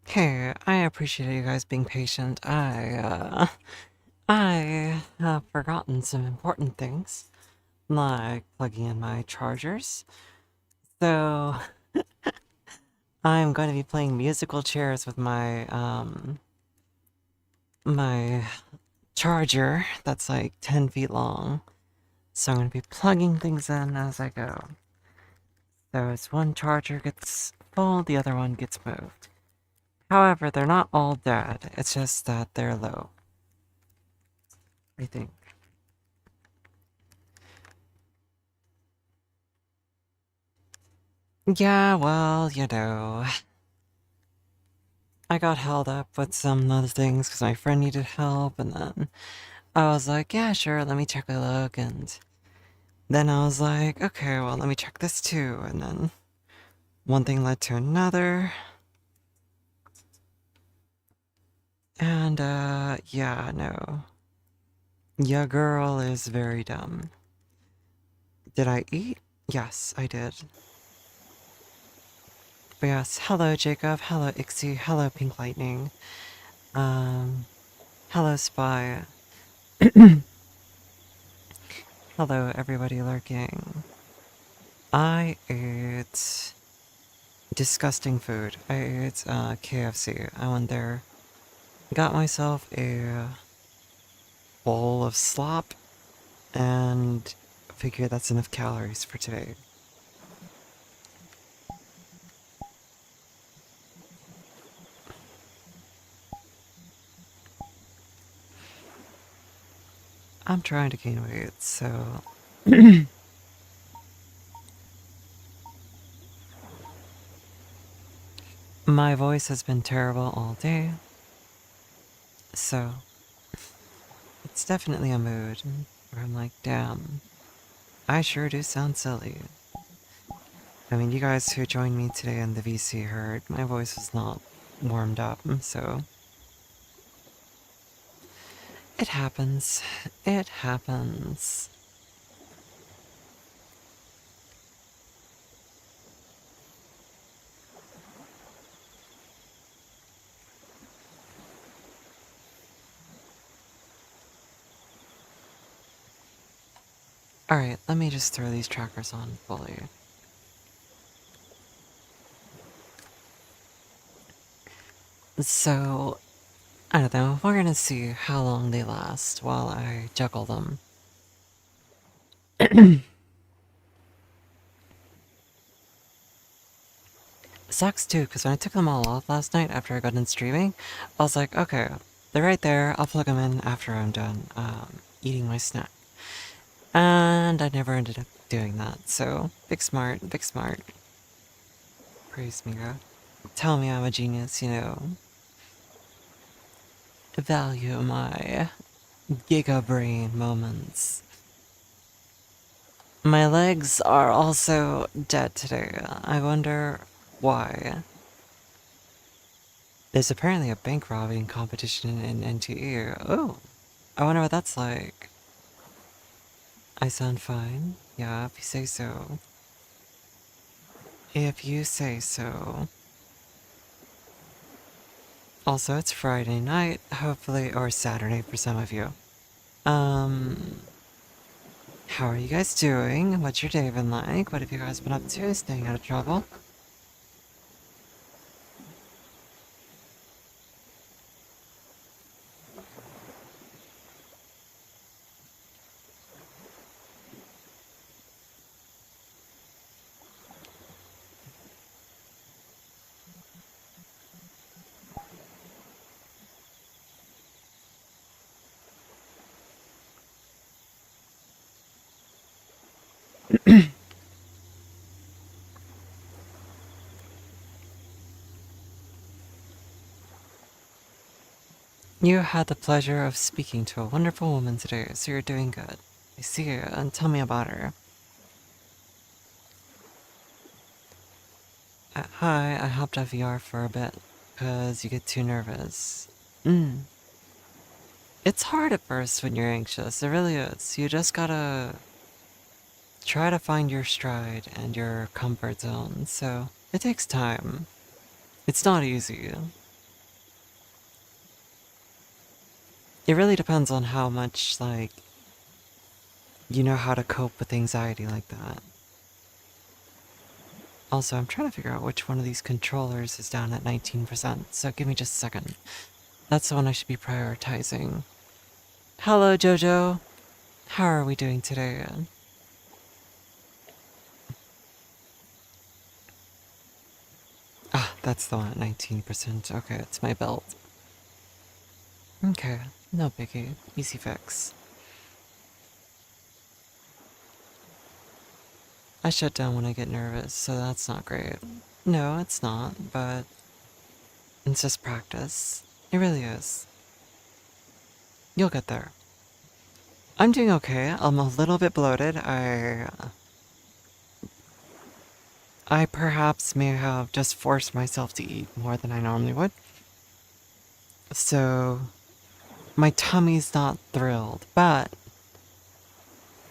Hey, I appreciate you guys being patient. I have forgotten some important things, like plugging in my chargers. So, I'm going to be playing musical chairs with my charger that's like 10 feet long. So I'm going to be plugging things in as I go. So as one charger gets full, the other one gets moved. However, they're not all dead. It's just that they're low, I think. Yeah, well, I got held up with some other things because my friend needed help, and then I was like, yeah, sure, let me check a look, and then I was like, okay, well, let me check this too, and then one thing led to another, and yeah, no. Your girl is very dumb. Did I eat? Yes, I did. But yes, hello, Jacob, hello, Ixie, hello, Pink Lightning, um, hello, Spy, hello, everybody lurking. I ate disgusting food. I ate KFC. I went there, got myself a bowl of slop, and figured that's enough calories for today. I'm trying to gain weight, so my voice has been terrible all day, so it's definitely a mood where I'm like, damn, I sure do sound silly. I mean, you guys who joined me today in the VC heard my voice was not warmed up, so it happens. It happens. Alright, let me just throw these trackers on fully. So, I don't know, we're gonna see how long they last while I juggle them. Sucks too, because when I took them all off last night after I got in streaming, I was like, okay, they're right there, I'll plug them in after I'm done eating my snack. And I never ended up doing that, so big smart, big smart. Praise me, God. Tell me I'm a genius, value my giga brain moments. My legs are also dead today. I wonder why. There's apparently a bank robbing competition in NTE. Oh, I wonder what that's like. I sound fine. Yeah, if you say so. If you say so. Also, it's Friday night, hopefully, or Saturday for some of you. Um, how are you guys doing? What's your day been like? What have you guys been up to? Staying out of trouble? You had the pleasure of speaking to a wonderful woman today, so you're doing good. I see you, and tell me about her. Hi, I hopped off VR for a bit, because you get too nervous. Mm. It's hard at first when you're anxious, it really is. You just gotta try to find your stride and your comfort zone, so it takes time. It's not easy. It really depends on how much, like, you know how to cope with anxiety like that. Also, I'm trying to figure out which one of these controllers is down at 19%, so give me just a second. That's the one I should be prioritizing. Hello, Jojo. How are we doing today? Ah, that's the one at 19%. Okay, it's my belt. Okay, no biggie. Easy fix. I shut down when I get nervous, so that's not great. No, it's not, but it's just practice. It really is. You'll get there. I'm doing okay. I'm a little bit bloated. I perhaps may have just forced myself to eat more than I normally would. So my tummy's not thrilled, but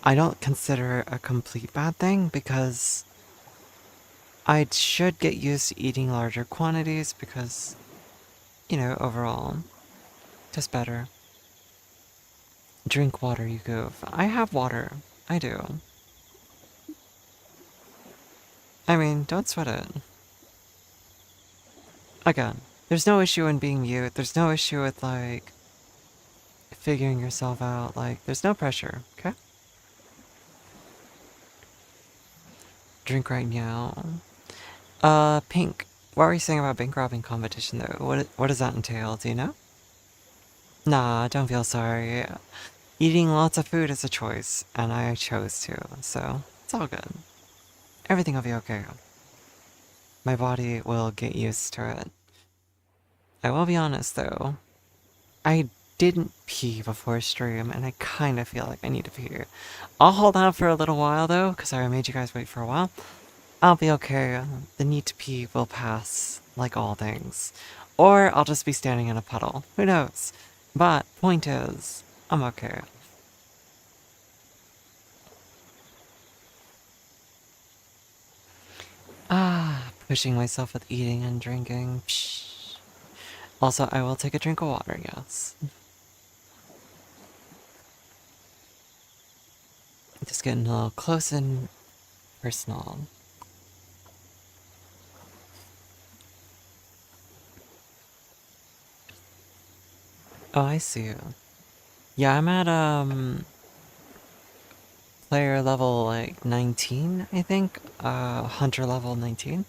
I don't consider it a complete bad thing because I should get used to eating larger quantities because, you know, overall, just better. Drink water, you goof. I have water. I do. I mean, don't sweat it. Again, there's no issue in being mute. There's no issue with, like, figuring yourself out. Like, there's no pressure, okay? Drink right now. Pink. What were you saying about bank robbing competition, though? What does that entail? Do you know? Nah, don't feel sorry. Eating lots of food is a choice, and I chose to, so it's all good. Everything will be okay. My body will get used to it. I will be honest, though. I didn't pee before stream, and I kind of feel like I need to pee. I'll hold out for a little while, though, because I made you guys wait for a while. I'll be okay. The need to pee will pass, like all things. Or I'll just be standing in a puddle. Who knows? But, point is, I'm okay. Ah, pushing myself with eating and drinking. Psh. Also, I will take a drink of water, yes. Just getting a little close and personal. Oh, I see you. Yeah, I'm at, player level, like, 19, I think? Hunter level 19.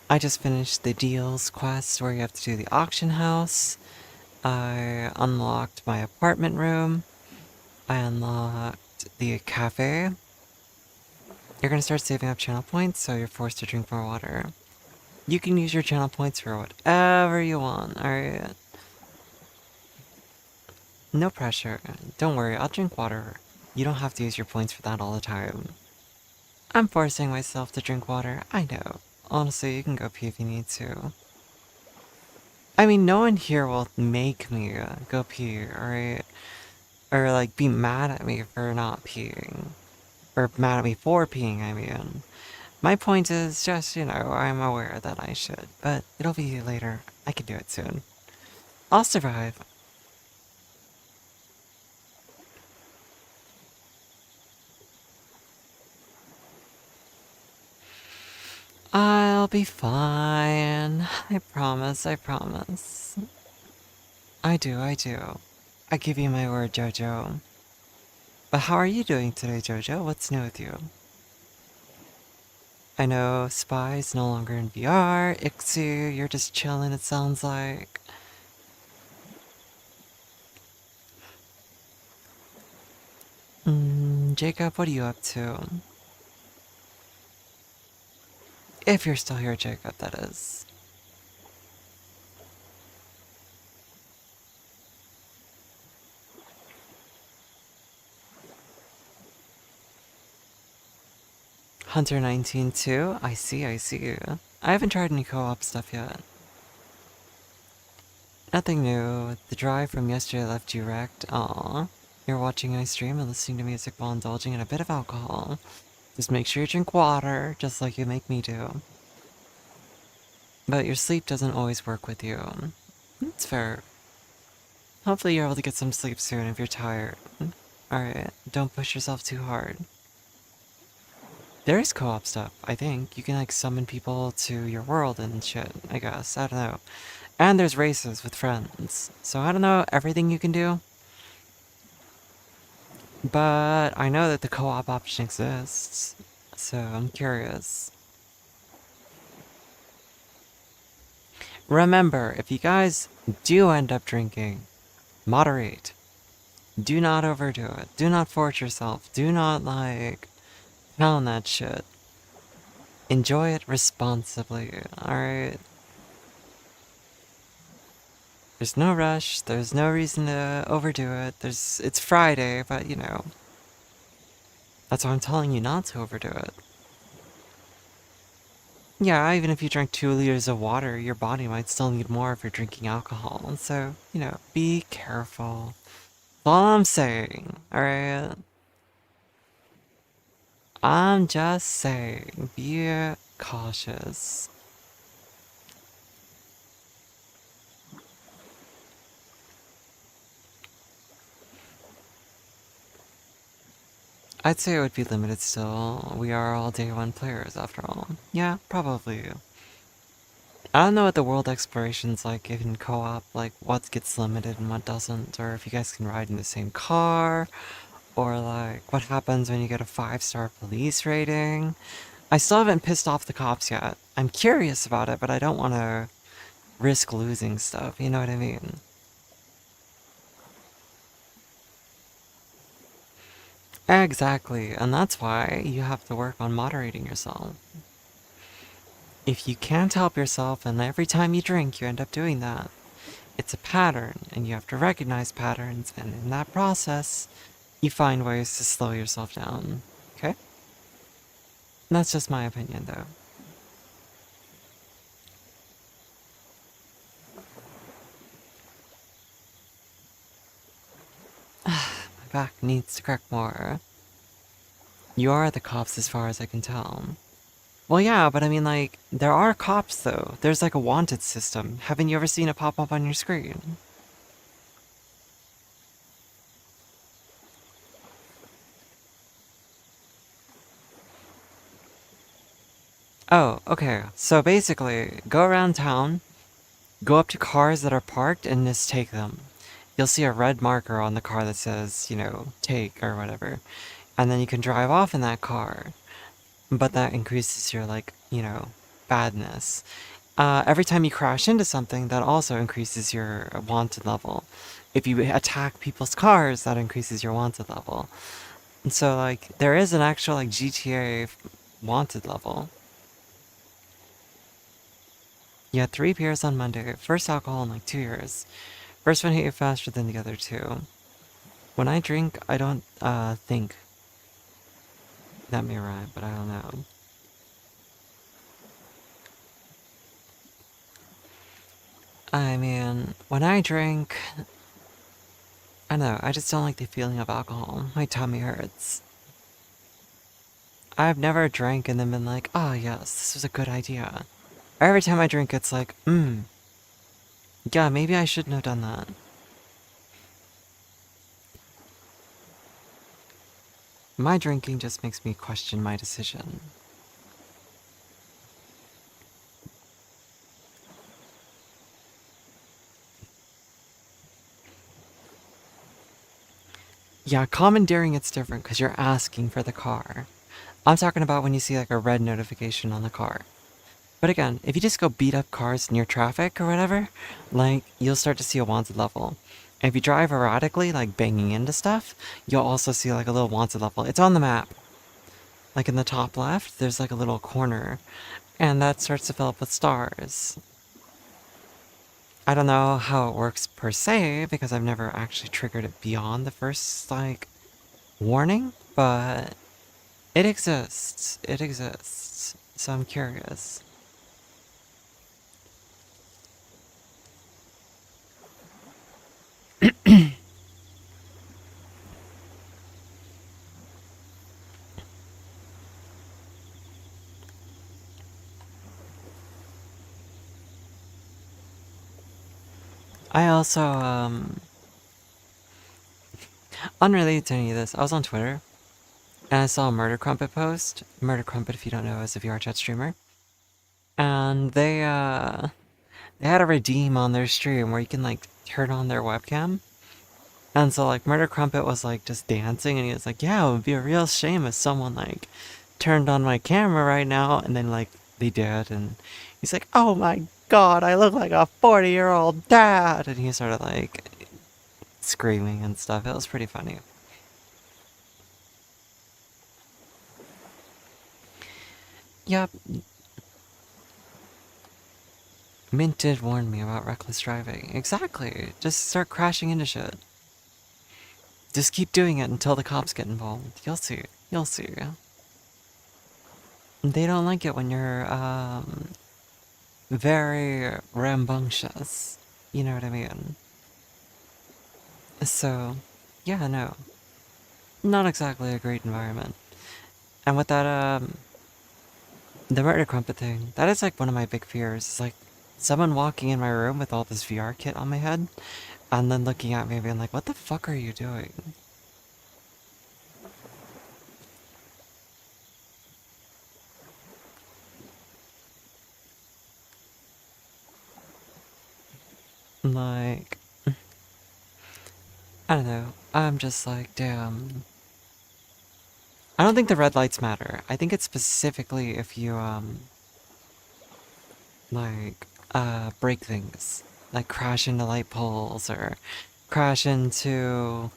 I just finished the deals quest where you have to do the auction house. I unlocked my apartment room. I unlocked the cafe. You're gonna start saving up channel points, so you're forced to drink more water. You can use your channel points for whatever you want, alright? No pressure. Don't worry, I'll drink water. You don't have to use your points for that all the time. I'm forcing myself to drink water, I know. Honestly, you can go pee if you need to. I mean, no one here will make me go pee, alright? Or, like, be mad at me for not peeing. Or mad at me for peeing, I mean. My point is just, you know, I'm aware that I should, but it'll be later. I can do it soon. I'll survive. I'll be fine. I promise, I promise. I do, I do. I give you my word, Jojo. But how are you doing today, Jojo? What's new with you? I know Spy's no longer in VR. Ixu, you're just chilling, it sounds like. Jacob, what are you up to? If you're still here, Jacob, that is. Hunter 19 too? I see, I see. I haven't tried any co-op stuff yet. Nothing new. The drive from yesterday left you wrecked. Aw. You're watching my stream and listening to music while indulging in a bit of alcohol. Just make sure you drink water, just like you make me do. But your sleep doesn't always work with you. It's fair. Hopefully you're able to get some sleep soon if you're tired. Alright, don't push yourself too hard. There is co-op stuff, I think. You can like summon people to your world and shit, I guess. I don't know. And there's races with friends. So I don't know everything you can do. But I know that the co-op option exists. So I'm curious. Remember, if you guys do end up drinking, moderate. Do not overdo it. Do not force yourself. Do not, like, pound that shit. Enjoy it responsibly, alright? There's no rush. There's no reason to overdo it. It's Friday, but you know. That's why I'm telling you not to overdo it. Yeah, even if you drink 2 liters of water, your body might still need more if you're drinking alcohol. So, you know, be careful. That's all I'm saying, alright? I'm just saying, be cautious. I'd say it would be limited still. We are all day one players after all. Yeah, probably. I don't know what the world exploration's like in co-op, like what gets limited and what doesn't, or if you guys can ride in the same car, or like what happens when you get a 5-star police rating. I still haven't pissed off the cops yet. I'm curious about it, but I don't want to risk losing stuff, you know what I mean? Exactly, and that's why you have to work on moderating yourself. If you can't help yourself and every time you drink you end up doing that, it's a pattern and you have to recognize patterns, and in that process, you find ways to slow yourself down. Okay? That's just my opinion though. My back needs to crack more. You are the cops as far as I can tell. Well, yeah, but I mean, like, there are cops though. There's like a wanted system. Haven't you ever seen it pop up on your screen? Oh, okay. So basically, go around town, go up to cars that are parked, and just take them. You'll see a red marker on the car that says, you know, take or whatever. And then you can drive off in that car. But that increases your, like, you know, badness. Every time you crash into something, that also increases your wanted level. If you attack people's cars, that increases your wanted level. And so, like, there is an actual, like, GTA wanted level. You had 3 beers on Monday, first alcohol in like 2 years. First one hit you faster than the other two. When I drink, I don't, think. That may rhyme, but I don't know. I mean, when I drink, I don't know, I just don't like the feeling of alcohol. My tummy hurts. I've never drank and then been like, oh yes, this was a good idea. Every time I drink, it's like, yeah, maybe I shouldn't have done that. My drinking just makes me question my decision. Yeah, commandeering it's different because you're asking for the car. I'm talking about when you see like a red notification on the car. But again, if you just go beat up cars near traffic or whatever, like, you'll start to see a wanted level. And if you drive erratically, like banging into stuff, you'll also see like a little wanted level. It's on the map. Like in the top left, there's like a little corner, and that starts to fill up with stars. I don't know how it works per se, because I've never actually triggered it beyond the first, like, warning, but it exists. It exists. So I'm curious. I also, unrelated to any of this, I was on Twitter and I saw a Murder Crumpet post. Murder Crumpet, if you don't know, is a VR chat streamer. And they had a redeem on their stream where you can like turn on their webcam. And so like Murder Crumpet was like just dancing and he was like, yeah, it would be a real shame if someone like turned on my camera right now, and then like they did, and he's like, oh my god, I look like a 40-year-old dad, and he started like screaming and stuff. It was pretty funny. Yep, Mint did warn me about reckless driving. Exactly. Just start crashing into shit. Just keep doing it until the cops get involved. You'll see. You'll see. They don't like it when you're, very rambunctious. You know what I mean? So, yeah, no. Not exactly a great environment. And with that, the murder crumpet thing, that is like one of my big fears. It's like someone walking in my room with all this VR kit on my head, and then looking at me and being like, what the fuck are you doing? Like, I don't know. I'm just like, damn. I don't think the red lights matter. I think it's specifically if you, like, break things. Like crash into light poles or crash into,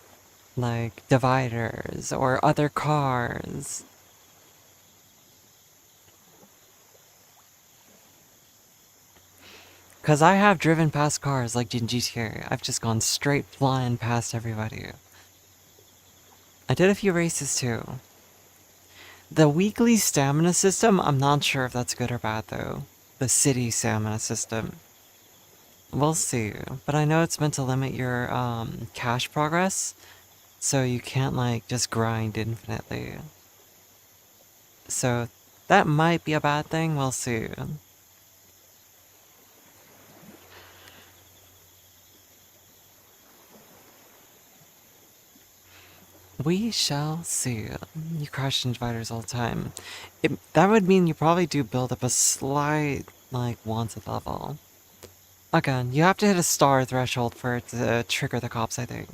like, dividers or other cars. Because I have driven past cars like in GTA. I've just gone straight flying past everybody. I did a few races too. The weekly stamina system, I'm not sure if that's good or bad though. The city stamina system. We'll see. But I know it's meant to limit your cash progress, so you can't like just grind infinitely. So that might be a bad thing, we'll see. We shall see. You crash into dividers all the time. That would mean you probably do build up a slight, like, wanted level. Again, you have to hit a star threshold for it to trigger the cops, I think.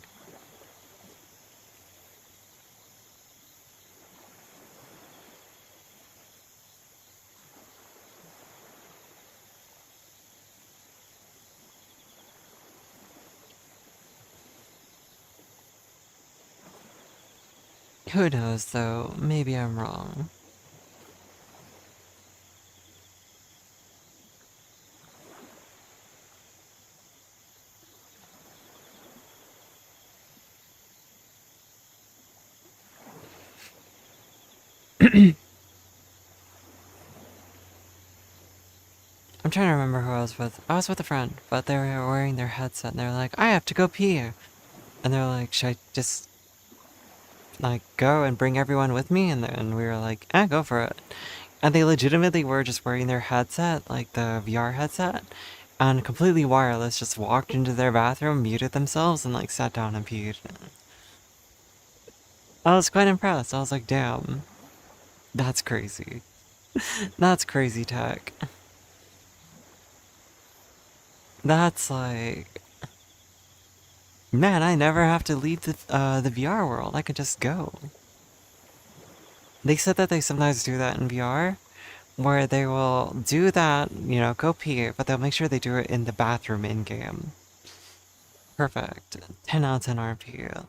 Who knows, though? Maybe I'm wrong. I'm trying to remember who I was with. I was with a friend, but they were wearing their headset and they were like, I have to go pee. And they're like, should I just, like, go and bring everyone with me? And then we were like, go for it. And they legitimately were just wearing their headset, like the VR headset, and completely wireless, just walked into their bathroom, muted themselves, and like sat down and peed. I was quite impressed. I was like, damn, that's crazy. That's crazy tech. That's like, man, I never have to leave the VR world. I could just go. They said that they sometimes do that in VR, where they will do that, you know, go pee, but they'll make sure they do it in the bathroom in game. Perfect. 10 out of 10 RP.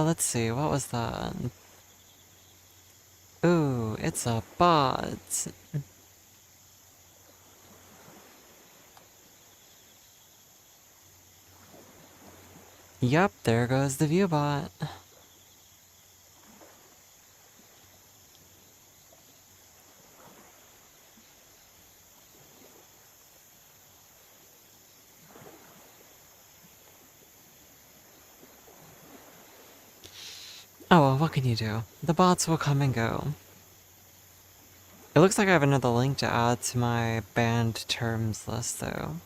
Let's see, what was that? Ooh, it's a bot. Yup, there goes the view bot. Oh well, what can you do? The bots will come and go. It looks like I have another link to add to my banned terms list, though.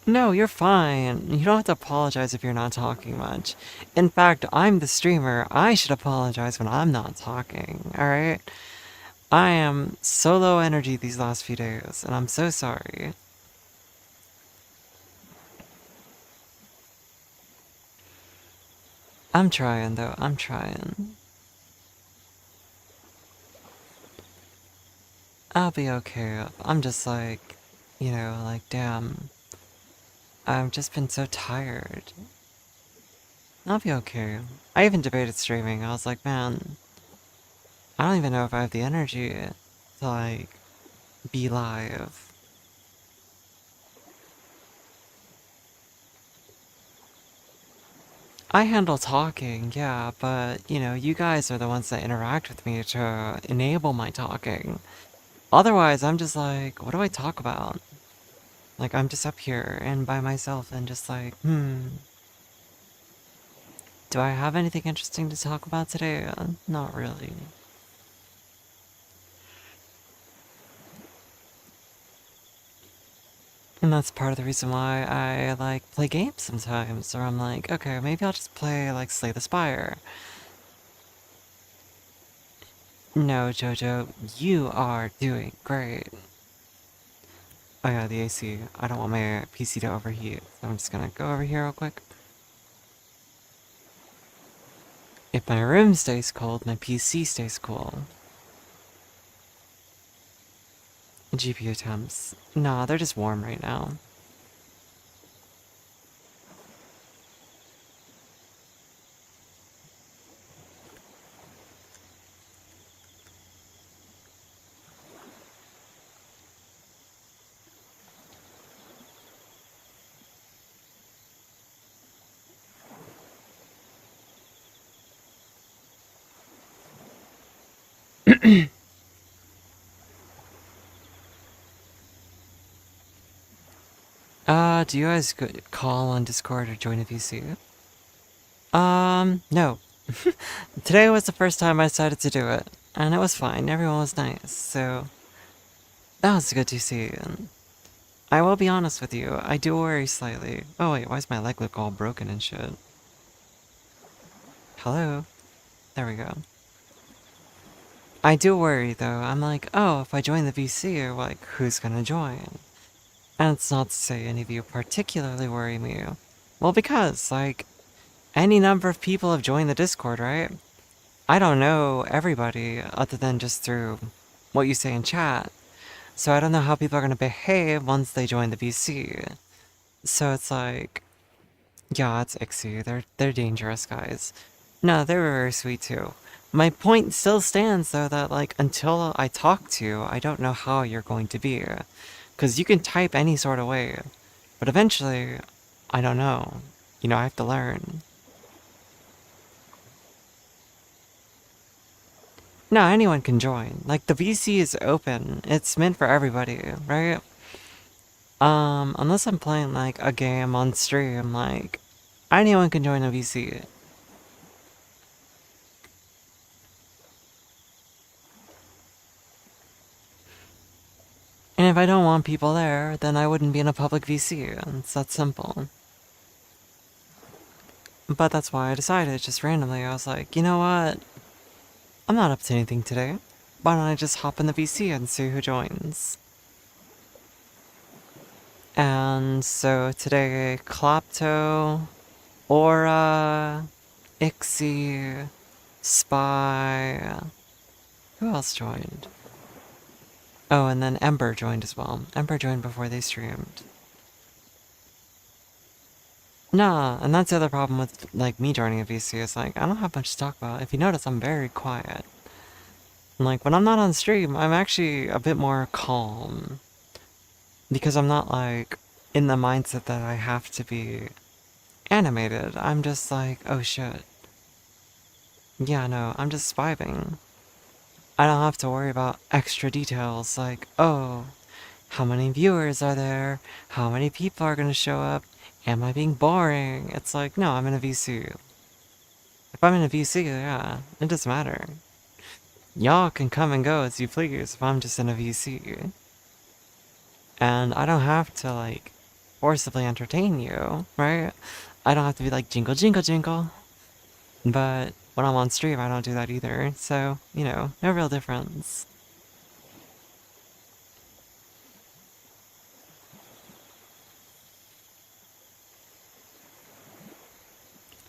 No, you're fine. You don't have to apologize if you're not talking much. In fact, I'm the streamer. I should apologize when I'm not talking, alright? I am so low energy these last few days, and I'm so sorry. I'm trying, though. I'm trying. I'll be okay. I'm just like, like, damn. I've just been so tired. I'll be okay. I even debated streaming. I was like, man, I don't even know if I have the energy to, like, be live. I handle talking, yeah, but, you guys are the ones that interact with me to enable my talking. Otherwise, I'm just like, what do I talk about? Like, I'm just up here and by myself and just like, do I have anything interesting to talk about today? Not really. And that's part of the reason why I, like, play games sometimes, or I'm like, okay, maybe I'll just play, like, Slay the Spire. No, Jojo, you are doing great. Oh yeah, the AC. I don't want my PC to overheat, so I'm just gonna go over here real quick. If my room stays cold, my PC stays cool. GPU temps. Nah, they're just warm right now. Do you guys call on Discord or join a VC? No. Today was the first time I decided to do it, and it was fine. Everyone was nice, so that was good to see. And I will be honest with you, I do worry slightly. Oh wait, why does my leg look all broken and shit? Hello? There we go. I do worry though. I'm like, oh, if I join the VC, like, who's gonna join? And it's not to say any of you particularly worry me. Well, because, like, any number of people have joined the Discord, right? I don't know everybody other than just through what you say in chat. So I don't know how people are gonna behave once they join the VC. So it's like, yeah, it's Ixie. They're dangerous guys. No, they were very sweet too. My point still stands though that like until I talk to you, I don't know how you're going to be. Cause you can type any sort of way. But eventually, I don't know. I have to learn. No, anyone can join. Like the VC is open. It's meant for everybody, right? Unless I'm playing like a game on stream, like anyone can join a VC. And if I don't want people there, then I wouldn't be in a public VC. It's that simple. But that's why I decided just randomly. I was like, you know what? I'm not up to anything today. Why don't I just hop in the VC and see who joins? And so today, Klopto, Aura, Ixie, Spy. Who else joined? Oh, and then Ember joined as well. Ember joined before they streamed. Nah, and that's the other problem with, like, me joining a VC is, like, I don't have much to talk about. If you notice, I'm very quiet. And, like, when I'm not on stream, I'm actually a bit more calm. Because I'm not, like, in the mindset that I have to be animated. I'm just like, oh shit. Yeah, no, I'm just vibing. I don't have to worry about extra details like, oh, how many viewers are there? How many people are gonna show up? Am I being boring? It's like, no, I'm in a VC. If I'm in a VC, yeah, it doesn't matter. Y'all can come and go as you please if I'm just in a VC. And I don't have to, like, forcibly entertain you, right? I don't have to be like, jingle, jingle, jingle. But when I'm on stream, I don't do that either. So, you know, no real difference.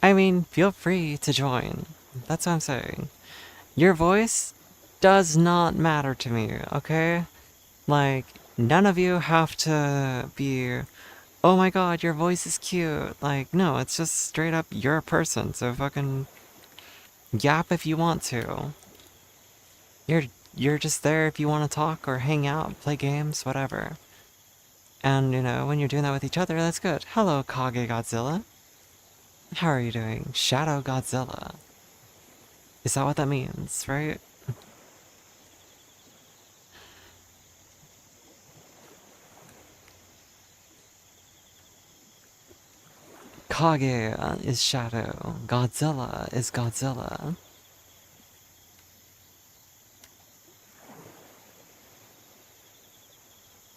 I mean, feel free to join. That's what I'm saying. Your voice does not matter to me, okay? Like, none of you have to be, oh my god, your voice is cute. Like, no, it's just straight up, you're a person, so fucking yap if you want to. You're you're just there if you want to talk or hang out, play games, whatever. And, you know, when you're doing that with each other, that's good. Hello, Kage Godzilla. How are you doing? Shadow Godzilla. Is that what that means, right? Kage is Shadow. Godzilla is Godzilla.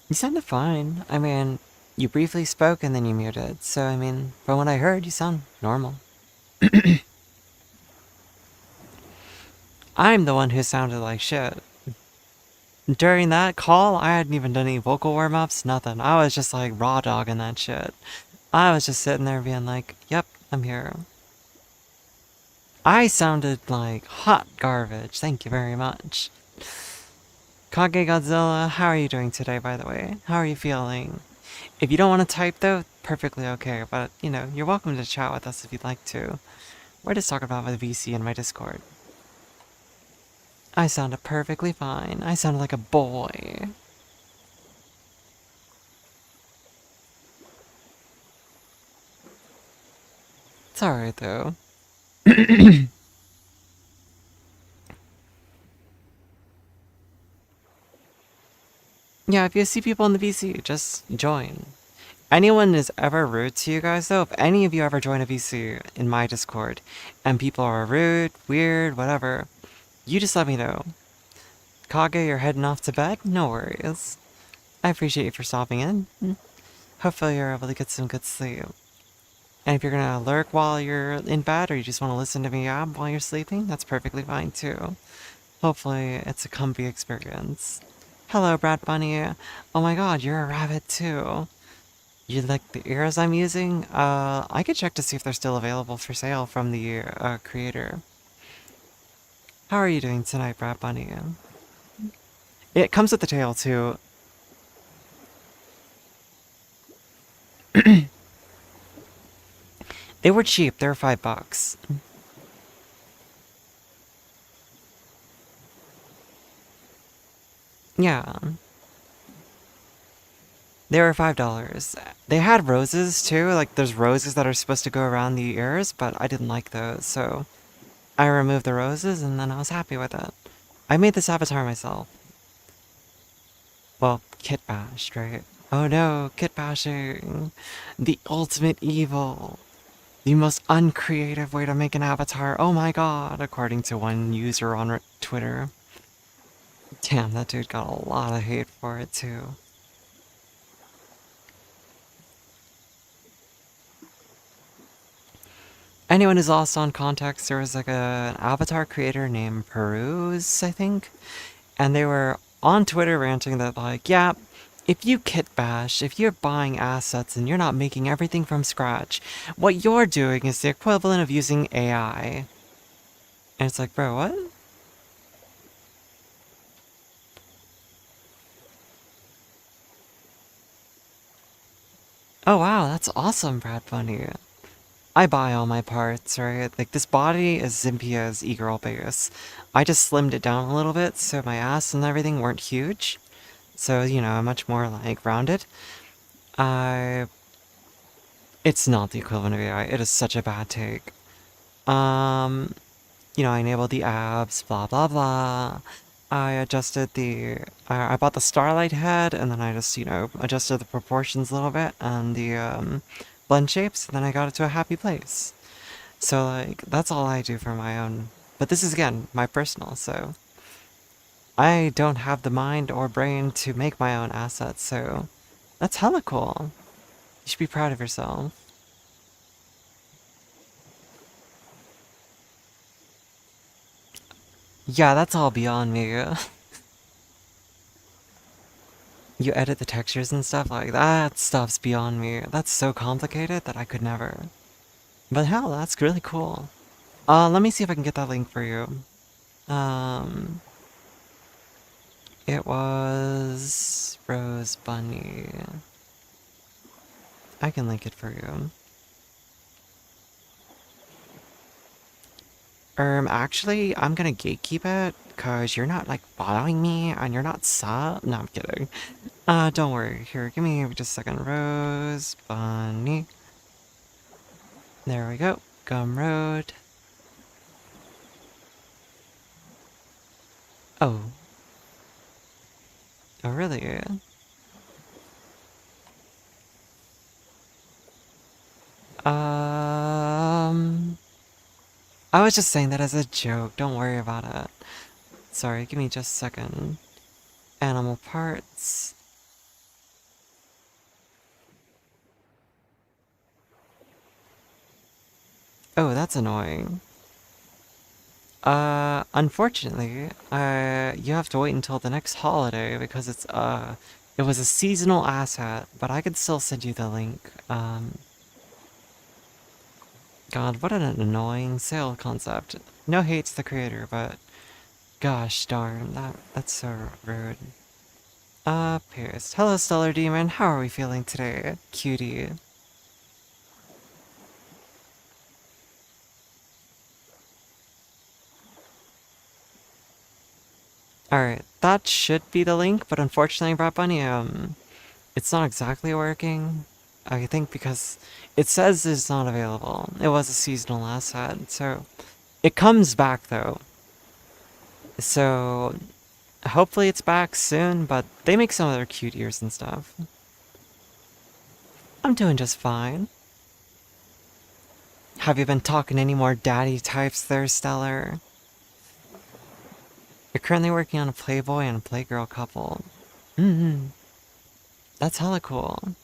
You sounded fine. I mean, you briefly spoke and then you muted, so I mean, from what I heard, you sound normal. I'm the one who sounded like shit. During that call, I hadn't even done any vocal warm-ups, nothing. I was just like raw dogging that shit. I was just sitting there being like, yep, I'm here. I sounded like hot garbage, thank you very much. Kage Godzilla, how are you doing today, by the way? How are you feeling? If you don't want to type, though, perfectly okay, but, you know, you're welcome to chat with us if you'd like to. We're just talking about my VC in my Discord. I sounded perfectly fine. I sounded like a boy. It's alright, though. Yeah, if you see people in the VC, just join. Anyone is ever rude to you guys, though, if any of you ever join a VC in my Discord, and people are rude, weird, whatever, you just let me know. Kage, you're heading off to bed? No worries. I appreciate you for stopping in. Hopefully you're able to get some good sleep. And if you're gonna lurk while you're in bed, or you just want to listen to me yab while you're sleeping, that's perfectly fine too. Hopefully it's a comfy experience. Hello, Brad Bunny. Oh my god, you're a rabbit too. You like the ears I'm using? I could check to see if they're still available for sale from the creator. How are you doing tonight, Brad Bunny? It comes with the tail too. They were cheap, they were $5. Yeah. They were $5. They had roses too, like there's roses that are supposed to go around the ears, but I didn't like those, so I removed the roses and then I was happy with it. I made this avatar myself. Well, kit bashed, right? Oh no, kit bashing. The ultimate evil. The most uncreative way to make an avatar. Oh my god, according to one user on Twitter. Damn, that dude got a lot of hate for it too. Anyone who's lost on context, there was like an avatar creator named Peruse, I think. And they were on Twitter ranting that like, yeah, if you kit bash, if you're buying assets and you're not making everything from scratch, what you're doing is the equivalent of using AI. And it's like, bro, what? Oh wow, that's awesome, Brad Bunny. I buy all my parts, right? Like, this body is Zimpia's e-girl base. I just slimmed it down a little bit so my ass and everything weren't huge. So, you know, much more, like, rounded. I... It's not the equivalent of AI. It is such a bad take. You know, I enabled the abs, blah, blah, blah. I adjusted the... I bought the Starlight head, and then I just, you know, adjusted the proportions a little bit, and the, blend shapes, and then I got it to a happy place. So, like, that's all I do for my own. But this is, again, my personal, so I don't have the mind or brain to make my own assets, so that's hella cool. You should be proud of yourself. Yeah, that's all beyond me. You edit the textures and stuff, like, that stuff's beyond me. That's so complicated that I could never. But hell, that's really cool. Let me see if I can get that link for you. Um, it was Rose Bunny. I can link it for you. Actually, I'm gonna gatekeep it, cause you're not, like, following me, and you're not sub. No, I'm kidding. Don't worry. Here, give me just a second. Rose Bunny. There we go. Gumroad. Oh. Oh, really? I was just saying that as a joke. Don't worry about it. Sorry, give me just a second. Animal parts. Oh, that's annoying. Unfortunately, you have to wait until the next holiday because it was a seasonal asset, but I could still send you the link. God, what an annoying sale concept. No hate to the creator, but gosh darn, that's so rude. Pierce. Hello, Stellar Demon. How are we feeling today, cutie? Alright, that should be the link, but unfortunately, Brat Bunny, it's not exactly working. I think because it says it's not available. It was a seasonal asset, so it comes back though. So hopefully it's back soon, but they make some other cute ears and stuff. I'm doing just fine. Have you been talking to any more daddy types there, Stellar? You're currently working on a Playboy and a Playgirl couple. That's hella cool.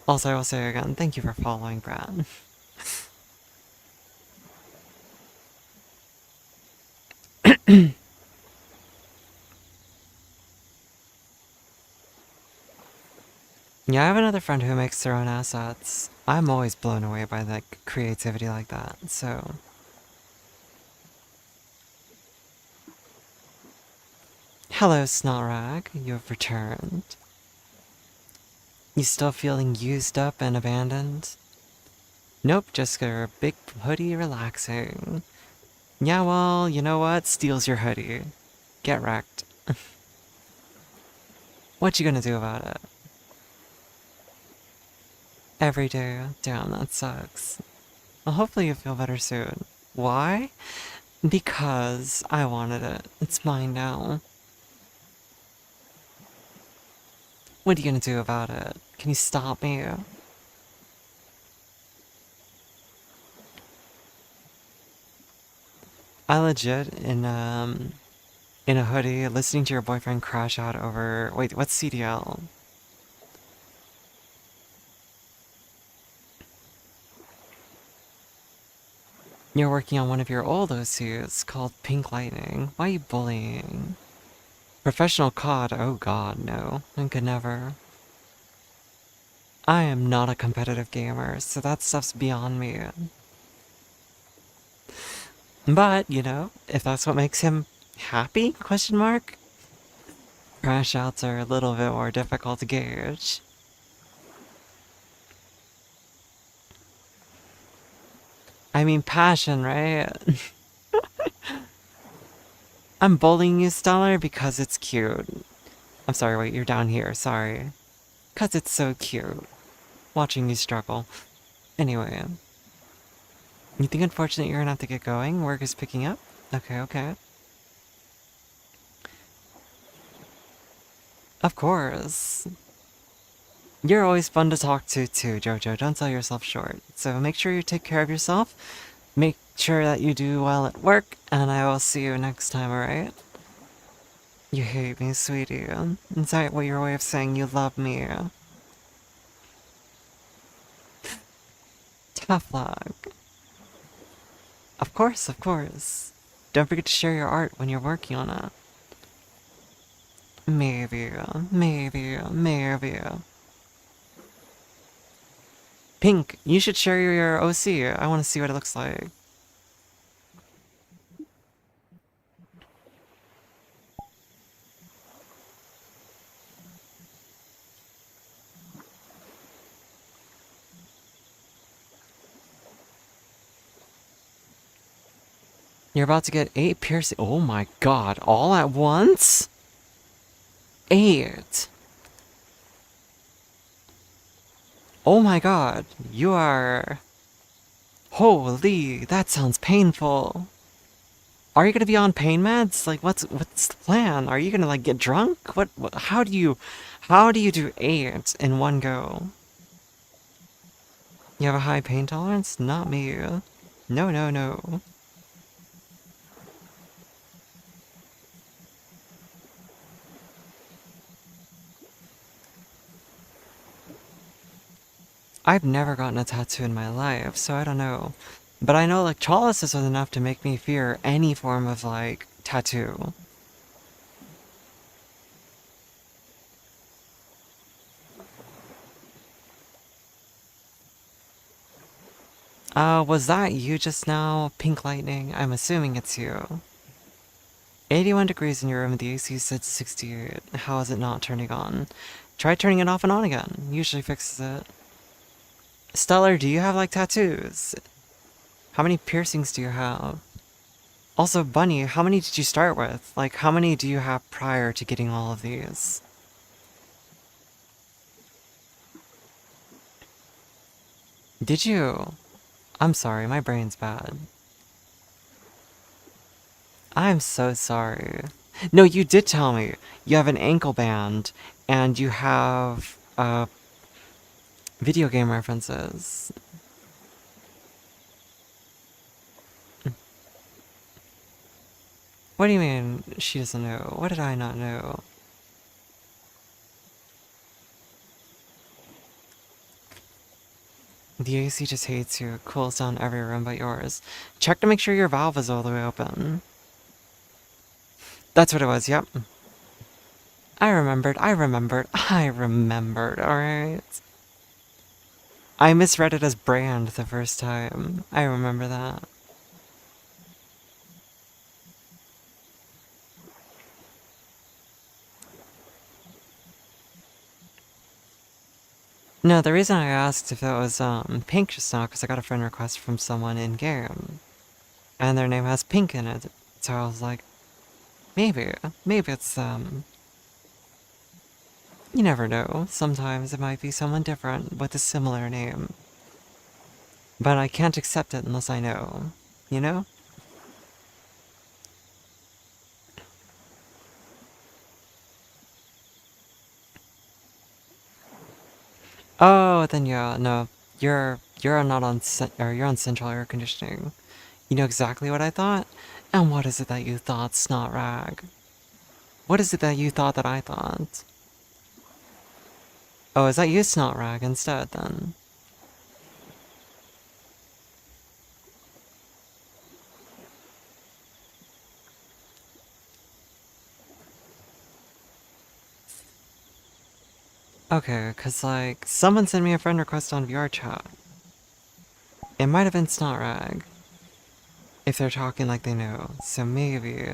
Also, I will say again, thank you for following, Brad. Yeah, I have another friend who makes their own assets. I'm always blown away by like creativity like that, so. Hello, Snotrag, you have returned. You still feeling used up and abandoned? Nope, just a big hoodie relaxing. Yeah, well, you know what? Steals your hoodie. Get wrecked. What you gonna do about it? Every day. Damn, that sucks. Well, hopefully you feel better soon. Why? Because I wanted it. It's mine now. What are you gonna do about it? Can you stop me? I legit in a hoodie listening to your boyfriend crash out over wait, what's CDL? You're working on one of your old OCs called Pink Lightning. Why are you bullying? Professional COD? Oh god, no. I could never. I am not a competitive gamer, so that stuff's beyond me. But, you know, if that's what makes him happy? Question mark? Crash outs are a little bit more difficult to gauge. I mean, passion, right? I'm bullying you, Stellar, because it's cute. I'm sorry, wait, you're down here, sorry. Because it's so cute. Watching you struggle. Anyway. You think unfortunate you're gonna have to get going? Work is picking up? Okay, okay. Of course. You're always fun to talk to too, Jojo. Don't sell yourself short. So make sure you take care of yourself. Make sure that you do well at work, and I will see you next time, alright? You hate me, sweetie. Is that what your way of saying you love me? Tough luck. Of course, of course. Don't forget to share your art when you're working on it. Maybe, maybe. Pink, you should share your OC. I want to see what it looks like. You're about to get 8 piercing. Oh my god, all at once? 8. Oh my god, you are... Holy, that sounds painful. Are you gonna be on pain meds? Like, what's the plan? Are you gonna, like, get drunk? How do you do 8 in one go? You have a high pain tolerance? Not me. No, no, no. I've never gotten a tattoo in my life, so I don't know. But I know, like, chalices was enough to make me fear any form of, like, tattoo. Was that you just now, Pink Lightning? I'm assuming it's you. 81 degrees in your room, the AC said 68. How is it not turning on? Try turning it off and on again. Usually fixes it. Stellar, do you have, like, tattoos? How many piercings do you have? Also, Bunny, how many did you start with? Like, how many do you have prior to getting all of these? Did you? I'm sorry, my brain's bad. I'm so sorry. No, you did tell me. You have an ankle band, and you have, video game references. What do you mean, she doesn't know? What did I not know? The AC just hates you. It cools down every room but yours. Check to make sure your valve is all the way open. That's what it was, yep. I remembered, alright? I misread it as brand the first time. I remember that. No, the reason I asked if it was, pink just now, because I got a friend request from someone in-game. And their name has pink in it. So I was like, maybe it's, you never know. Sometimes it might be someone different with a similar name. But I can't accept it unless I know. You know? Oh, then yeah, no. You're not on or you're on central air conditioning. You know exactly what I thought? And what is it that you thought, Snot Rag? What is it that you thought that I thought? Oh, is that you, Snot Rag, instead, then? Okay, cause like, someone sent me a friend request on VR chat. It might have been Snot Rag. If they're talking like they know, so maybe.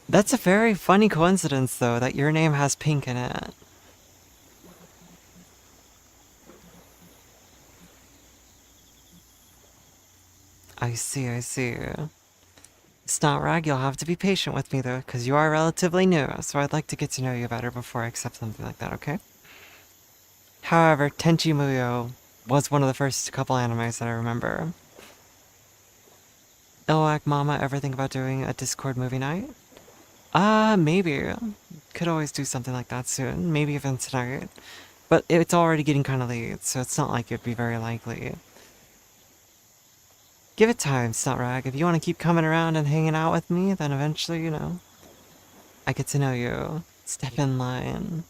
That's a very funny coincidence, though, that your name has pink in it. I see, I see. Snot Rag, you'll have to be patient with me, though, because you are relatively new, so I'd like to get to know you better before I accept something like that, okay? However, Tenchi Muyo was one of the first couple animes that I remember. Ilwak Mama, ever think about doing a Discord movie night? Maybe. Could always do something like that soon. Maybe even tonight. But it's already getting kind of late, so it's not like it'd be very likely. Give it time, Snotrag. If you want to keep coming around and hanging out with me, then eventually, I get to know you. Step in line.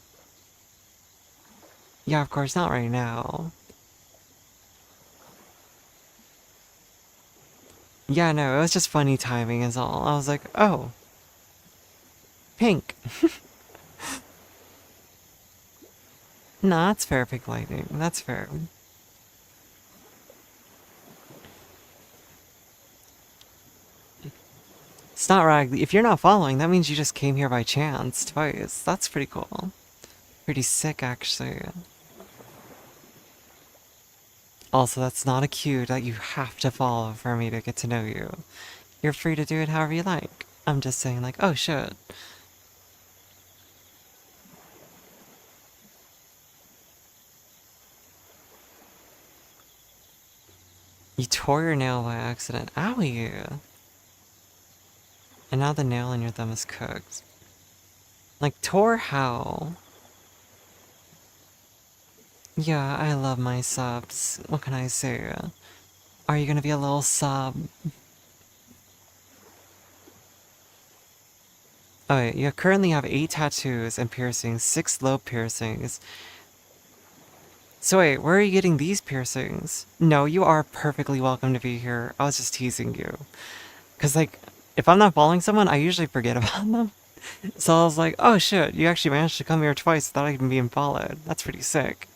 Yeah, of course, not right now. Yeah, no, it was just funny timing is all. I was like, oh, pink. Nah, that's fair, Pink Lightning. That's fair. Snotrag, if you're not following, that means you just came here by chance twice. That's pretty cool. Pretty sick, actually. Also, that's not a cue that you have to follow for me to get to know you. You're free to do it however you like. I'm just saying, like, oh shit. You tore your nail by accident. Owie! And now the nail in your thumb is cooked. Like, tore how? Yeah, I love my subs. What can I say? Are you gonna be a little sub? Okay, you currently have 8 tattoos and piercings, 6 lobe piercings. So wait, where are you getting these piercings? No, you are perfectly welcome to be here. I was just teasing you. Cause like, if I'm not following someone, I usually forget about them. So I was like, oh shit, you actually managed to come here twice without even being followed. That's pretty sick.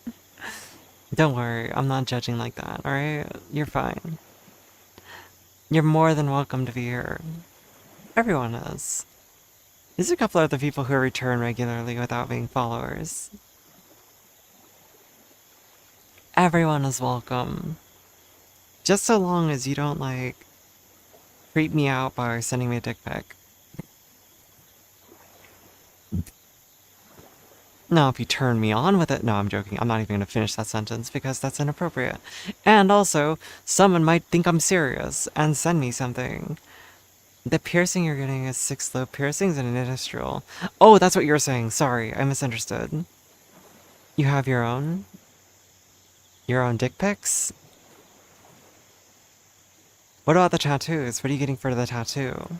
Don't worry, I'm not judging like that, alright? You're fine. You're more than welcome to be here. Everyone is. There's a couple other people who return regularly without being followers. Everyone is welcome. Just so long as you don't, like, creep me out by sending me a dick pic. Now, if you turn me on with it... No, I'm joking. I'm not even gonna finish that sentence because that's inappropriate. And also, someone might think I'm serious and send me something. The piercing you're getting is 6 lobe piercings and an industrial. Oh, that's what you're saying. Sorry, I misunderstood. You have your own? Your own dick pics? What about the tattoos? What are you getting for the tattoo?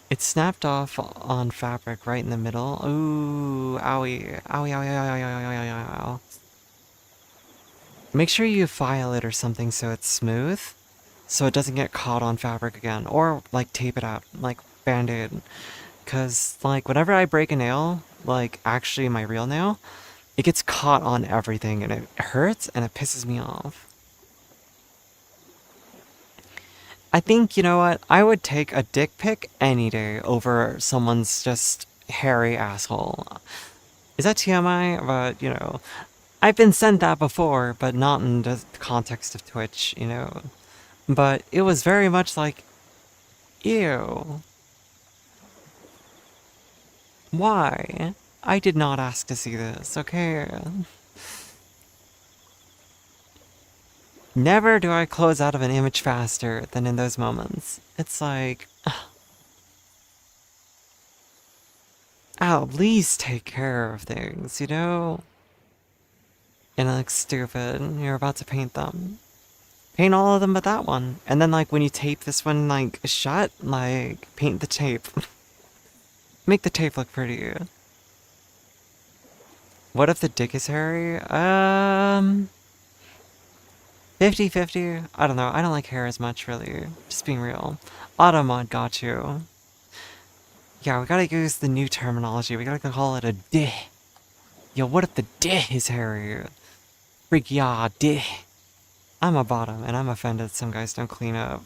It's snapped off on fabric right in the middle. Ooh, owie. Owie, owie, owie, owie, owie, owie, owie, owie. Make sure you file it or something so it's smooth, so it doesn't get caught on fabric again. Or, like, tape it up, like, band-aid. Because, like, whenever I break a nail, like, actually my real nail, it gets caught on everything and it hurts and it pisses me off. I think, you know what, I would take a dick pic any day over someone's just hairy asshole. Is that TMI? But, I've been sent that before, but not in the context of Twitch. But it was very much like, ew. Why? I did not ask to see this, okay? Never do I close out of an image faster than in those moments. It's like, I'll at least take care of things? And it looks stupid. You're about to paint them. Paint all of them but that one. And then, like, when you tape this one, like, shut, like, paint the tape. Make the tape look pretty. What if the dick is hairy? 50-50? I don't know. I don't like hair as much, really. Just being real. Automod got you. Yeah, we gotta use the new terminology. We gotta call it a dih. Yo, what if the dih is hairy? Freak yeah, dih. I'm a bottom, and I'm offended some guys don't clean up.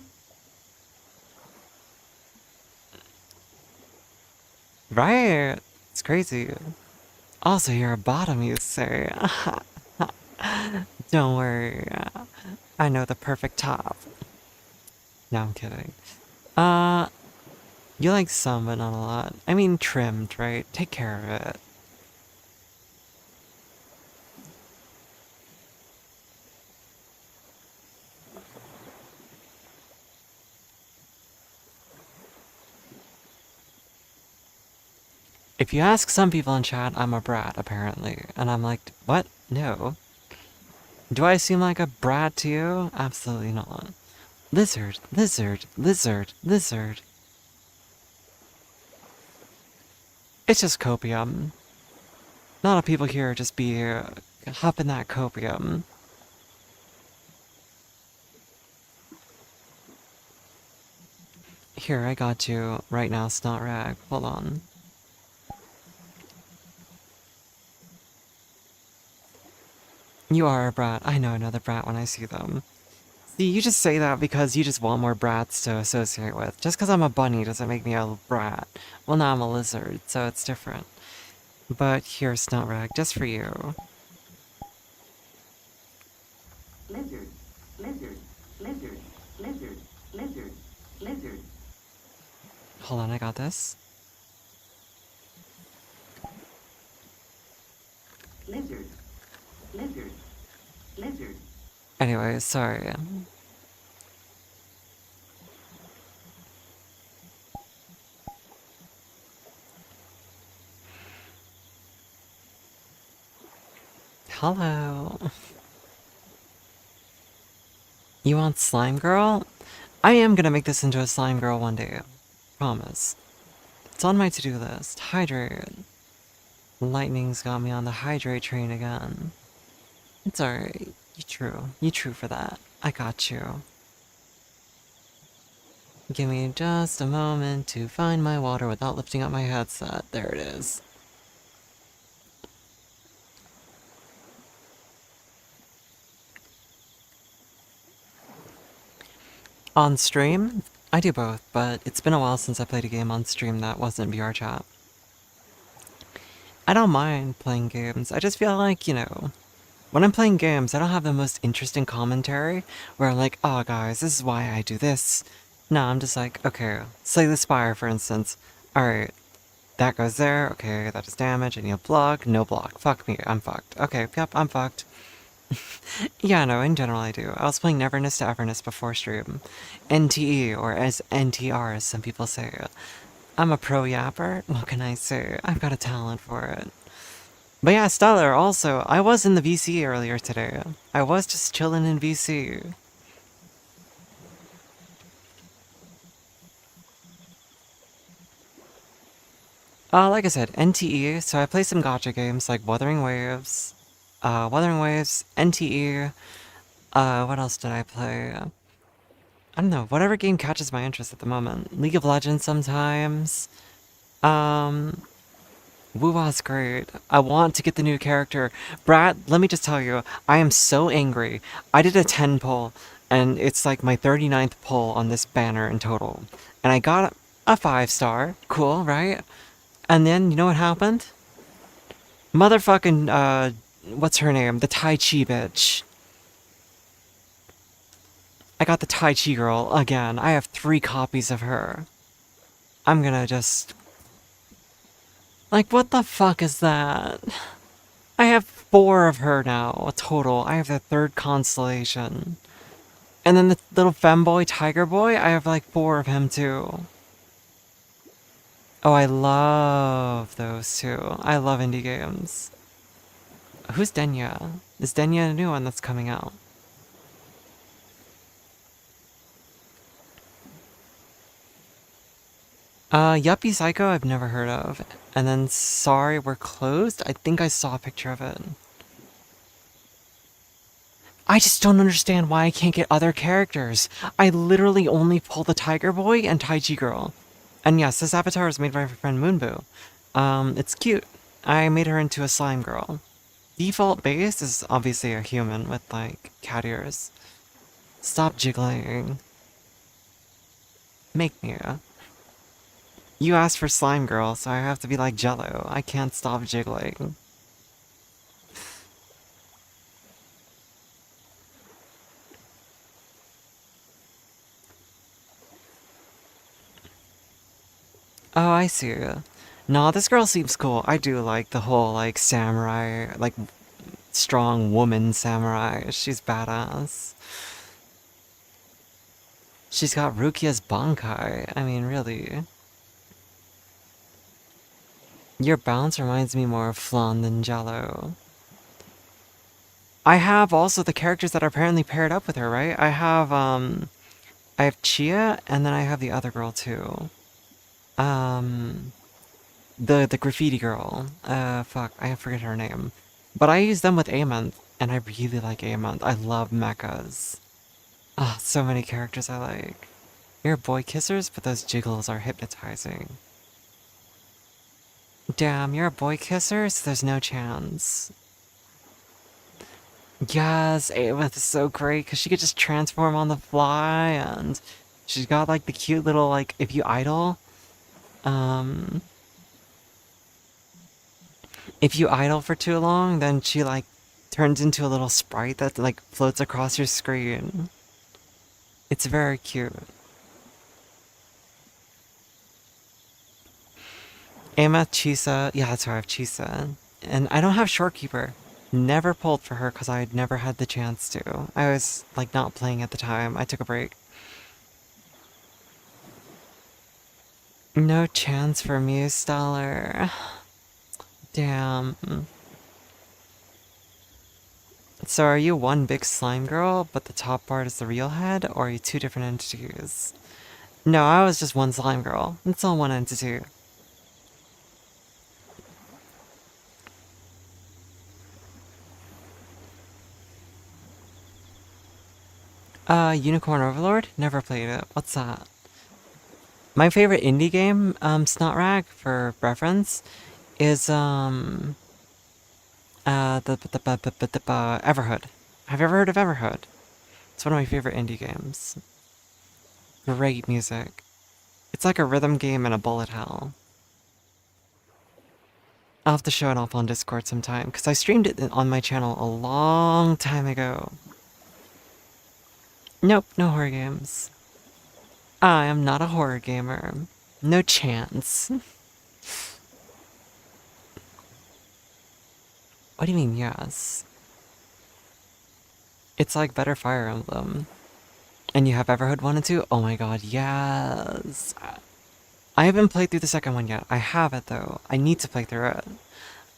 Right? It's crazy. Also, you're a bottom, you say. Don't worry. I know the perfect top. No, I'm kidding. You like some, but not a lot. I mean, trimmed, right? Take care of it. If you ask some people in chat, I'm a brat, apparently. And I'm like, what? No. Do I seem like a brat to you? Absolutely not. Lizard, lizard, lizard, lizard. It's just copium. Not a lot of people here just be hopping that copium. Here, I got you right now, Snot Rag. Hold on. You are a brat. I know another brat when I see them. See, you just say that because you just want more brats to associate with. Just because I'm a bunny doesn't make me a brat. Well, now I'm a lizard, so it's different. But here, Snot Rag, just for you. Lizard, lizard, lizard, lizard, lizard, lizard. Hold on, I got this. Lizard, lizard, lizard. Anyway, sorry. Hello. You want Slime Girl? I am gonna make this into a Slime Girl one day. Promise. It's on my to-do list. Hydrate. Lightning's got me on the hydrate train again. It's alright. You true. You true for that. I got you. Give me just a moment to find my water without lifting up my headset. There it is. On stream, I do both, but it's been a while since I played a game on stream that wasn't VR chat. I don't mind playing games, I just feel like, you know, when I'm playing games, I don't have the most interesting commentary where I'm like, oh guys, this is why I do this. No, I'm just like, okay, Slay the Spire, for instance. Alright, that goes there, okay, that does damage, I need a block, no block. Fuck me, I'm fucked. Okay, yep, I'm fucked. Yeah, no, in general I do. I was playing Neverness to Everness before stream. NTE, or as NTR as some people say. I'm a pro yapper, what can I say? I've got a talent for it. But yeah, Stellar, also, I was in the VC earlier today. I was just chilling in VC. Like I said, NTE, so I play some gacha games like Wuthering Waves, NTE, what else did I play? I don't know, whatever game catches my interest at the moment. League of Legends sometimes. Woo-Wah's great. I want to get the new character. Brad, let me just tell you, I am so angry. I did a 10 pull, and it's like my 39th pull on this banner in total. And I got a 5-star. Cool, right? And then, you know what happened? Motherfucking, what's her name? The Tai Chi bitch. I got the Tai Chi girl again. I have 3 copies of her. I'm gonna just... Like, what the fuck is that? I have 4 of her now, total. I have the 3rd constellation. And then the little femboy, tiger boy, I have like 4 of him too. Oh, I love those two. I love indie games. Who's Denya? Is Denya a new one that's coming out? Yuppie Psycho I've never heard of. And then Sorry We're Closed? I think I saw a picture of it. I just don't understand why I can't get other characters. I literally only pull the Tiger Boy and Taiji Girl. And yes, this avatar is made by my friend Moonboo. It's cute. I made her into a slime girl. Default base is obviously a human with, like, cat ears. Stop jiggling. Make me. You asked for slime girl, so I have to be like Jello. I can't stop jiggling. Oh, I see. Nah, this girl seems cool. I do like the whole, like, samurai, like, strong woman samurai. She's badass. She's got Rukia's Bankai. I mean, really. Your bounce reminds me more of flan than jello. I have also the characters that are apparently paired up with her, right? I have Chia, and then I have the other girl too. Um, the graffiti girl. Fuck, I forget her name. But I use them with Ament, and I really like Ament. I love mechas. Ah, so many characters I like. You're boy kissers, but those jiggles are hypnotizing. Damn, you're a boy kisser, so there's no chance. Yes, Aemeth is so great because she could just transform on the fly, and she's got like the cute little like if you idle, um, if you idle for too long, then she like turns into a little sprite that like floats across your screen. It's very cute. Aemeth, Chisa, yeah, that's why I have Chisa, and I don't have Shorekeeper. Never pulled for her because I'd never had the chance to. I was like not playing at the time. I took a break. No chance for Muse Dollar. Damn. So are you one big slime girl, but the top part is the real head, or are you two different entities? No, I was just one slime girl. It's all one entity. Unicorn Overlord? Never played it. What's that? My favorite indie game, Snotrag, for reference, is, Everhood. Have you ever heard of Everhood? It's one of my favorite indie games. Great music. It's like a rhythm game in a bullet hell. I'll have to show it off on Discord sometime, because I streamed it on my channel a long time ago. Nope, no horror games. I am not a horror gamer. No chance. What do you mean, yes? It's like better Fire Emblem. And you have Everhood 1 and 2? Oh my god, yes! I haven't played through the second one yet. I have it though. I need to play through it.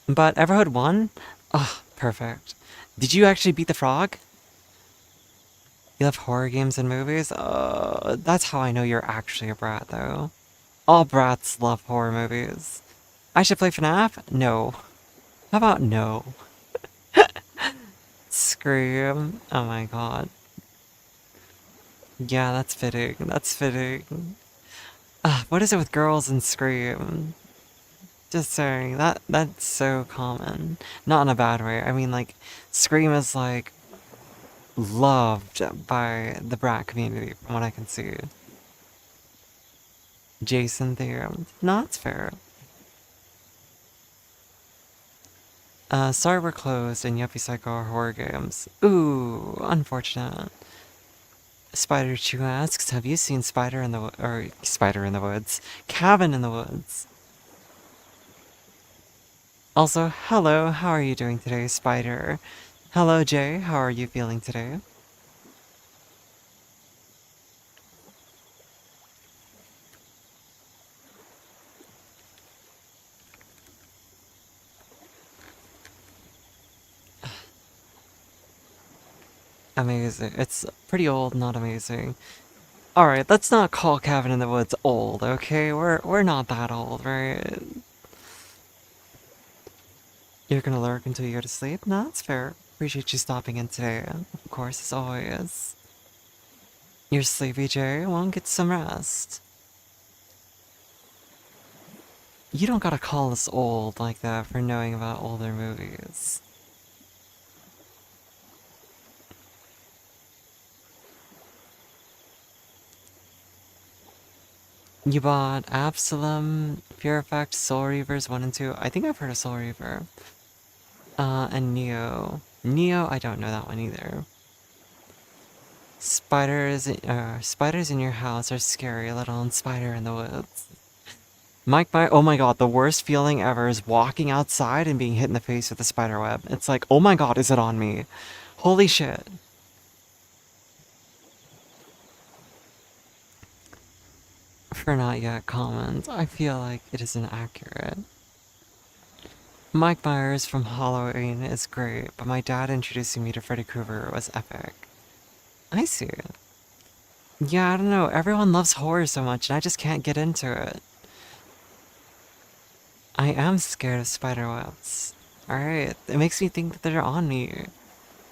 But Everhood 1? Oh, perfect. Did you actually beat the frog? You love horror games and movies? That's how I know you're actually a brat though. All brats love horror movies. I should play FNAF? No. How about no? Scream. Oh my god. Yeah, that's fitting. That's fitting. What is it with girls and Scream? Just saying, that's so common. Not in a bad way. I mean, like, Scream is, like, loved by the brat community, from what I can see. Jason theorem. No, that's fair. Sorry we're closed and Yuppie Psycho are horror games. Ooh, unfortunate. Spider Chew asks, have you seen Spider in the Spider in the Woods? Cabin in the Woods. Also, hello, how are you doing today, Spider? Hello, Jay, how are you feeling today? Amazing. It's pretty old, not amazing. Alright, let's not call Cabin in the Woods old, okay? We're not that old, right? You're gonna lurk until you go to sleep? No, that's fair. Appreciate you stopping in today, of course, as always. You're sleepy, Jay? Well, get some rest. You don't gotta call us old like that for knowing about older movies. You bought Absalom, Pure Effect, Soul Reavers 1 and 2. I think I've heard of Soul Reaver. And Neo. Neo, I don't know that one either. Spiders in your house are scary, let alone spider in the woods. Oh my god, the worst feeling ever is walking outside and being hit in the face with a spider web. It's like, oh my god, is it on me? Holy shit. For not yet comment, I feel like it is inaccurate. Mike Myers from Halloween is great, but my dad introducing me to Freddy Krueger was epic. I see. Yeah, I don't know. Everyone loves horror so much, and I just can't get into it. I am scared of spider webs. Alright, it makes me think that they're on me.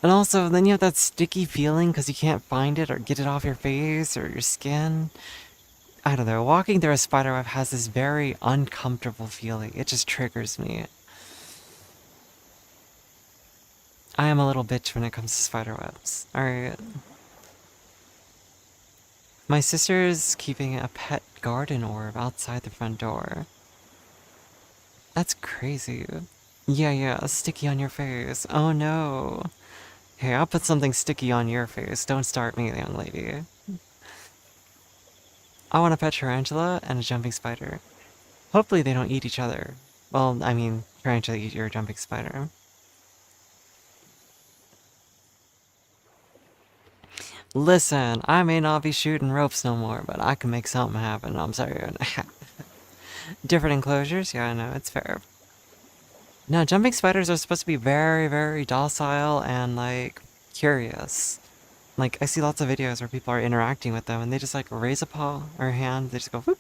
And also, then you have that sticky feeling because you can't find it or get it off your face or your skin. I don't know, walking through a spider web has this very uncomfortable feeling. It just triggers me. I am a little bitch when it comes to spider webs. Alright. My sister is keeping a pet garden orb outside the front door. That's crazy. Yeah, sticky on your face. Oh no. Hey, I'll put something sticky on your face. Don't start me, young lady. I want a pet tarantula and a jumping spider. Hopefully they don't eat each other. Well, I mean, tarantula eat your jumping spider. Listen, I may not be shooting ropes no more, but I can make something happen. I'm sorry. Different enclosures? Yeah, I know, it's fair. No, jumping spiders are supposed to be very, very docile and, like, curious. Like, I see lots of videos where people are interacting with them and they just, like, raise a paw or a hand, they just go whoop.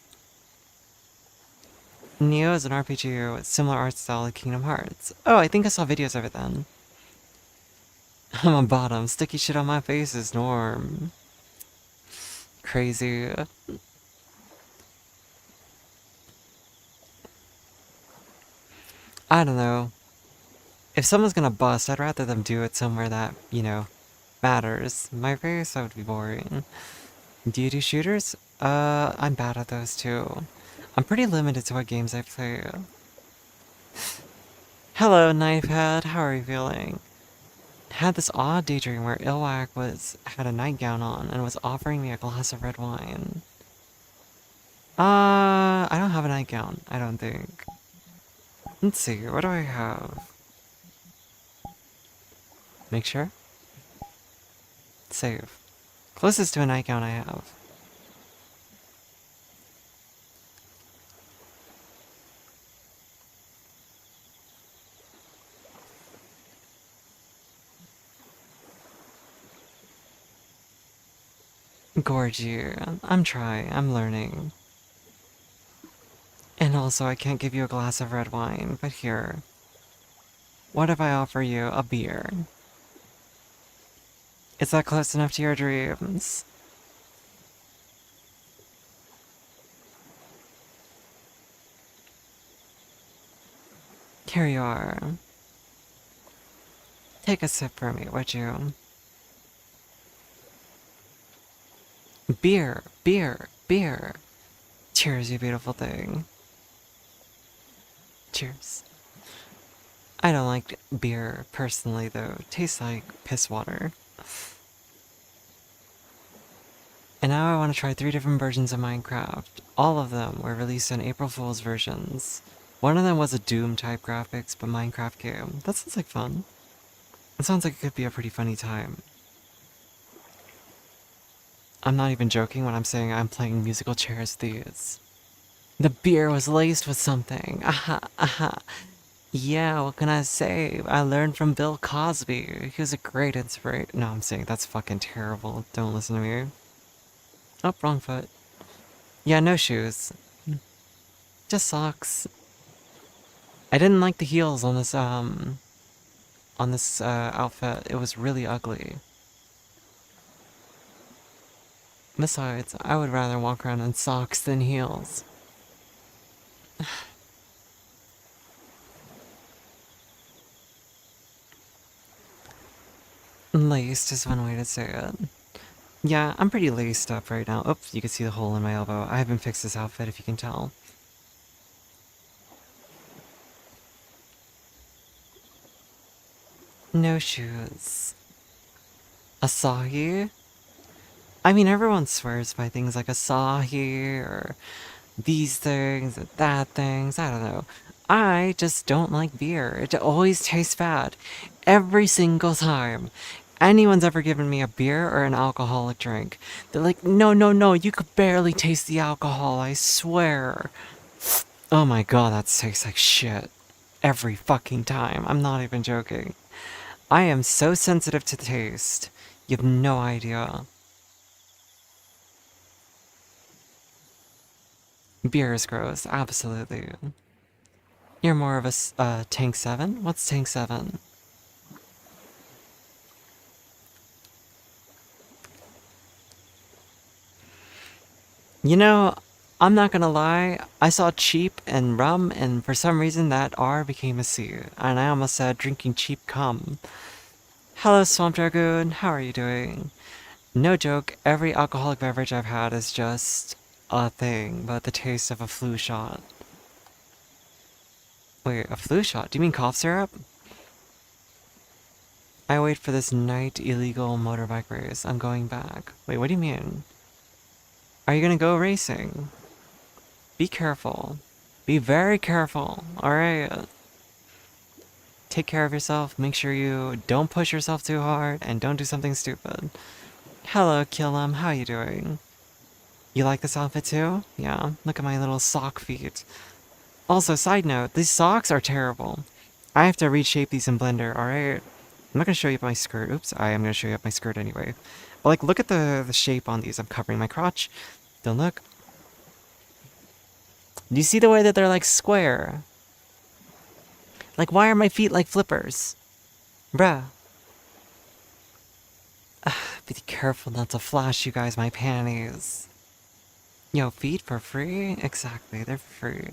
Neo is an RPG with similar art style to Kingdom Hearts. Oh, I think I saw videos of it then. I'm a bottom. Sticky shit on my face is norm. Crazy. I don't know. If someone's gonna bust, I'd rather them do it somewhere that, you know, matters. My face, that would be boring. Do you do shooters? I'm bad at those too. I'm pretty limited to what games I play. Hello, Knifehead. How are you feeling? Had this odd daydream where Ilwak had a nightgown on and was offering me a glass of red wine. I don't have a nightgown, I don't think. Let's see, what do I have? Make sure. Save. Closest to a nightgown I have. Gorgie, I'm trying, I'm learning. And also, I can't give you a glass of red wine, but here. What if I offer you a beer? Is that close enough to your dreams? Here you are. Take a sip for me, would you? Beer, beer, beer. Cheers, you beautiful thing. Cheers. I don't like beer personally, though. It tastes like piss water. And now I want to try 3 different versions of Minecraft. All of them were released in April Fool's versions. One of them was a Doom type graphics, but Minecraft game. That sounds like fun. It sounds like it could be a pretty funny time. I'm not even joking when I'm saying I'm playing musical chairs these. The beer was laced with something. Aha, aha. Yeah, what can I say? I learned from Bill Cosby. He was a great inspiration. No, I'm saying that's fucking terrible. Don't listen to me. Oh, wrong foot. Yeah, no shoes. Just socks. I didn't like the heels on this outfit. It was really ugly. Besides, I would rather walk around in socks than heels. Laced is one way to say it. Yeah, I'm pretty laced up right now. Oops, you can see the hole in my elbow. I haven't fixed this outfit, if you can tell. No shoes. Asahi? I mean, everyone swears by things like Asahi, or these things, or that things, I don't know. I just don't like beer. It always tastes bad. Every single time anyone's ever given me a beer or an alcoholic drink, they're like, no, no, no, you could barely taste the alcohol, I swear. Oh my god, that tastes like shit. every fucking time. I'm not even joking. I am so sensitive to taste. You have no idea. Beer is gross, absolutely. You're more of a Tank 7? What's Tank 7? You know, I'm not gonna lie, I saw cheap and rum, and for some reason that R became a C, and I almost said drinking cheap cum. Hello, Swamp Dragoon, how are you doing? No joke, every alcoholic beverage I've had is just a thing, but the taste of a flu shot. Wait, a flu shot? Do you mean cough syrup? I wait for this night illegal motorbike race. I'm going back. Wait, what do you mean? Are you gonna go racing? Be careful. Be very careful, alright? Take care of yourself, make sure you don't push yourself too hard, and don't do something stupid. Hello, Killam, how you doing? You like this outfit too? Yeah, look at my little sock feet. Also, side note, these socks are terrible. I have to reshape these in Blender, alright? I'm not gonna show you my skirt. Oops, I am gonna show you my skirt anyway. But like, look at the shape on these. I'm covering my crotch. Don't look. Do you see the way that they're like square? Like, why are my feet like flippers? Bruh. Be careful not to flash you guys my panties. Yo, feet for free? Exactly, they're free.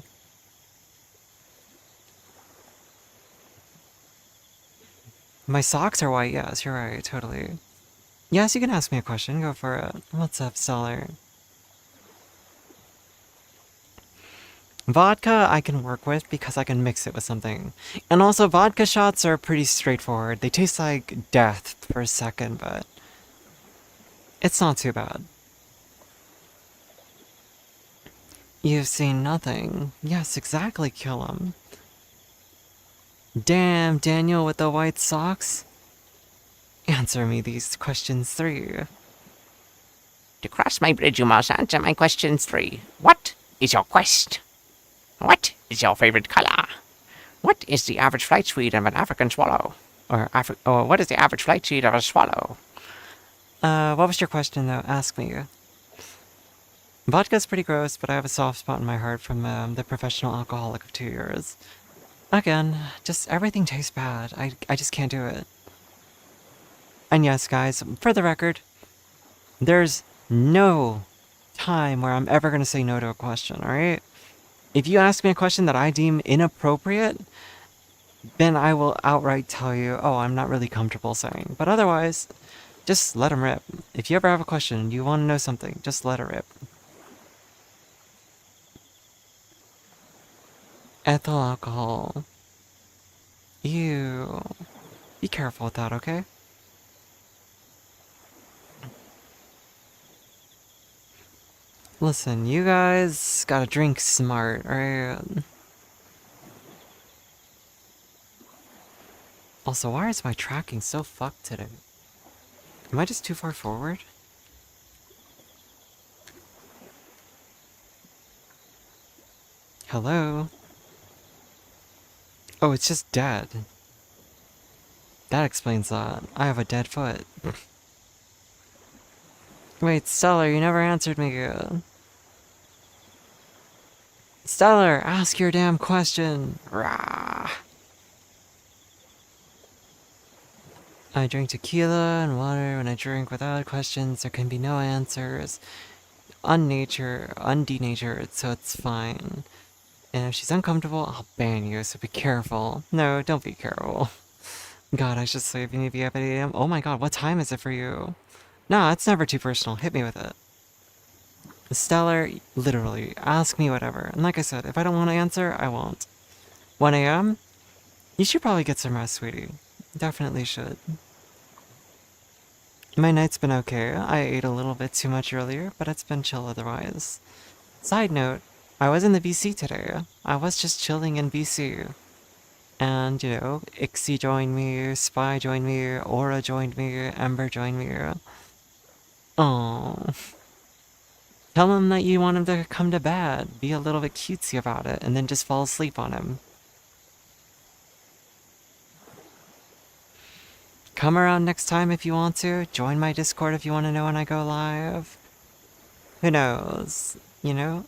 My socks are white, yes, you're right, totally. Yes, you can ask me a question, go for it. What's up, Stellar? Vodka I can work with because I can mix it with something. And also, vodka shots are pretty straightforward. They taste like death for a second, but it's not too bad. You've seen nothing. Yes, exactly, kill him. Damn, Daniel with the white socks? Answer me these questions 3. To cross my bridge, you must answer my questions 3. What is your quest? What is your favorite color? What is the average flight speed of an African swallow? Or what is the average flight speed of a swallow? What was your question though? Ask me. Vodka's pretty gross, but I have a soft spot in my heart from the professional alcoholic of 2 years. Again, just everything tastes bad. I just can't do it. And yes, guys, for the record, there's no time where I'm ever gonna say no to a question, alright? If you ask me a question that I deem inappropriate, then I will outright tell you, oh, I'm not really comfortable saying. But otherwise, just let them rip. If you ever have a question, you want to know something, just let it rip. Ethyl alcohol. Ew. Be careful with that, okay? Listen, you guys gotta drink smart, right? Also, why is my tracking so fucked today? Am I just too far forward? Hello? Oh, it's just dead. That explains that. I have a dead foot. Wait, Stellar, you never answered me good. Stellar, ask your damn question. Rah. I drink tequila and water. When I drink without questions, there can be no answers. Undenatured, so it's fine. And if she's uncomfortable, I'll ban you, so be careful. No, don't be careful. God, I should sleep. You need to be up at 8 a.m. Oh my god, what time is it for you? Nah, it's never too personal. Hit me with it. Stellar, literally, ask me whatever. And like I said, if I don't want to answer, I won't. 1 a.m.? You should probably get some rest, sweetie. Definitely should. My night's been okay. I ate a little bit too much earlier, but it's been chill otherwise. Side note, I was in the VC today. I was just chilling in VC. And, you know, Ixie joined me, Spy joined me, Aura joined me, Ember joined me. Oh. Tell him that you want him to come to bed. Be a little bit cutesy about it, and then just fall asleep on him. Come around next time if you want to. Join my Discord if you want to know when I go live. Who knows? You know?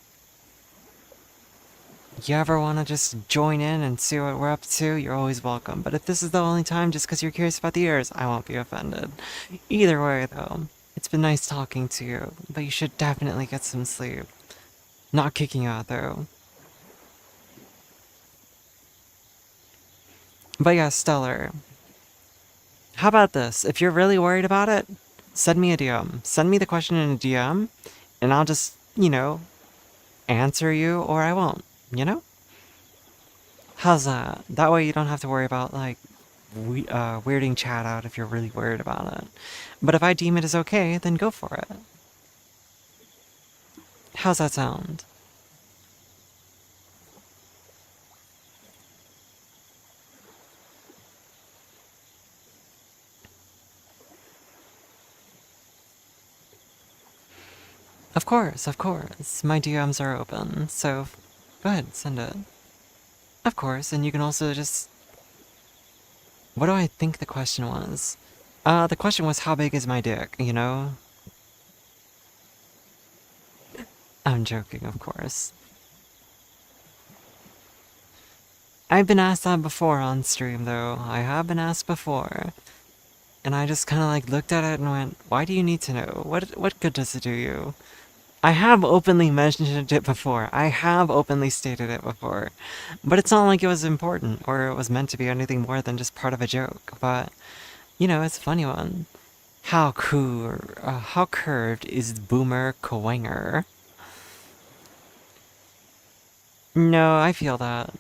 You ever want to just join in and see what we're up to, you're always welcome. But if this is the only time just because you're curious about the ears, I won't be offended. Either way, though, it's been nice talking to you, but you should definitely get some sleep. Not kicking you out, though. But yeah, Stellar. How about this? If you're really worried about it, send me a DM. Send me the question in a DM, and I'll just, you know, answer you or I won't, you know? How's that? That way you don't have to worry about, like, weirding chat out if you're really worried about it. But if I deem it as okay, then go for it. How's that sound? Of course, of course. My DMs are open, so go ahead, send it. Of course, and you can also just... What do I think the question was? The question was how big is my dick, you know? I'm joking, of course. I've been asked that before on stream, though. I have been asked before. And I just kind of like looked at it and went, why do you need to know? What good does it do you? I have openly mentioned it before. I have openly stated it before. But it's not like it was important or it was meant to be anything more than just part of a joke. But, you know, it's a funny one. How curved is Boomer Kawanger? No, I feel that.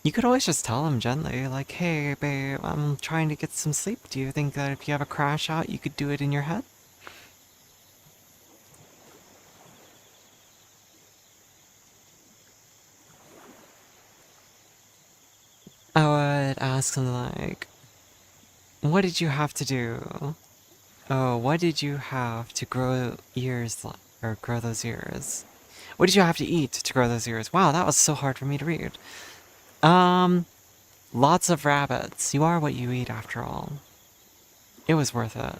You could always just tell him gently, like, hey, babe, I'm trying to get some sleep. Do you think that if you have a crash out, you could do it in your head? I would ask him, like, what did you have to do? Oh, what did you have to grow ears, or grow those ears? What did you have to eat to grow those ears? Wow, that was so hard for me to read. Lots of rabbits. You are what you eat, after all. It was worth it.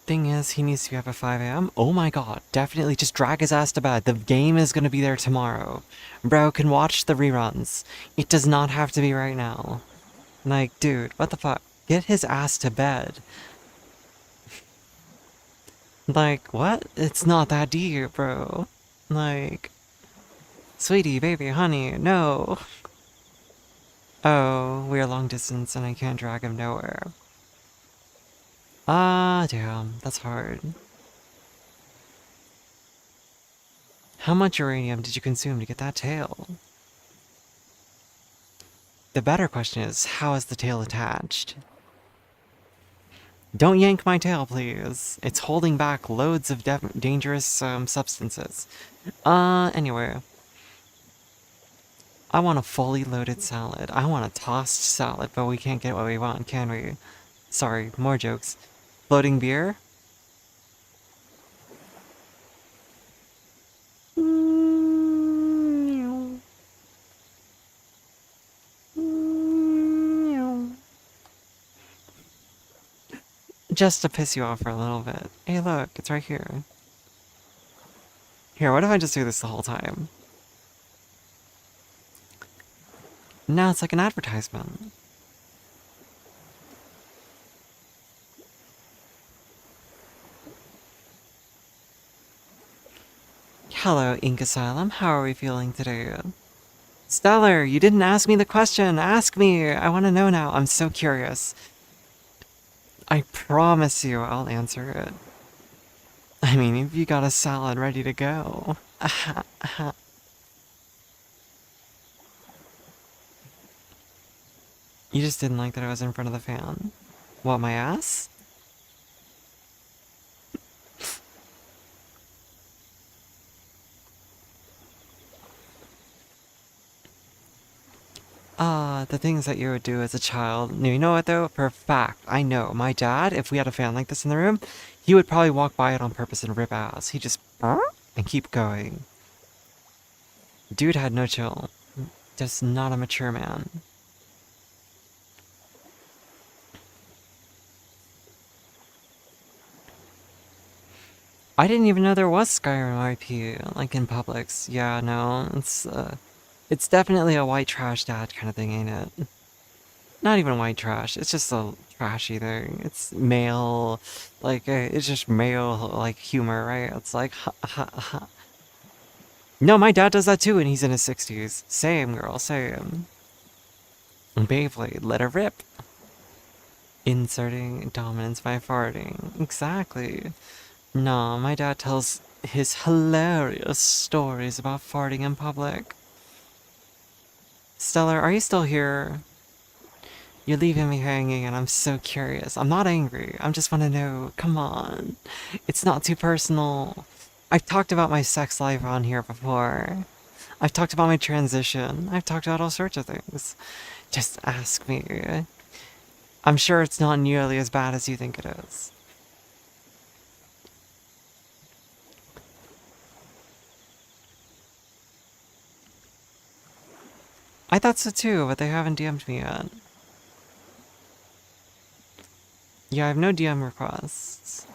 Thing is, he needs to be up at 5 a.m. Oh my god, definitely just drag his ass to bed. The game is gonna be there tomorrow. Bro can watch the reruns. It does not have to be right now. Like, dude, what the fuck? Get his ass to bed. Like, what? It's not that deep, bro. Like, sweetie, baby, honey, no. Oh, we're long distance and I can't drag him nowhere. Ah, damn, that's hard. How much uranium did you consume to get that tail? The better question is, how is the tail attached? Don't yank my tail, please. It's holding back loads of dangerous substances. Anyway. I want a fully loaded salad. I want a tossed salad, but we can't get what we want, can we? Sorry, more jokes. Floating beer? Just to piss you off for a little bit. Hey look, it's right here. Here, what if I just do this the whole time? Now it's like an advertisement. Hello, Ink Asylum. How are we feeling today? Stellar, you didn't ask me the question. Ask me. I want to know now. I'm so curious. I promise you I'll answer it. I mean, if you got a salad ready to go. You just didn't like that I was in front of the fan? What, my ass? The things that you would do as a child. You know what though? For a fact, I know. My dad, if we had a fan like this in the room, he would probably walk by it on purpose and rip ass. He just... and keep going. Dude had no chill. Just not a mature man. I didn't even know there was Skyrim RP, like in Publix. Yeah, no, it's definitely a white trash dad kind of thing, ain't it? Not even white trash, it's just a trashy thing. It's male, like, it's just male, like, humor, right? It's like, ha, ha, ha. No, my dad does that too, and he's in his 60s. Same, girl, same. Beyblade, let her rip. Inserting dominance by farting. Exactly. No, my dad tells his hilarious stories about farting in public. Stellar, are you still here? You're leaving me hanging and I'm so curious. I'm not angry. I just want to know. Come on. It's not too personal. I've talked about my sex life on here before. I've talked about my transition. I've talked about all sorts of things. Just ask me. I'm sure it's not nearly as bad as you think it is. I thought so too, but they haven't DM'd me yet. Yeah, I have no DM requests.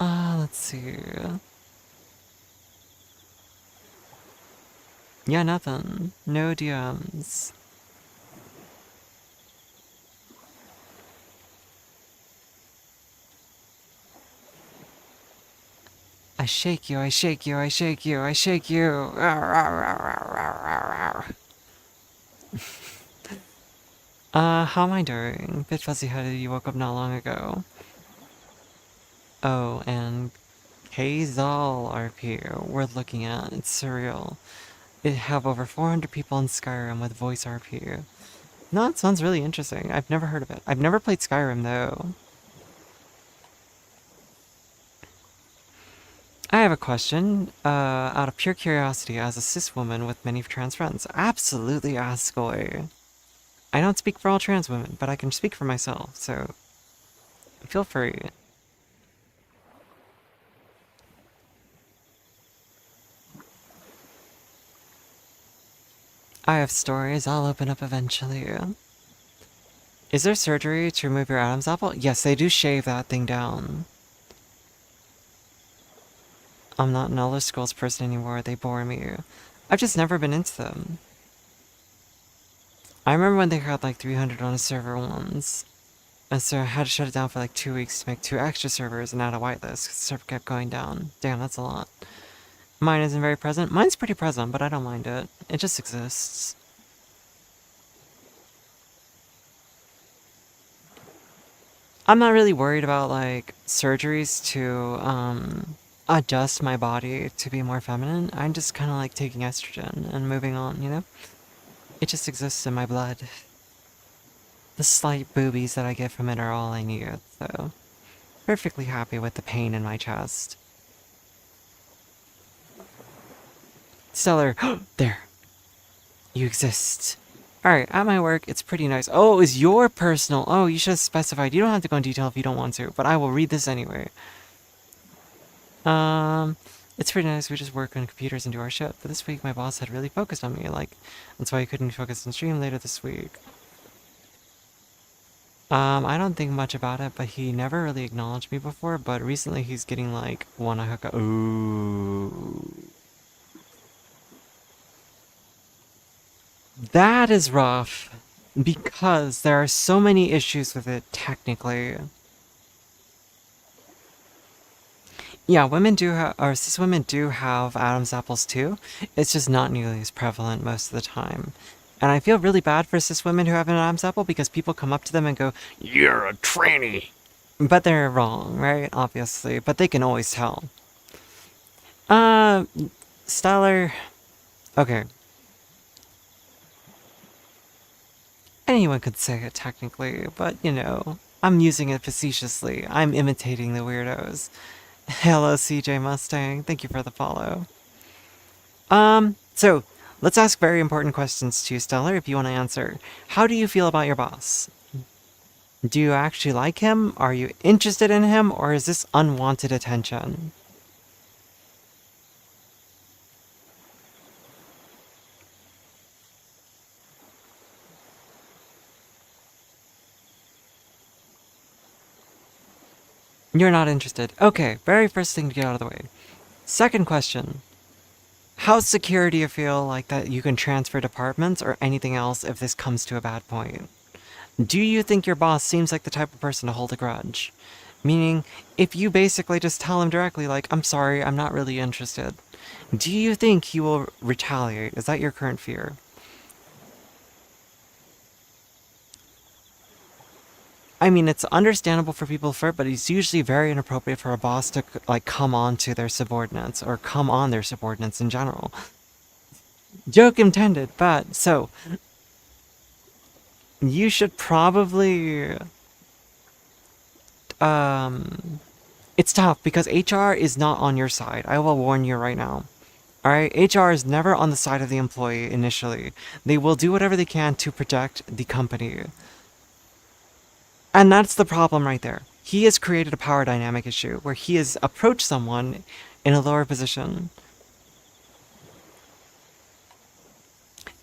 Let's see. Yeah, nothing. No DMs. I shake you, I shake you, I shake you, I shake you. How am I doing? Bit fuzzy headed, you woke up not long ago. Oh, and Kazal RP we're looking at. It's surreal. It have over 400 people in Skyrim with voice RP. No, it sounds really interesting. I've never heard of it. I've never played Skyrim though. I have a question, out of pure curiosity as a cis woman with many trans friends. Absolutely ask away. I don't speak for all trans women, but I can speak for myself, so feel free. I have stories I'll open up eventually. Is there surgery to remove your Adam's apple? Yes, they do shave that thing down. I'm not an Elder Scrolls person anymore, they bore me. I've just never been into them. I remember when they had like 300 on a server once. And so I had to shut it down for like 2 weeks to make 2 extra servers and add a whitelist because the server kept going down. Damn, that's a lot. Mine isn't very present. Mine's pretty present, but I don't mind it. It just exists. I'm not really worried about like surgeries to adjust my body to be more feminine. I'm just kind of like taking estrogen and moving on, you know? It just exists in my blood. The slight boobies that I get from it are all I need, so perfectly happy with the pain in my chest. Stellar, there. You exist. Alright, at my work, it's pretty nice. Oh, it's your personal. Oh, you should have specified. You don't have to go in detail if you don't want to, but I will read this anyway. It's pretty nice. We just work on computers and do our shit. But this week, my boss had really focused on me, like, that's why I couldn't focus on stream later this week. I don't think much about it, but he never really acknowledged me before, but recently he's getting, like, wanna hook up. Ooh. That is rough, because there are so many issues with it, technically. Yeah, women do have, or cis women do have Adam's apples too. It's just not nearly as prevalent most of the time. And I feel really bad for cis women who have an Adam's apple because people come up to them and go, You're a tranny. but they're wrong, right? Obviously, but they can always tell. Stellar. Okay. Anyone could say it technically, but you know, I'm using it facetiously. I'm imitating the weirdos. Hello, CJ Mustang. Thank you for the follow. So, let's ask very important questions to you, Stellar, if you want to answer. How do you feel about your boss? Do you actually like him? Are you interested in him? Or is this unwanted attention? You're not interested. Okay, very first thing to get out of the way. Second question. How secure do you feel like that you can transfer departments or anything else if this comes to a bad point? Do you think your boss seems like the type of person to hold a grudge? Meaning, if you basically just tell him directly, like, I'm sorry, I'm not really interested, do you think he will retaliate? Is that your current fear? I mean, it's understandable for people to flirt, but it's usually very inappropriate for a boss to, like, come on to their subordinates or come on their subordinates in general. Joke intended, but so you should probably it's tough because HR is not on your side. I will warn you right now. Alright, HR is never on the side of the employee initially. They will do whatever they can to protect the company. And that's the problem right there. He has created a power dynamic issue where he has approached someone in a lower position.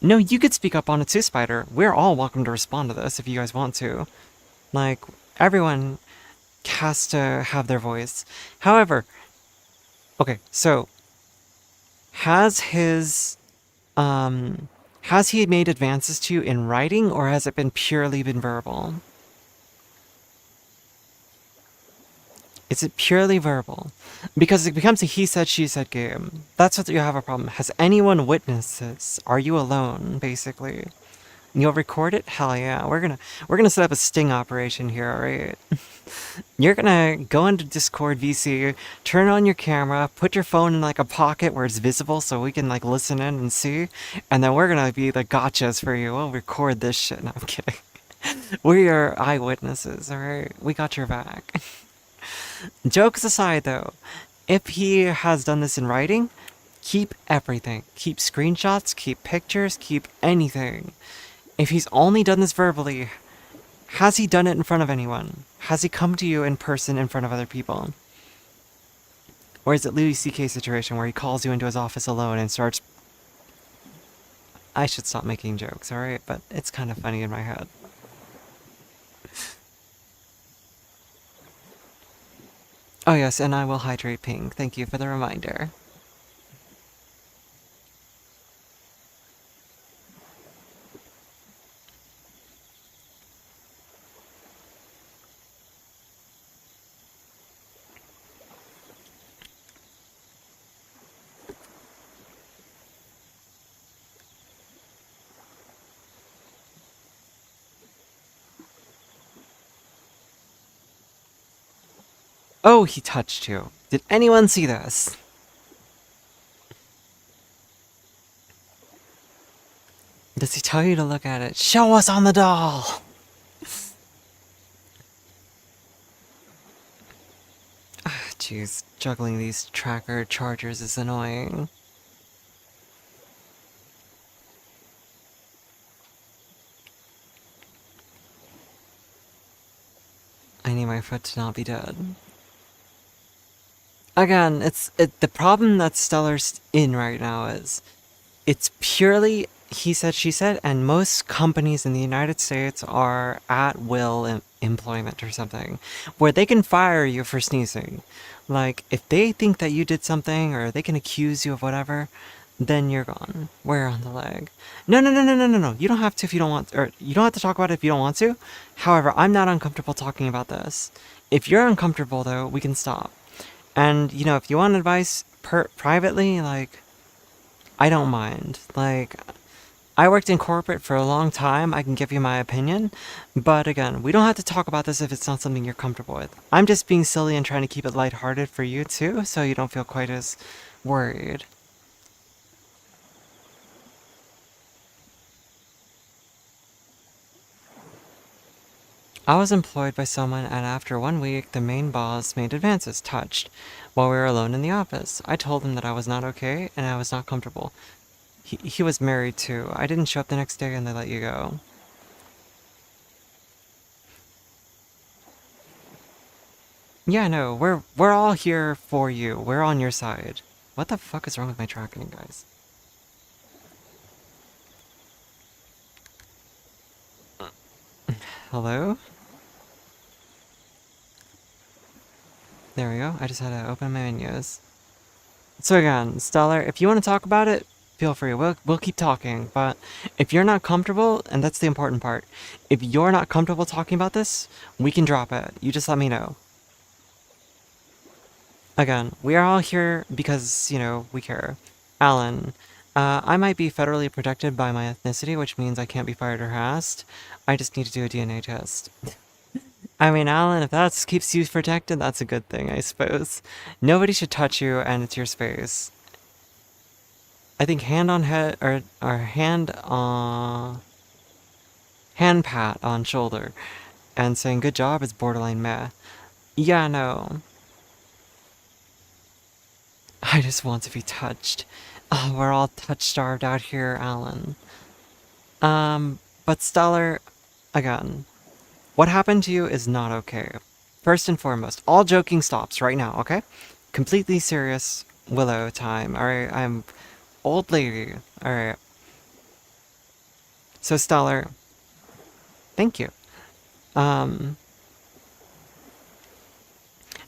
No, you could speak up on it too, Spider. We're all welcome to respond to this if you guys want to. Like, everyone has to have their voice. However, okay, so has he made advances to you in writing, or has it been purely been verbal? Is it purely verbal? Because it becomes a he said, she said game. That's what you have a problem. Has anyone witnessed this? Are you alone, basically? You'll record it? Hell yeah. We're gonna set up a sting operation here, alright? You're gonna go into Discord VC, turn on your camera, put your phone in like a pocket where it's visible so we can like listen in and see, and then we're gonna be the gotchas for you. We'll record this shit. No, I'm kidding. We're your eyewitnesses, alright? We got your back. Jokes aside though, if he has done this in writing, keep everything. Keep screenshots, keep pictures, keep anything. If he's only done this verbally, has he done it in front of anyone? Has he come to you in person in front of other people? Or is it Louis C.K. situation where he calls you into his office alone and starts... I should stop making jokes, alright? But it's kind of funny in my head. Oh yes, and I will hydrate pink. Thank you for the reminder. Oh, he touched you. Did anyone see this? Does he tell you to look at it? Show us on the doll! Ah, jeez, juggling these tracker chargers is annoying. I need my foot to not be dead. Again, the problem that Stellar's in right now is it's purely he said, she said, and most companies in the United States are at will employment or something, where they can fire you for sneezing. Like, if they think that you did something or they can accuse you of whatever, then you're gone. Wear on the leg. No, no, no, no, no, no, no. You don't have to if you don't want, or you don't have to talk about it if you don't want to. However, I'm not uncomfortable talking about this. If you're uncomfortable, though, we can stop. And, you know, if you want advice privately, like, I don't mind. Like, I worked in corporate for a long time. I can give you my opinion. But again, we don't have to talk about this if it's not something you're comfortable with. I'm just being silly and trying to keep it lighthearted for you, too, so you don't feel quite as worried. I was employed by someone, and after 1 week, the main boss made advances, touched, while we were alone in the office. I told him that I was not okay, and I was not comfortable. He was married, too. I didn't show up the next day, and they let you go. Yeah, no, we're all here for you. We're on your side. What the fuck is wrong with my tracking, guys? Hello? There we go. I just had to open my menus. So again, Stellar, if you want to talk about it, feel free. We'll keep talking. But if you're not comfortable, and that's the important part, if you're not comfortable talking about this, we can drop it. You just let me know. Again, we are all here because, you know, we care. Alan, I might be federally protected by my ethnicity, which means I can't be fired or harassed. I just need to do a DNA test. I mean, Alan, if that keeps you protected, that's a good thing, I suppose. Nobody should touch you, and it's your space. I think hand on head, or hand pat on shoulder, and saying good job is borderline meh. Yeah, no. I just want to be touched. Oh, we're all touch-starved out here, Alan. But Stellar, again, what happened to you is not okay. First and foremost, all joking stops right now, okay? Completely serious Willow time, alright? I'm old lady, alright? So Stellar, thank you.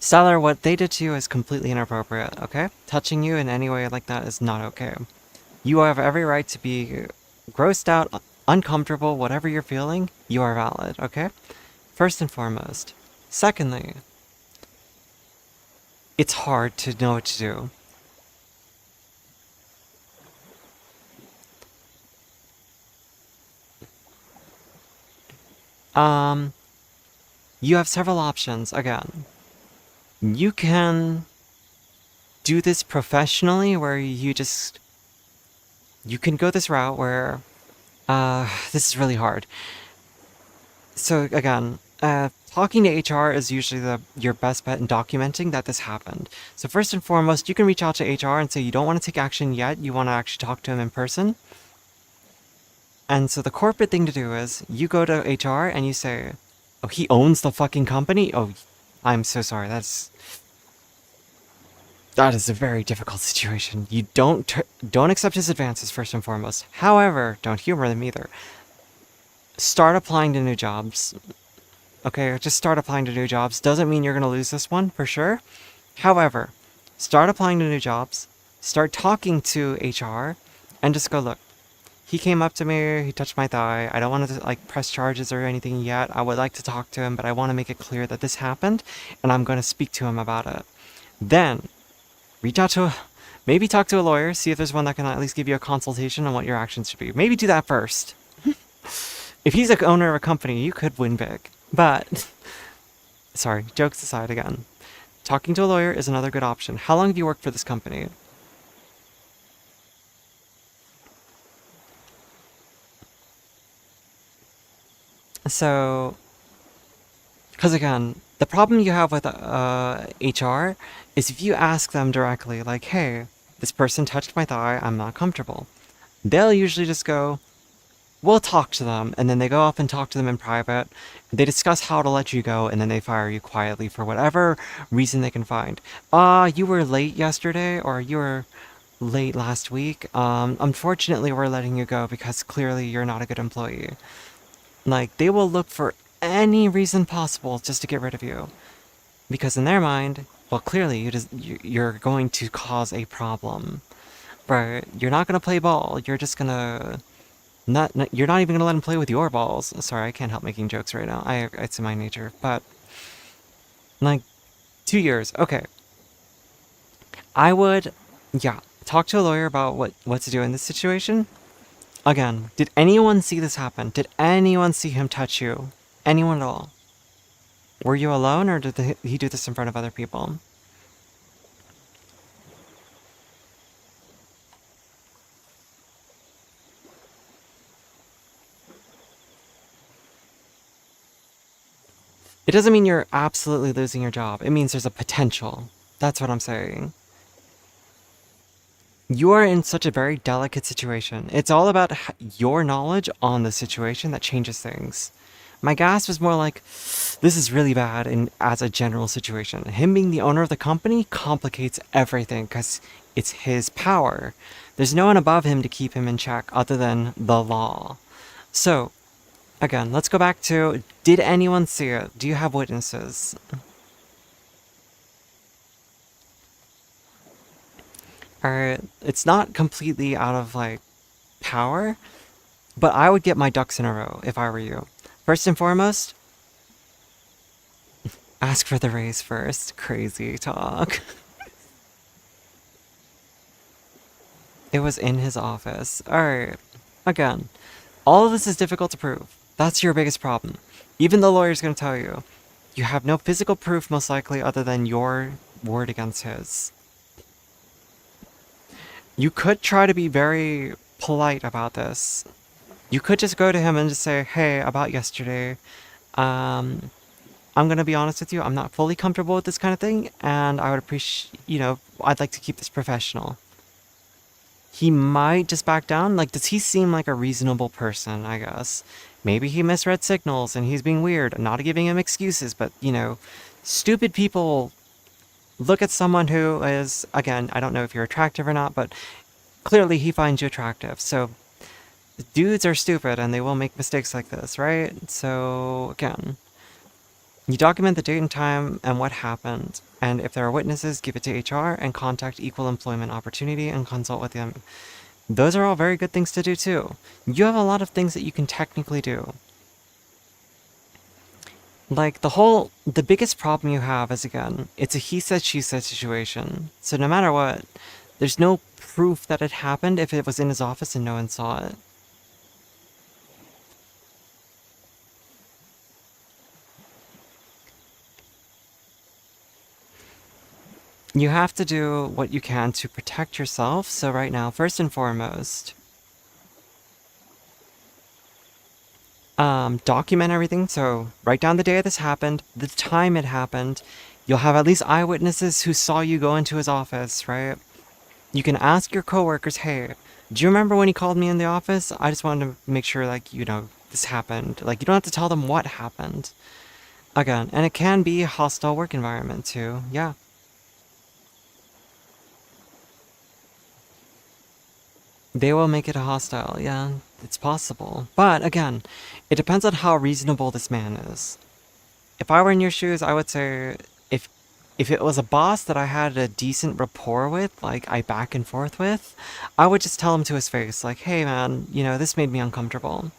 Stellar, what they did to you is completely inappropriate, okay? Touching you in any way like that is not okay. You have every right to be grossed out, uncomfortable, whatever you're feeling, you are valid, okay? First and foremost. Secondly, it's hard to know what to do. You have several options, again. You can do this professionally, where you can go this route where, this is really hard. So again, talking to HR is usually your best bet in documenting that this happened. So first and foremost, you can reach out to HR and say you don't want to take action yet, you want to actually talk to him in person. And so the corporate thing to do is, you go to HR and you say, oh, he owns the fucking company? Oh, I'm so sorry, that is a very difficult situation. You don't accept his advances first and foremost. However, don't humor them either. Start applying to new jobs. Okay, just start applying to new jobs. Doesn't mean you're going to lose this one, for sure. However, start applying to new jobs. Start talking to HR. And just go, look, he came up to me, he touched my thigh. I don't want to, like, press charges or anything yet. I would like to talk to him, but I want to make it clear that this happened, and I'm going to speak to him about it. Then, reach out to maybe talk to a lawyer, see if there's one that can at least give you a consultation on what your actions should be. Maybe do that first. If he's the owner of a company, you could win big. But, sorry, jokes aside again. Talking to a lawyer is another good option. How long have you worked for this company? So, because again, the problem you have with HR is if you ask them directly, like, hey, this person touched my thigh, I'm not comfortable. They'll usually just go, we'll talk to them, and then they go off and talk to them in private. They discuss how to let you go, and then they fire you quietly for whatever reason they can find. You were late yesterday, or you were late last week. Unfortunately, we're letting you go because clearly you're not a good employee. Like, they will look for any reason possible just to get rid of you. Because in their mind, well, clearly you're going to cause a problem. Right? You're not going to play ball. You're just going to... you're not even gonna let him play with your balls. Sorry, I can't help making jokes right now. It's in my nature. But, like, 2 years. Okay. I would, yeah, talk to a lawyer about what to do in this situation. Again, did anyone see this happen? Did anyone see him touch you? Anyone at all? Were you alone, or did he do this in front of other people? It doesn't mean you're absolutely losing your job. It means there's a potential. That's what I'm saying. You are in such a very delicate situation. It's all about your knowledge on the situation that changes things. My gasp was more like, this is really bad and as a general situation. Him being the owner of the company complicates everything because it's his power. There's no one above him to keep him in check other than the law. So, again, let's go back to, did anyone see it? Do you have witnesses? Alright, it's not completely out of, like, power, but I would get my ducks in a row if I were you. First and foremost, ask for the raise first. Crazy talk. It was in his office. Alright, again, all of this is difficult to prove. That's your biggest problem. Even the lawyer's gonna tell you. You have no physical proof, most likely, other than your word against his. You could try to be very polite about this. You could just go to him and just say, hey, about yesterday, I'm gonna be honest with you, I'm not fully comfortable with this kind of thing, and I would appreciate, I'd like to keep this professional. He might just back down. Like, does he seem like a reasonable person, I guess? Maybe he misread signals and he's being weird. I'm not giving him excuses, but, stupid people look at someone who is, again, I don't know if you're attractive or not, but clearly he finds you attractive. So, dudes are stupid and they will make mistakes like this, right? So, again, you document the date and time and what happened, and if there are witnesses, give it to HR and contact Equal Employment Opportunity and consult with them. Those are all very good things to do too. You have a lot of things that you can technically do. Like, the biggest problem you have is, again, it's a he said, she said situation. So no matter what, there's no proof that it happened if it was in his office and no one saw it. You have to do what you can to protect yourself. So right now, first and foremost, document everything. So write down the day this happened, the time it happened. You'll have at least eyewitnesses who saw you go into his office, right? You can ask your coworkers, hey, do you remember when he called me in the office? I just wanted to make sure, like, this happened. Like, you don't have to tell them what happened. Again, and it can be a hostile work environment too, yeah. They will make it a hostile, yeah, it's possible. But again, it depends on how reasonable this man is. If I were in your shoes, I would say if it was a boss that I had a decent rapport with, like I back and forth with, I would just tell him to his face, like, hey man, this made me uncomfortable.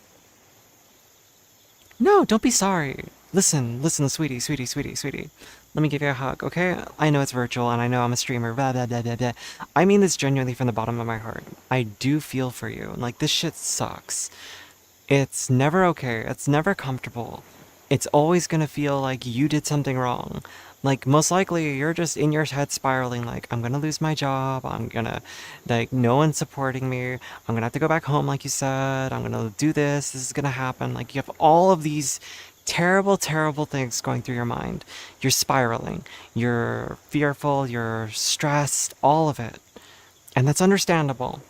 No, don't be sorry. Listen, sweetie, sweetie, sweetie, sweetie. Let me give you a hug, okay? I know it's virtual, and I know I'm a streamer, blah, blah, blah, blah, blah. I mean this genuinely from the bottom of my heart. I do feel for you. Like, this shit sucks. It's never okay. It's never comfortable. It's always gonna feel like you did something wrong. Like, most likely, you're just in your head spiraling, like, I'm gonna lose my job, no one's supporting me, I'm gonna have to go back home, like you said, I'm gonna do this is gonna happen. Like, you have all of these terrible, terrible things going through your mind. You're spiraling. You're fearful, you're stressed, all of it. And that's understandable.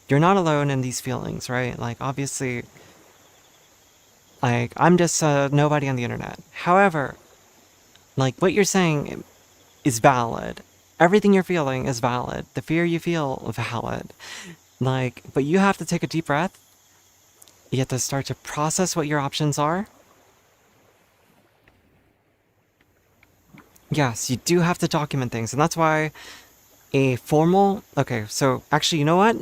You're not alone in these feelings, right? Like, obviously, like, I'm just nobody on the internet. However, like, what you're saying is valid. Everything you're feeling is valid. The fear you feel, valid. Like, but you have to take a deep breath. You have to start to process what your options are. Yes, you do have to document things, and that's why okay, so actually, you know what?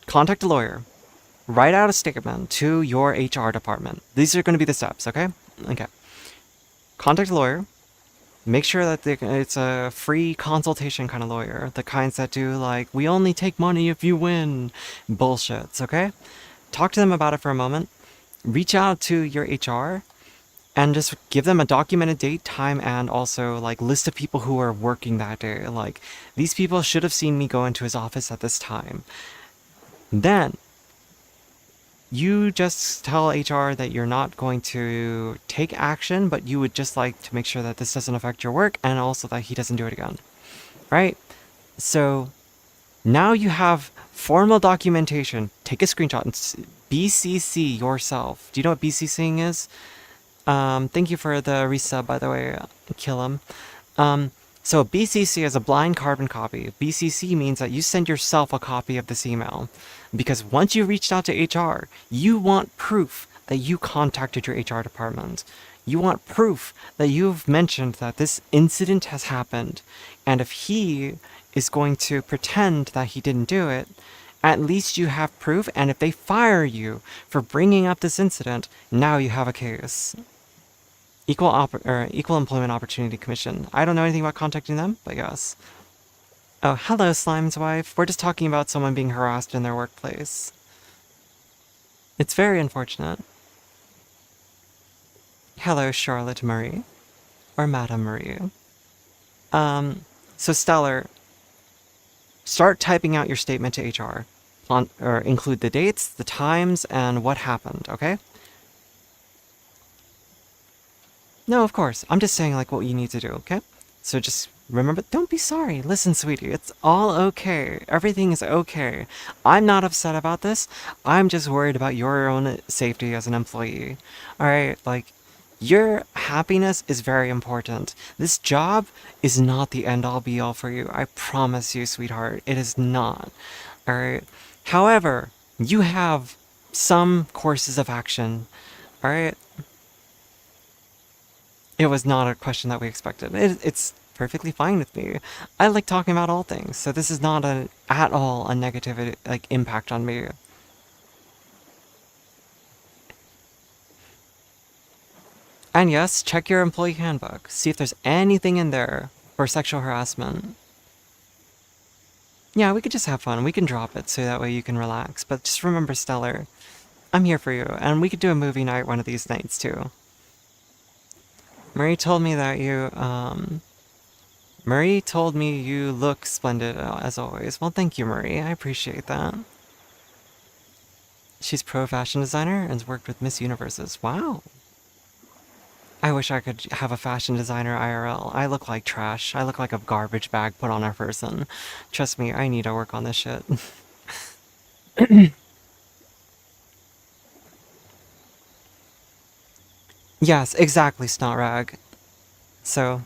Contact a lawyer. Write out a statement to your HR department. These are going to be the steps, okay? Okay. Contact a lawyer. Make sure that it's a free consultation kind of lawyer. The kinds that do, like, we only take money if you win bullshits, okay? Talk to them about it for a moment. Reach out to your HR and just give them a documented date, time, and also, like, list of people who are working that day. Like, these people should have seen me go into his office at this time. Then you just tell HR that you're not going to take action, but you would just like to make sure that this doesn't affect your work and also that he doesn't do it again. Right? So Now you have formal documentation. Take a screenshot and BCC yourself. Do you know what BCCing is? Thank you for the resub, by the way. Kill him. So BCC is a blind carbon copy. BCC means that you send yourself a copy of this email. Because once you reached out to HR, you want proof that you contacted your HR department. You want proof that you've mentioned that this incident has happened. And if he is going to pretend that he didn't do it, at least you have proof. And if they fire you for bringing up this incident, now you have a case. Equal Employment Opportunity Commission. I don't know anything about contacting them, but yes. Oh, hello, Slime's wife. We're just talking about someone being harassed in their workplace. It's very unfortunate. Hello, Charlotte Marie. Or Madame Marie. So Stellar, start typing out your statement to HR. Or include the dates, the times, and what happened, okay? No, of course. I'm just saying, like, what you need to do, okay? So just remember, don't be sorry. Listen, sweetie, it's all okay. Everything is okay. I'm not upset about this. I'm just worried about your own safety as an employee. Alright, like, your happiness is very important. This job is not the end-all be-all for you. I promise you, sweetheart. It is not. Alright? However, you have some courses of action. Alright? It was not a question that we expected. It's perfectly fine with me. I like talking about all things, so this is not at all a negative like impact on me. And yes, check your employee handbook. See if there's anything in there for sexual harassment. Yeah, we could just have fun. We can drop it so that way you can relax. But just remember, Stellar, I'm here for you, and we could do a movie night one of these nights too. Marie told me that Marie told me you look splendid, as always. Well, thank you, Marie. I appreciate that. She's pro fashion designer and has worked with Miss Universes. Wow. I wish I could have a fashion designer IRL. I look like trash. I look like a garbage bag put on a person. Trust me, I need to work on this shit. Yes, exactly, Snotrag. So,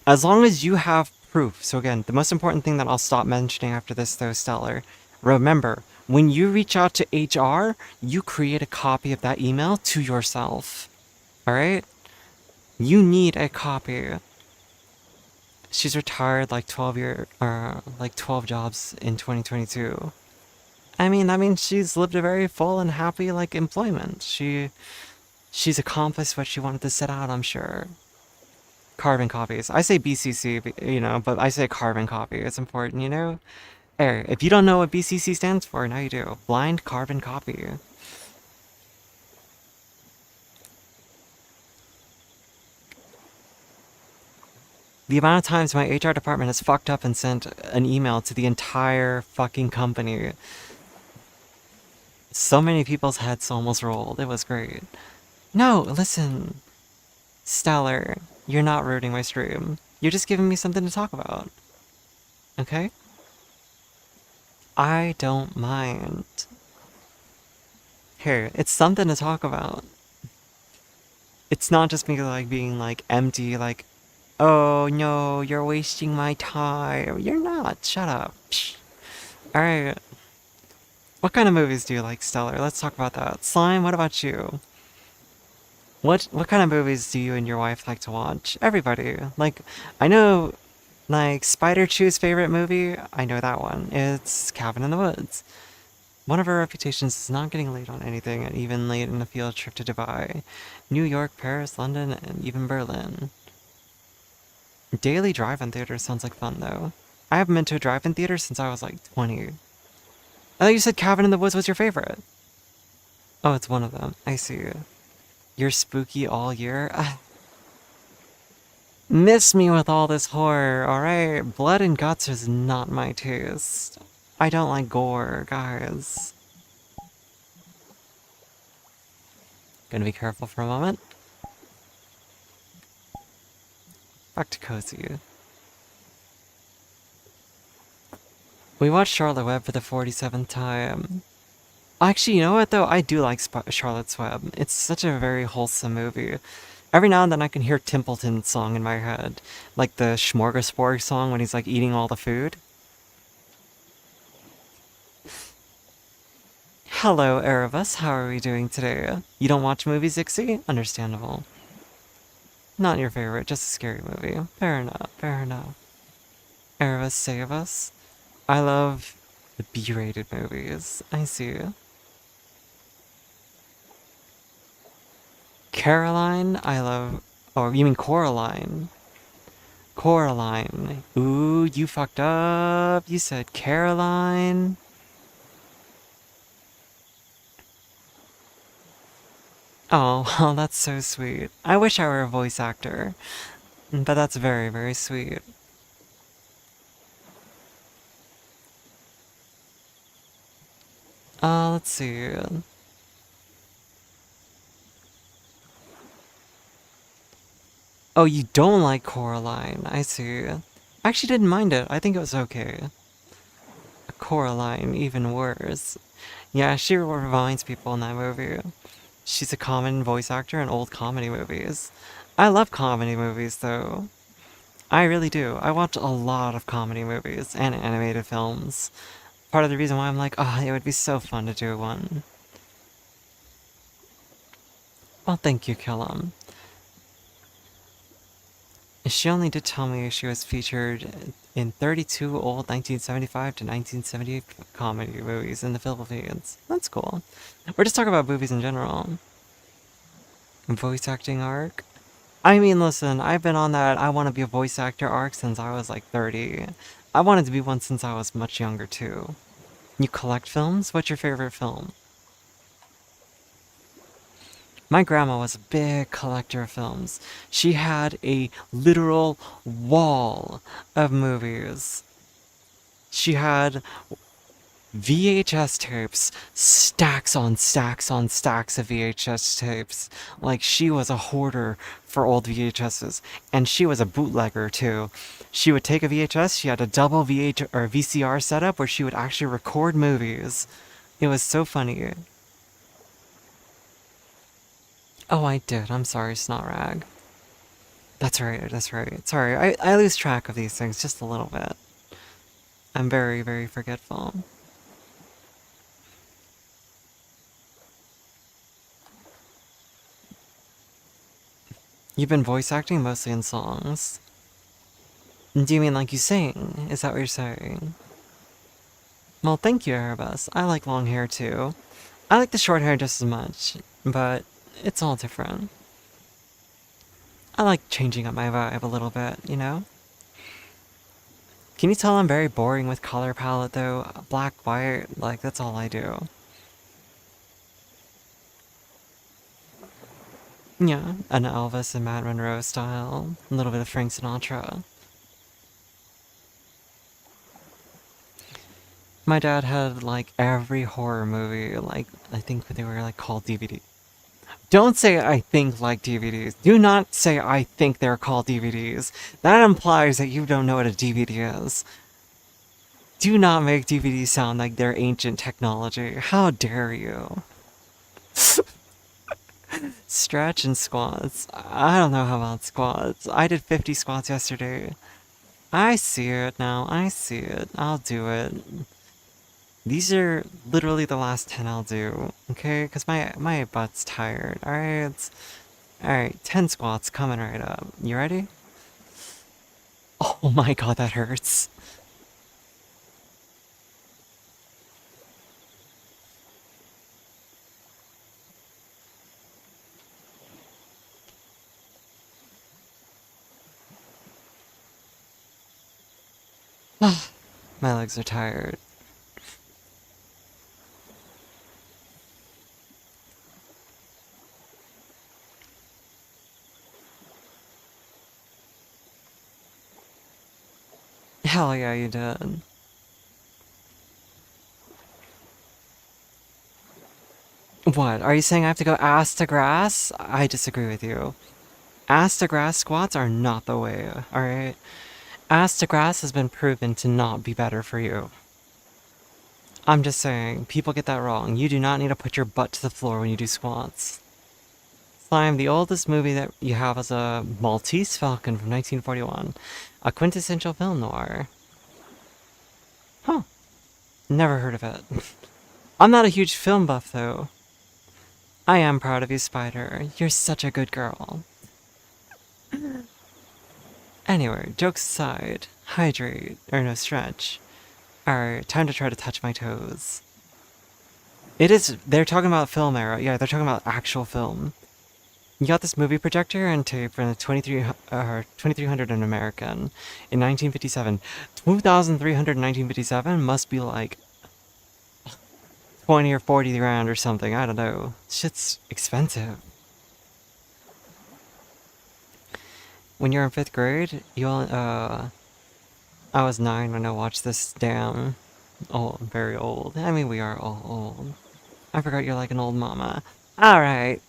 as long as you have proof. So again, the most important thing that I'll stop mentioning after this, though, Stellar. Remember, when you reach out to HR, you create a copy of that email to yourself. Alright? You need a copy. She's retired like 12 jobs in 2022. I mean, that means she's lived a very full and happy, like, employment. She's accomplished what she wanted to set out, I'm sure. Carbon copies. I say BCC, you know, but I say carbon copy. It's important, you know? Hey, if you don't know what BCC stands for, now you do. Blind carbon copy. The amount of times my HR department has fucked up and sent an email to the entire fucking company. So many people's heads almost rolled. It was great. No, listen. Stellar, you're not ruining my stream. You're just giving me something to talk about. Okay? I don't mind. Here, it's something to talk about. It's not just me, like, being, like, empty, like, oh, no, you're wasting my time. You're not. Shut up. Alright. What kind of movies do you like, Stellar? Let's talk about that. Slime, what about you? What kind of movies do you and your wife like to watch? Everybody. Like, I know, like, Spider Chew's favorite movie, I know that one. It's Cabin in the Woods. One of her reputations is not getting late on anything, and even late in a field trip to Dubai. New York, Paris, London, and even Berlin. Daily drive-in theater sounds like fun, though. I haven't been to a drive-in theater since I was, like, 20. I thought you said Cabin in the Woods was your favorite. Oh, it's one of them. I see. You're spooky all year? Miss me with all this horror, alright? Blood and guts is not my taste. I don't like gore, guys. Gonna be careful for a moment. Back to cozy. We watched Charlotte Web for the 47th time. Actually, you know what though? I do like Charlotte's Web. It's such a very wholesome movie. Every now and then I can hear Templeton's song in my head. Like the Smorgasbord song when he's like eating all the food. Hello, Erebus. How are we doing today? You don't watch movies, Ixie? Understandable. Not your favorite, just a scary movie. Fair enough, fair enough. Erebus, save us. I love the B-rated movies. I see. Caroline, I love... Oh, you mean Coraline. Coraline. Ooh, you fucked up. You said Caroline. Oh, well, that's so sweet. I wish I were a voice actor. But that's very, very sweet. Let's see. Oh, you don't like Coraline. I see. I actually didn't mind it. I think it was okay. Coraline, even worse. Yeah, she reminds people in that movie. She's a common voice actor in old comedy movies. I love comedy movies, though. I really do. I watch a lot of comedy movies and animated films. Part of the reason why I'm like, oh, it would be so fun to do one. Well, thank you, Kellum. She only did tell me she was featured in 32 old 1975 to 1978 comedy movies in the Philippines. That's cool. We're just talking about movies in general. Voice acting arc? I mean, listen, I've been on that I want to be a voice actor arc since I was like 30. I wanted to be one since I was much younger, too. You collect films? What's your favorite film? My grandma was a big collector of films. She had a literal wall of movies. She had VHS tapes, stacks on stacks on stacks of VHS tapes. Like, she was a hoarder for old VHSs. And she was a bootlegger, too. She would take a VHS, she had a double or VCR setup where she would actually record movies. It was so funny. Oh, I did. I'm sorry, Snotrag. That's right, that's right. Sorry, I lose track of these things just a little bit. I'm very, very forgetful. You've been voice acting mostly in songs. Do you mean like you sing? Is that what you're saying? Well, thank you, Erebus. I like long hair too. I like the short hair just as much, but it's all different. I like changing up my vibe a little bit, you know? Can you tell I'm very boring with color palette though? Black, white, like that's all I do. Yeah, an Elvis and Matt Monroe style. A little bit of Frank Sinatra. My dad had like every horror movie, like I think they were like called DVD. Don't say I think like DVDs. Do not say I think they're called DVDs. That implies that you don't know what a DVD is. Do not make DVDs sound like they're ancient technology. How dare you? Stretch and squats. I don't know how about squats. I did 50 squats yesterday. I see it now. I see it. I'll do it. These are literally the last 10 I'll do, okay? Because my butt's tired, alright? Alright, 10 squats coming right up. You ready? Oh my god, that hurts. My legs are tired. Hell yeah, you did. What? Are you saying I have to go ass to grass? I disagree with you. Ass to grass squats are not the way, alright? Ass to grass has been proven to not be better for you. I'm just saying, people get that wrong. You do not need to put your butt to the floor when you do squats. Slime, the oldest movie that you have is a Maltese Falcon from 1941, a quintessential film noir. Huh. Never heard of it. I'm not a huge film buff, though. I am proud of you, Spider. You're such a good girl. Anyway, jokes aside, hydrate, or no, stretch. Alright, time to try to touch my toes. They're talking about film era. Yeah, they're talking about actual film. You got this movie projector and tape from the 2300 in American in 1957. 2300 in 1957 must be like 20 or 40 grand or something. I don't know. Shit's expensive. When you're in 5th grade, I was 9 when I watched this damn old, very old. I mean, we are all old. I forgot you're like an old mama. Alright.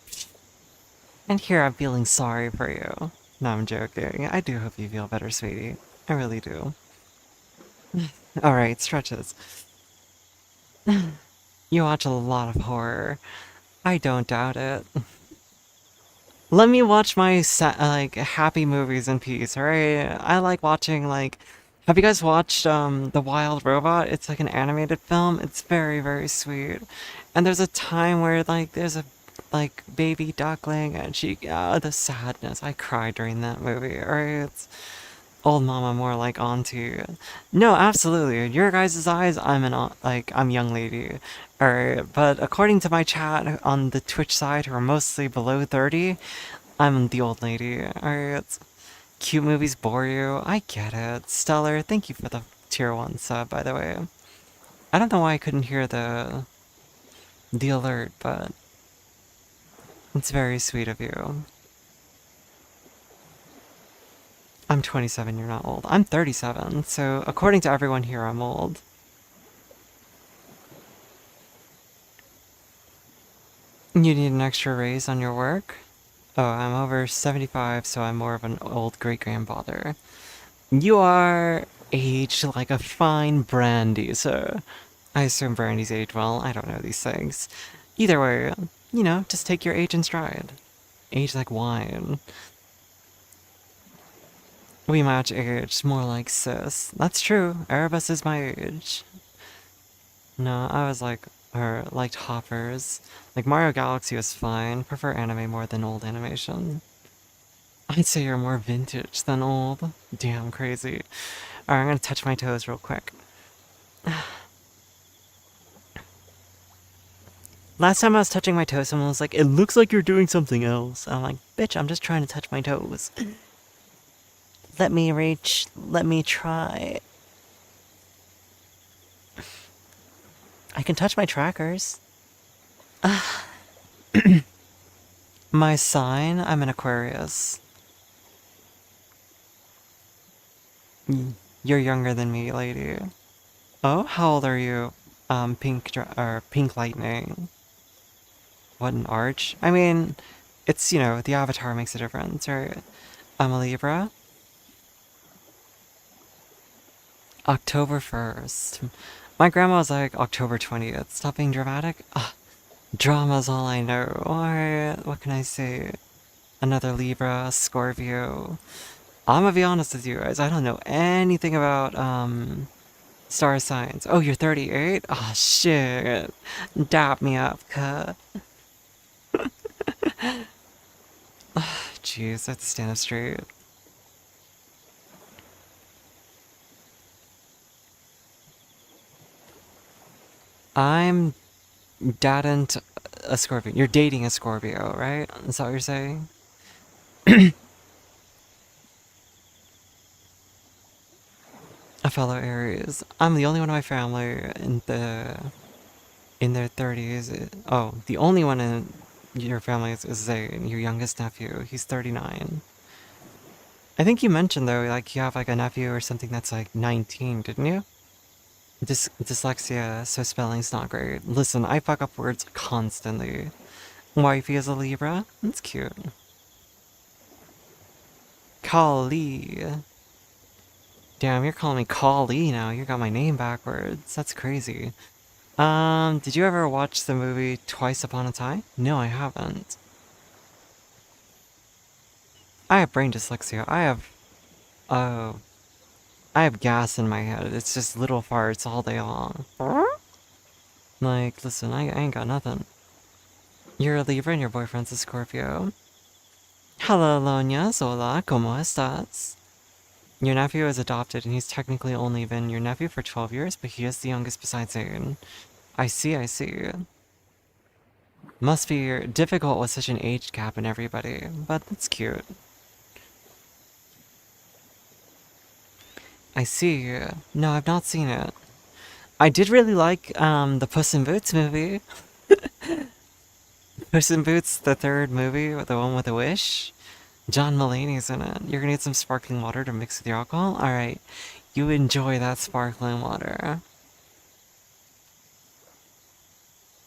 And here I'm feeling sorry for you. No, I'm joking. I do hope you feel better, sweetie. I really do. Alright, stretches. You watch a lot of horror. I don't doubt it. Let me watch my happy movies in peace, alright? I like watching have you guys watched The Wild Robot? It's like an animated film. It's very, very sweet. And there's a time where there's a baby duckling and the sadness. I cried during that movie, alright? It's old mama more like auntie. No, absolutely. In your guys' eyes, I'm young lady. Alright, but according to my chat on the Twitch side, who are mostly below 30, I'm the old lady. Alright. Cute movies bore you. I get it. Stellar, thank you for the tier 1 sub, by the way. I don't know why I couldn't hear the alert, but it's very sweet of you. I'm 27, you're not old. I'm 37, so according to everyone here, I'm old. You need an extra raise on your work? Oh, I'm over 75, so I'm more of an old great-grandfather. You are aged like a fine brandy, sir. I assume brandies age well. I don't know these things. Either way, just take your age in stride. Age like wine. We match age, more like sis. That's true. Erebus is my age. No, I was liked hoppers. Like Mario Galaxy was fine. Prefer anime more than old animation. I'd say you're more vintage than old. Damn crazy. Alright, I'm gonna touch my toes real quick. Last time I was touching my toes, someone was like, it looks like you're doing something else. And I'm like, bitch, I'm just trying to touch my toes. Let me reach. Let me try. I can touch my trackers. My sign? I'm an Aquarius. You're younger than me, lady. Oh, how old are you? Pink Lightning. What an arch. I mean, it's, the avatar makes a difference, right? I'm a Libra. October 1st. My grandma was like, October 20th. Stop being dramatic. Drama's all I know. Alright, what can I say? Another Libra, Scorpio. I'm gonna be honest with you guys, I don't know anything about, star signs. Oh, you're 38? Oh, shit. Dap me up, cut. Jeez, I have to stand up straight. I'm dating a Scorpio. You're dating a Scorpio, right? Is that what you're saying? A fellow Aries. I'm the only one in my family in their 30s. Oh, the only one in your family is Zane, your youngest nephew. He's 39. I think you mentioned though, like you have like a nephew or something that's like 19, didn't you? Dyslexia, so spelling's not great. Listen, I fuck up words constantly. Wifey is a Libra? That's cute. Kali. Damn, you're calling me Kali now. You got my name backwards. That's crazy. Did you ever watch the movie Twice Upon a Time? No, I haven't. I have brain dyslexia. Uh, I have gas in my head. It's just little farts all day long. Like, listen, I ain't got nothing. You're a Libra and your boyfriend's a Scorpio. Hello, Loña. Hola, ¿cómo estás? Your nephew is adopted and he's technically only been your nephew for 12 years, but he is the youngest besides Zane. I see, I see. Must be difficult with such an age gap in everybody, but that's cute. I see. No, I've not seen it. I did really like the Puss in Boots movie. Puss in Boots, the third movie, the one with the wish. John Mulaney's in it. You're gonna need some sparkling water to mix with your alcohol? Alright. You enjoy that sparkling water.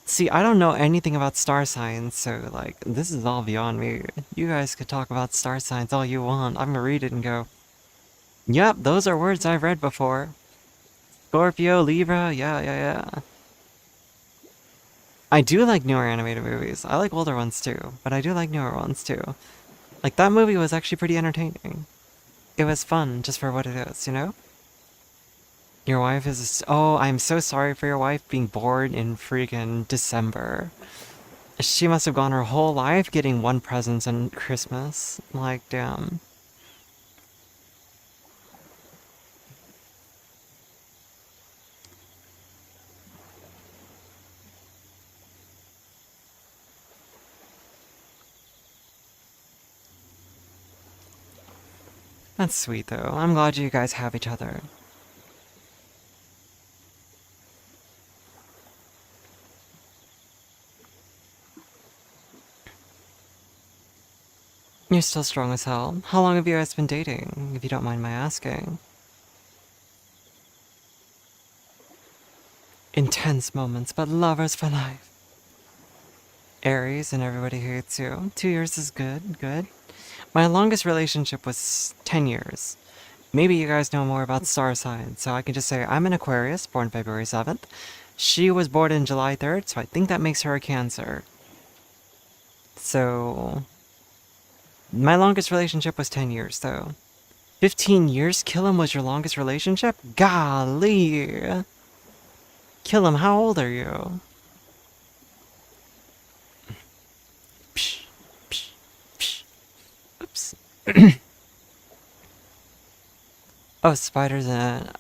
See, I don't know anything about star signs, so, like, this is all beyond me. You guys could talk about star signs all you want. I'm gonna read it and go, yep, those are words I've read before. Scorpio, Libra, yeah. I do like newer animated movies. I like older ones too, but I do like newer ones too. Like, that movie was actually pretty entertaining. It was fun, just for what it is, you know? Your wife is... Oh, I'm so sorry for your wife being born in freaking December. She must have gone her whole life getting one present on Christmas. Like, damn. That's sweet, though. I'm glad you guys have each other. You're still strong as hell. How long have you guys been dating, if you don't mind my asking? Intense moments, but lovers for life. Aries and everybody hates you. 2 years is good. My longest relationship was 10 years. Maybe you guys know more about star signs, so I can just say I'm an Aquarius, born February 7th. She was born in July 3rd, so I think that makes her a Cancer. So... My longest relationship was 10 years, though. 15 years? Killam was your longest relationship? Golly! Killam, how old are you? Psh, psh, psh. Oops. Oh, spiders and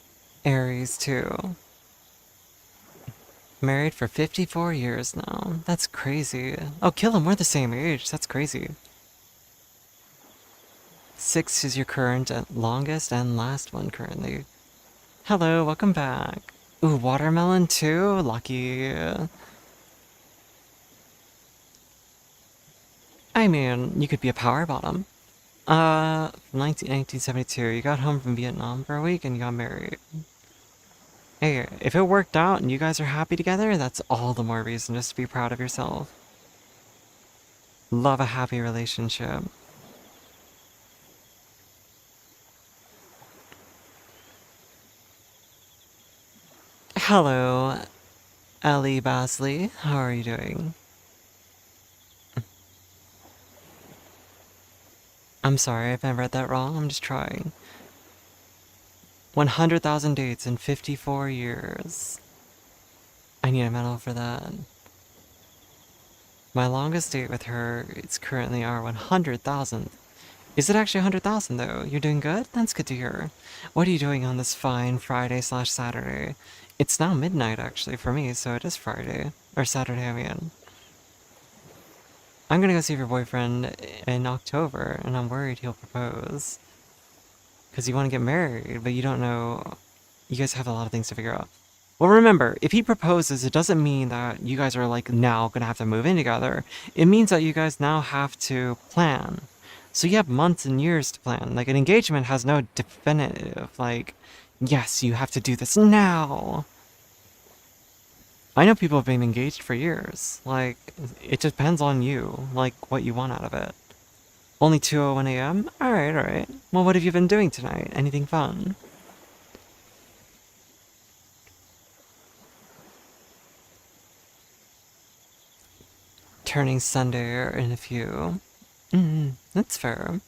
Aries, too. Married for 54 years now. That's crazy. Oh, Killam, we're the same age. That's crazy. 6 is your current longest and last one currently. Hello, welcome back. Ooh, watermelon too? Lucky. I mean, you could be a power bottom. 1972, you got home from Vietnam for a week and you got married. Hey, if it worked out and you guys are happy together, that's all the more reason just to be proud of yourself. Love a happy relationship. Hello, Ellie Basley. How are you doing? I'm sorry if I read that wrong. I'm just trying. 100,000 dates in 54 years. I need a medal for that. My longest date with her is currently our 100,000th. Is it actually 100,000 though? You're doing good? That's good to hear. What are you doing on this fine Friday/Saturday? It's now midnight actually for me, so it is Friday. Or Saturday, I mean. I'm gonna go see your boyfriend in October, and I'm worried he'll propose. Because you want to get married, but you don't know... You guys have a lot of things to figure out. Well, remember, if he proposes, it doesn't mean that you guys are, like, now gonna have to move in together. It means that you guys now have to plan. So you have months and years to plan. Like, an engagement has no definitive, like, yes, you have to do this now. I know people have been engaged for years. Like, it depends on you, like, what you want out of it. Only 2:01 a.m.? Alright. Well, what have you been doing tonight? Anything fun? returning Sunday in a few. That's fair.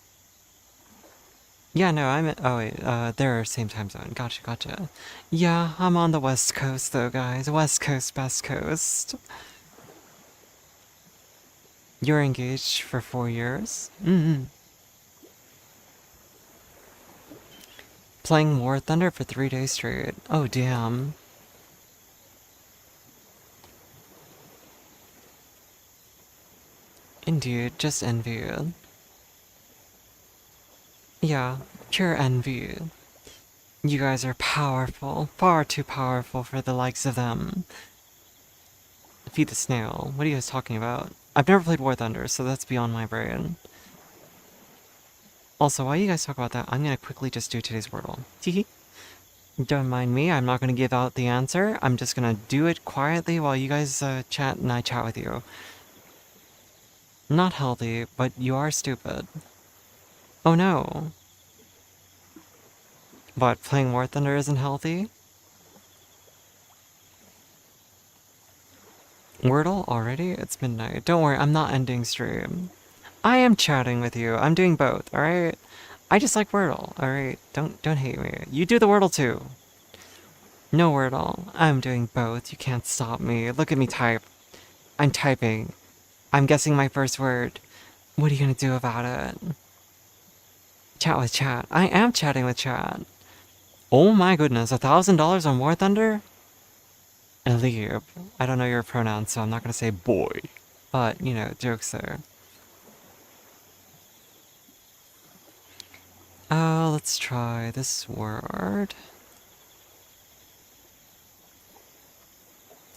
Yeah, no, oh wait, they're same time zone. Gotcha. Yeah, I'm on the West Coast though, guys. West Coast, best coast. You're engaged for 4 years? Playing War Thunder for 3 days straight. Oh, damn. Indeed, just envy. Yeah, pure envy. You guys are powerful, far too powerful for the likes of them. Feed the snail. What are you guys talking about? I've never played War Thunder, so that's beyond my brain. Also, while you guys talk about that, I'm gonna quickly just do today's Wordle. Teehee. Don't mind me, I'm not gonna give out the answer. I'm just gonna do it quietly while you guys chat and I chat with you. Not healthy, but you are stupid. Oh no. What, playing War Thunder isn't healthy? Wordle already? It's midnight. Don't worry, I'm not ending stream. I am chatting with you. I'm doing both, alright? I just like Wordle, alright? Don't hate me. You do the Wordle too. No Wordle. I'm doing both. You can't stop me. Look at me type. I'm typing. I'm guessing my first word. What are you gonna do about it? Chat with chat. I am chatting with chat. Oh my goodness, $1,000 on War Thunder? Elib. I don't know your pronouns, so I'm not gonna say boy. But, you know, jokes there. Oh, let's try this word.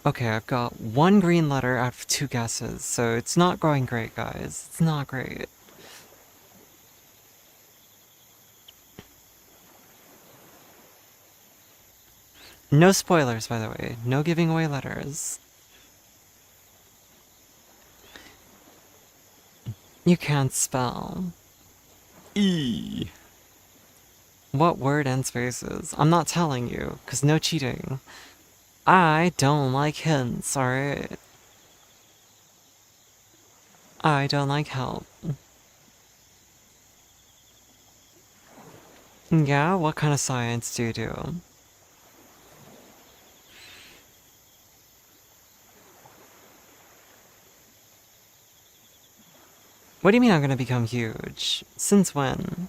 Okay, I've got 1 green letter out of 2 guesses, so it's not going great, guys. It's not great. No spoilers, by the way. No giving away letters. You can't spell. E. What word ends spaces? I'm not telling you, because no cheating. I don't like hints, alright? I don't like help. Yeah, what kind of science do you do? What do you mean I'm gonna become huge? Since when?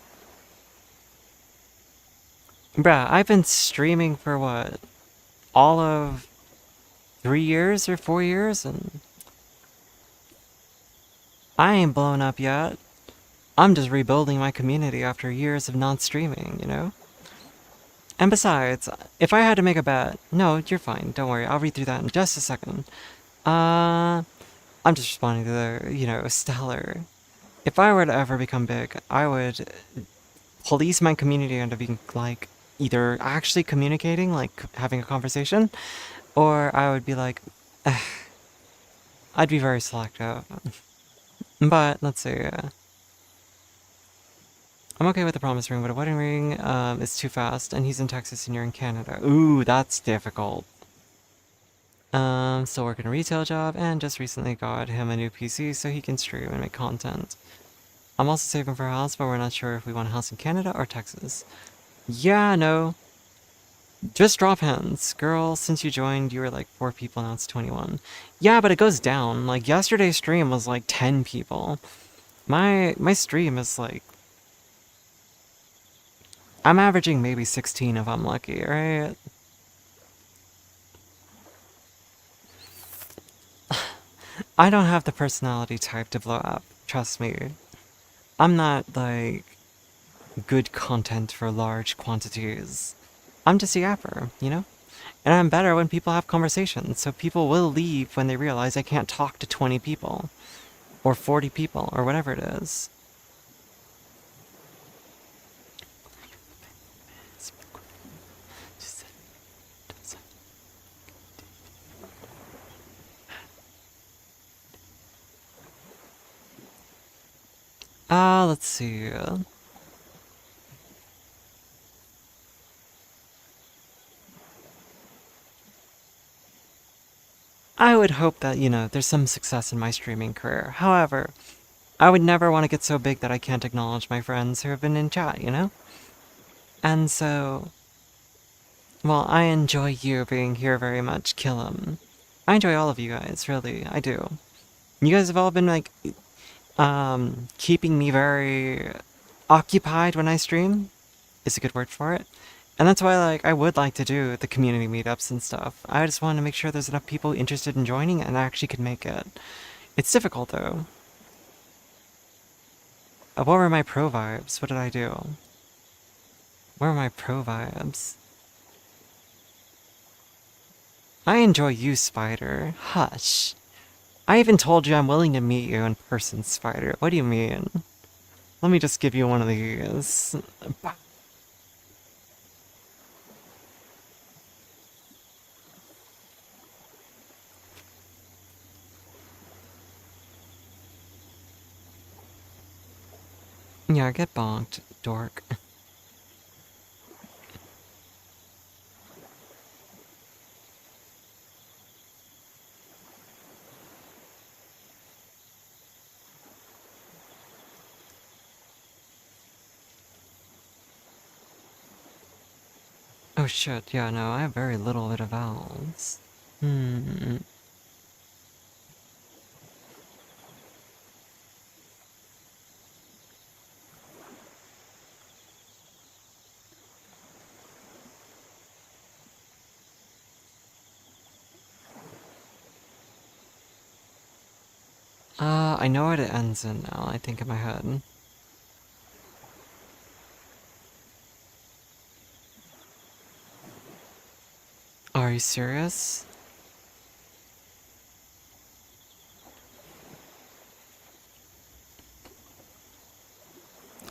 Bruh, I've been streaming for what? All of 3 years or 4 years, and I ain't blown up yet. I'm just rebuilding my community after years of not streaming, you know? And besides, if I had to make a bet, no, you're fine, don't worry, I'll read through that in just a second. I'm just responding to the, you know, stellar. If I were to ever become big, I would police my community into being, like, either actually communicating, like having a conversation, or I would be like, I'd be very selective. But, let's see. I'm okay with the promise ring, but a wedding ring is too fast, and he's in Texas and you're in Canada. Ooh, that's difficult. Still working a retail job, and just recently got him a new PC so he can stream and make content. I'm also saving for a house, but we're not sure if we want a house in Canada or Texas. Yeah, no. Just drop hints. Girl, since you joined, you were like 4 people, now it's 21. Yeah, but it goes down. Like, yesterday's stream was like 10 people. My stream is like... I'm averaging maybe 16 if I'm lucky, right? I don't have the personality type to blow up, trust me. I'm not, like, good content for large quantities. I'm just a yapper, you know? And I'm better when people have conversations, so people will leave when they realize I can't talk to 20 people. Or 40 people, or whatever it is. Let's see. I would hope that, there's some success in my streaming career. However, I would never want to get so big that I can't acknowledge my friends who have been in chat. And so, well, I enjoy you being here very much, Killam. I enjoy all of you guys, really, I do. You guys have all been, like, keeping me very occupied when I stream, is a good word for it. And that's why, like, I would like to do the community meetups and stuff. I just want to make sure there's enough people interested in joining and actually can make it. It's difficult, though. What were my pro vibes? What did I do? Where are my pro vibes? I enjoy you, Spider. Hush. I even told you I'm willing to meet you in person, Spider. What do you mean? Let me just give you one of these. Yeah, get bonked, dork. Oh shit, yeah, no, I have very little bit of vowels. I know what it ends in now, I think in my head. Are you serious?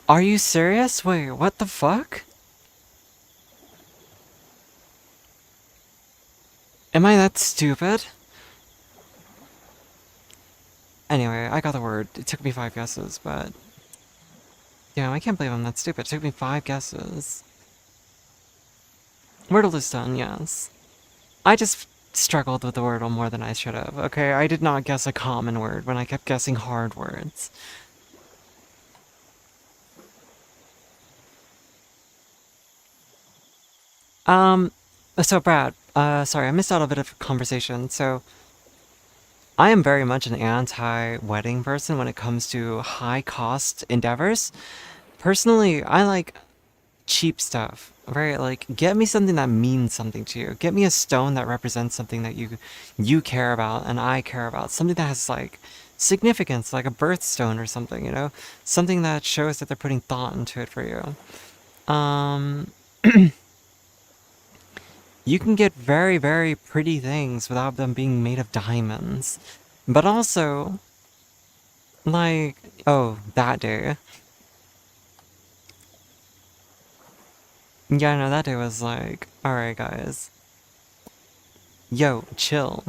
Are you serious? Wait, what the fuck? Am I that stupid? Anyway, I got the word. It took me 5 guesses, but... Yeah, I can't believe I'm that stupid. It took me 5 guesses. Wordle is done, yes. I just struggled with the Wordle more than I should have, okay? I did not guess a common word when I kept guessing hard words. So Brad, sorry, I missed out a bit of conversation, so... I am very much an anti-wedding person when it comes to high-cost endeavors. Personally, I like cheap stuff. Very, like, get me something that means something to you. Get me a stone that represents something that you care about and I care about. Something that has, like, significance, like a birthstone or something. Something that shows that they're putting thought into it for you. You can get very, very pretty things without them being made of diamonds. But also, like, oh, that day. Yeah, no, that day was like, alright, guys. Yo, chill.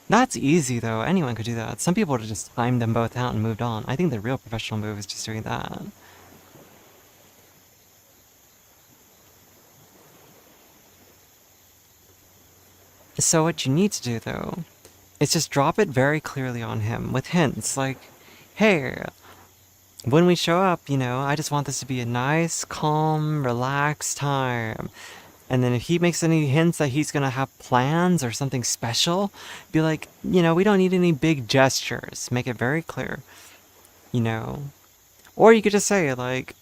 That's easy, though. Anyone could do that. Some people would have just timed them both out and moved on. I think the real professional move is just doing that. So what you need to do, though, is just drop it very clearly on him with hints like, hey, when we show up, I just want this to be a nice, calm, relaxed time. And then if he makes any hints that he's gonna have plans or something special, be like, we don't need any big gestures. Make it very clear, Or you could just say, like,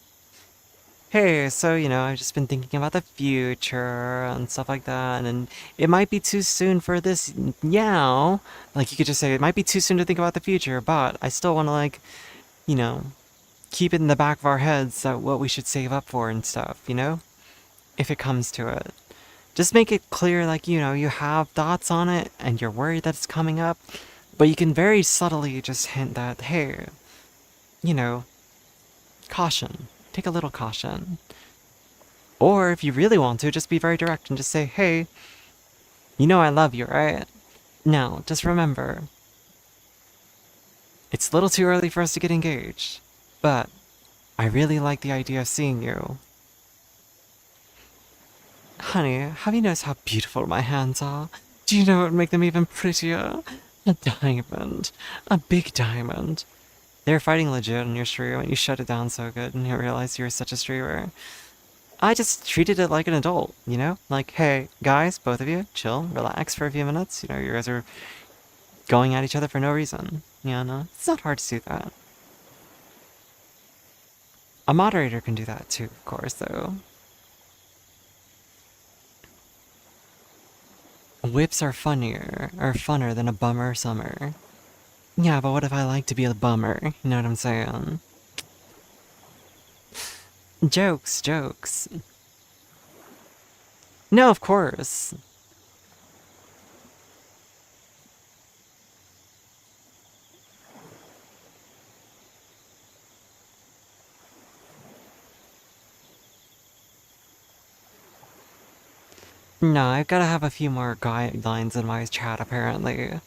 hey, so, I've just been thinking about the future and stuff like that, and it might be too soon for this now. Like, you could just say, it might be too soon to think about the future, but I still want to, like, keep it in the back of our heads that what we should save up for and stuff, If it comes to it. Just make it clear, like, you have thoughts on it, and you're worried that it's coming up, but you can very subtly just hint that, hey, caution. Take a little caution. Or if you really want to, just be very direct and just say, hey, I love you, right? Now, just remember, it's a little too early for us to get engaged, but I really like the idea of seeing you. Honey, have you noticed how beautiful my hands are? Do you know what would make them even prettier? A diamond. A big diamond. They were fighting legit on your stream and you shut it down so good and you realized you were such a streamer. I just treated it like an adult, you know? Like, hey, guys, both of you, chill, relax for a few minutes. You know, you guys are going at each other for no reason. You know, it's not hard to do that. A moderator can do that too, of course, though. Whips are funner than a bummer summer. Yeah, but what if I like to be a bummer? You know what I'm saying? Jokes, jokes. No, of course. No, I've gotta have a few more guidelines in my chat, apparently.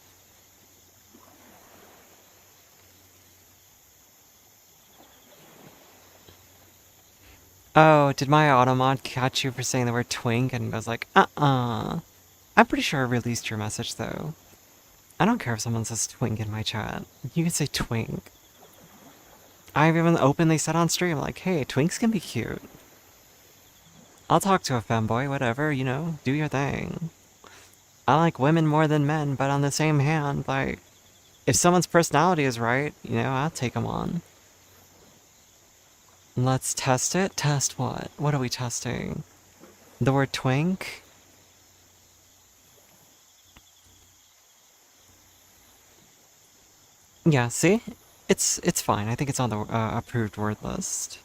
Oh, did my automod catch you for saying the word twink? And I was like, uh-uh. I'm pretty sure I released your message, though. I don't care if someone says twink in my chat. You can say twink. I've even openly said on stream, like, hey, twinks can be cute. I'll talk to a femboy, whatever, you know, do your thing. I like women more than men, but on the same hand, like, if someone's personality is right, you know, I'll take them on. Let's test it. Test what? What are we testing? The word twink? Yeah, see? It's fine. I think it's on the approved word list.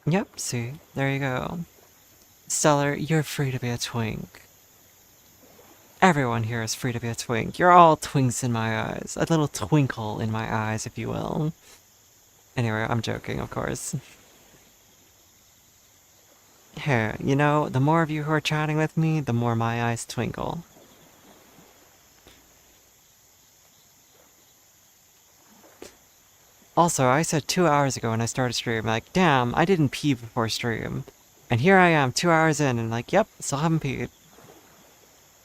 Yep, see? There you go. Stellar, you're free to be a twink. Everyone here is free to be a twink. You're all twinks in my eyes. A little twinkle in my eyes, if you will. Anyway, I'm joking, of course. Here, you know, the more of you who are chatting with me, the more my eyes twinkle. Also, I said 2 hours ago when I started stream, like, damn, I didn't pee before stream. And here I am, 2 hours in, and like, yep, still haven't peed.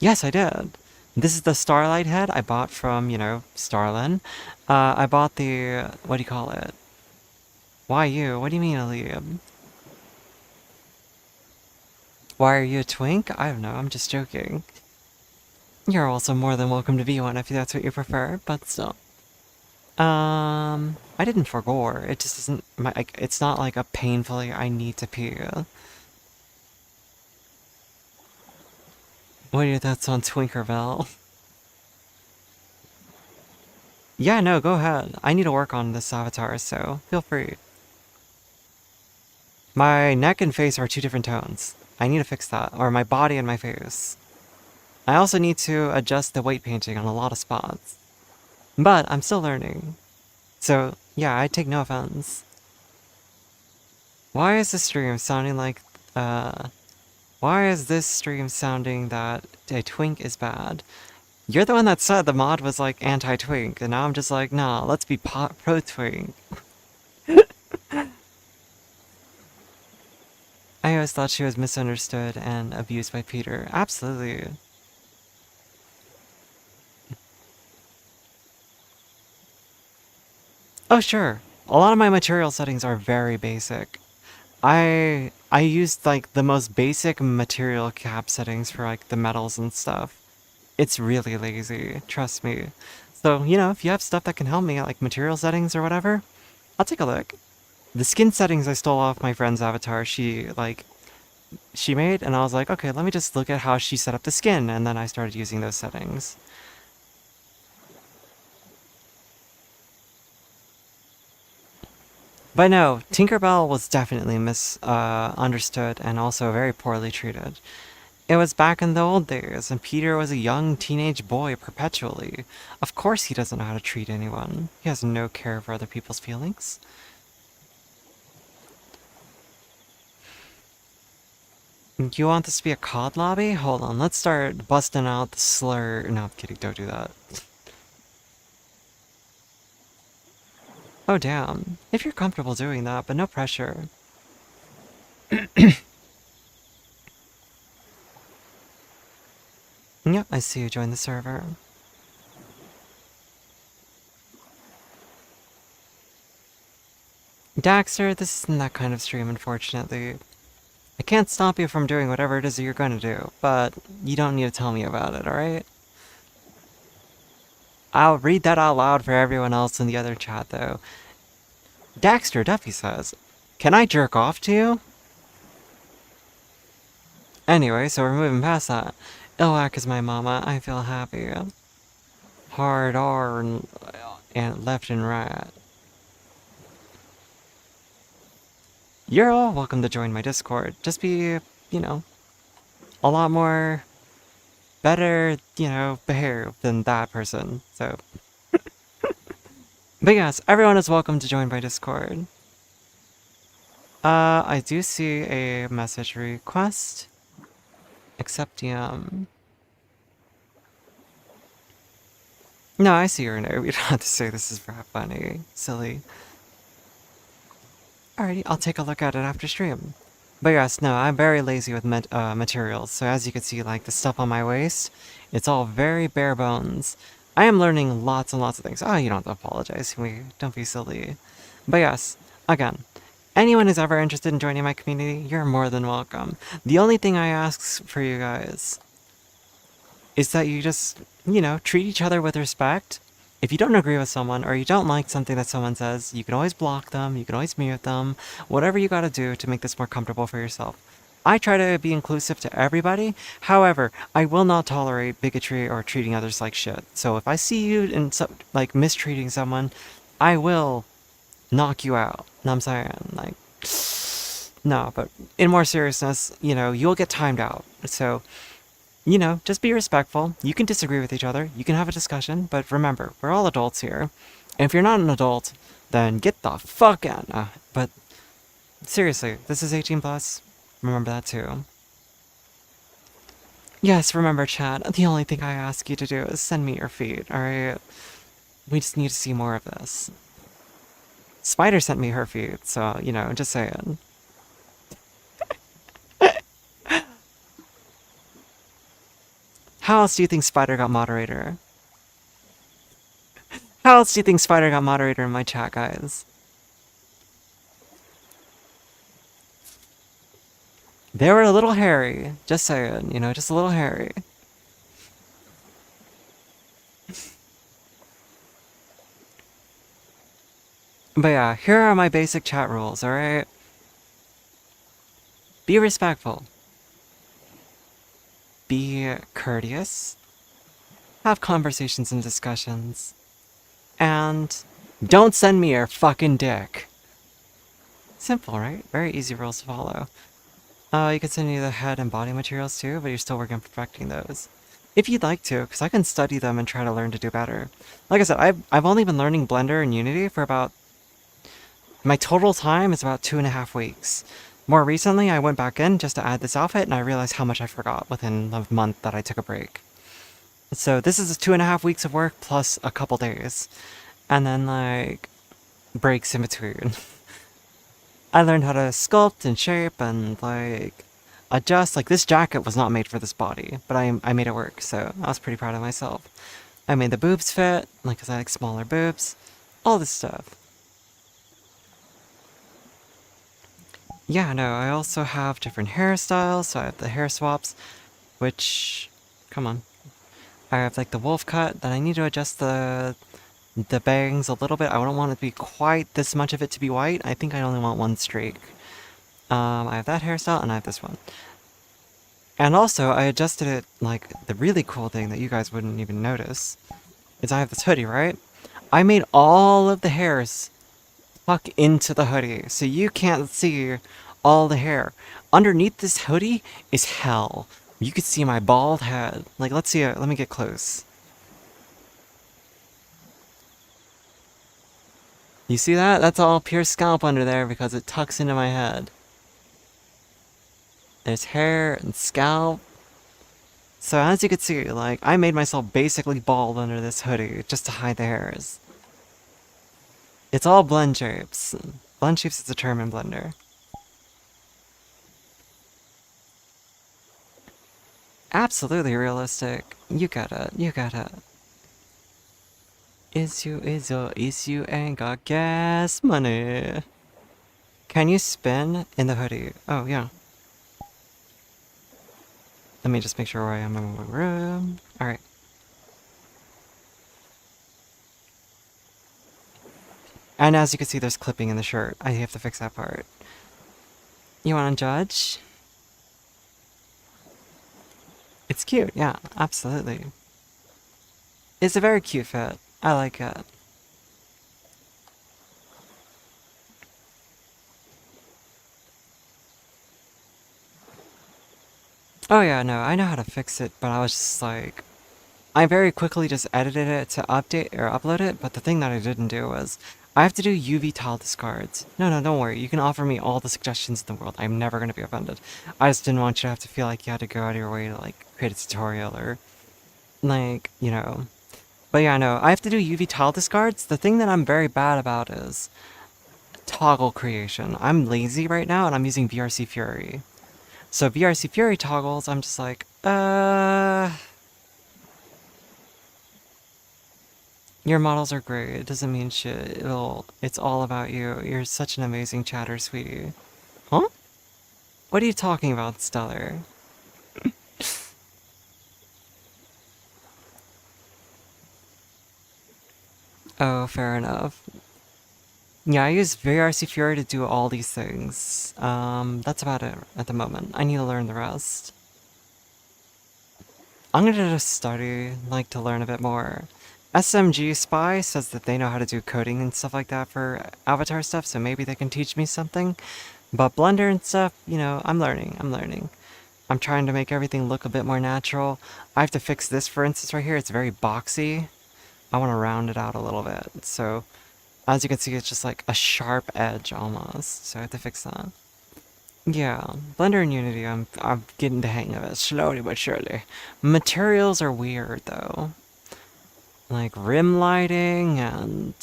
Yes, I did. This is the Starlight head I bought from, you know, Starlin. I bought the, what do you call it? Why you? What do you mean, Aleem? Why are you a twink? I don't know, I'm just joking. You're also more than welcome to be one if that's what you prefer, but still. I didn't forgore. It just isn't it's not like a painfully I need to pee. What are your thoughts on Twinkerville? Yeah, no, go ahead. I need to work on this avatar, so feel free. My neck and face are 2 different tones. I need to fix that, or my body and my face. I also need to adjust the weight painting on a lot of spots. But I'm still learning. So, yeah, I take no offense. Why is this stream sounding like, why is this stream sounding that a twink is bad? You're the one that said the mod was like anti-twink, and now I'm just like, nah, let's be pro-twink. I always thought she was misunderstood and abused by Peter. Absolutely. Oh, sure. A lot of my material settings are very basic. I used like the most basic material cap settings for like the metals and stuff. It's really lazy, trust me. So, you know, if you have stuff that can help me, like material settings or whatever, I'll take a look. The skin settings I stole off my friend's avatar, she made, and I was like, okay, let me just look at how she set up the skin, and then I started using those settings. But no, Tinkerbell was definitely misunderstood and also very poorly treated. It was back in the old days, and Peter was a young teenage boy perpetually. Of course he doesn't know how to treat anyone. He has no care for other people's feelings. You want this to be a COD lobby? Hold on, let's start busting out the slur. No, I'm kidding, don't do that. Oh, damn. If you're comfortable doing that, but no pressure. Yep, I see you joined the server. Daxter, this isn't that kind of stream, unfortunately. I can't stop you from doing whatever it is that you're going to do, but you don't need to tell me about it, alright? I'll read that out loud for everyone else in the other chat, though. Daxter, Duffy says, "Can I jerk off to you?" Anyway, so we're moving past that. Ilwak is my mama, I feel happy. Hard R and left and right. You're all welcome to join my Discord. Just be, you know, a lot more better, behaved than that person. So, but yes, everyone is welcome to join my Discord. I do see a message request. Accept DM. No, I see your note. You don't have to say this is funny. Silly. Alrighty, I'll take a look at it after stream. But yes, no, I'm very lazy with materials, so as you can see, like, the stuff on my waist, it's all very bare bones. I am learning lots and lots of things. Oh, you don't have to apologize. Don't be silly. But yes, again, anyone who's ever interested in joining my community, you're more than welcome. The only thing I ask for you guys is that you just, treat each other with respect. If you don't agree with someone or you don't like something that someone says, you can always block them, you can always mute them, whatever you gotta do to make this more comfortable for yourself. I try to be inclusive to everybody, however, I will not tolerate bigotry or treating others like shit. So if I see you mistreating someone, I will knock you out. Know what I'm saying? No, but in more seriousness, you'll get timed out. So, just be respectful. You can disagree with each other. You can have a discussion. But remember, we're all adults here. And if you're not an adult, then get the fuck out. But seriously, this is 18 plus. Remember that too. Yes, remember, chat. The only thing I ask you to do is send me your feed, alright? We just need to see more of this. Spider sent me her feed, so, just saying. How else do you think Spider got moderator? How else do you think Spider got moderator in my chat, guys? They were a little hairy. Just saying, just a little hairy. But yeah, here are my basic chat rules, alright? Be respectful. Be courteous. Have conversations and discussions. And don't send me your fucking dick. Simple, right? Very easy rules to follow. You can send me the head and body materials too, but you're still working on perfecting those. If you'd like to, because I can study them and try to learn to do better. Like I said, I've only been learning Blender and Unity for about... My total time is about 2.5 weeks. More recently, I went back in just to add this outfit, and I realized how much I forgot within a month that I took a break. So this is 2.5 weeks of work plus a couple days. And then, breaks in between. I learned how to sculpt and shape and, adjust. This jacket was not made for this body, but I made it work, so I was pretty proud of myself. I made the boobs fit, because I like smaller boobs. All this stuff. Yeah, no, I also have different hairstyles, so I have the hair swaps, which... Come on. I have, the wolf cut, then I need to adjust the bangs a little bit. I don't want it to be quite this much of it to be white. I think I only want one streak. I have that hairstyle, and I have this one. And also, I adjusted it, the really cool thing that you guys wouldn't even notice is I have this hoodie, right? I made all of the hairs tuck into the hoodie, so you can't see all the hair. Underneath this hoodie is hell. You could see my bald head. Let's see it. Let me get close. You see that? That's all pure scalp under there because it tucks into my head. There's hair and scalp. So as you can see, I made myself basically bald under this hoodie just to hide the hairs. It's all blend shapes. Blend shapes is a term in Blender. Absolutely realistic. You got it. You got it. Is you ain't got gas money. Can you spin in the hoodie? Oh, yeah. Let me just make sure where I am in my room. Alright. And as you can see, there's clipping in the shirt. I have to fix that part. You wanna judge? It's cute, yeah, absolutely. It's a very cute fit. I like it. Oh yeah, no, I know how to fix it, but I was just like... I very quickly just edited it to update or upload it, but the thing that I didn't do was... I have to do UV tile discards. No, don't worry. You can offer me all the suggestions in the world. I'm never going to be offended. I just didn't want you to have to feel like you had to go out of your way to, like, create a tutorial or... Like, you know... But yeah, no, I have to do UV tile discards. The thing that I'm very bad about is... toggle creation. I'm lazy right now, and I'm using VRC Fury. So VRC Fury toggles, I'm just like, your models are great. It doesn't mean shit. It's all about you. You're such an amazing chatter, sweetie. Huh? What are you talking about, Stellar? Oh, fair enough. Yeah, I use VRC Fury to do all these things. That's about it at the moment. I need to learn the rest. I'm gonna just study, like, to learn a bit more. SMG Spy says that they know how to do coding and stuff like that for Avatar stuff, so maybe they can teach me something. But Blender and stuff, you know, I'm learning. I'm trying to make everything look a bit more natural. I have to fix this, for instance, right here. It's very boxy. I want to round it out a little bit. So, as you can see, it's just like a sharp edge almost. So I have to fix that. Yeah, Blender and Unity, I'm getting the hang of it, slowly but surely. Materials are weird, though. Like rim lighting and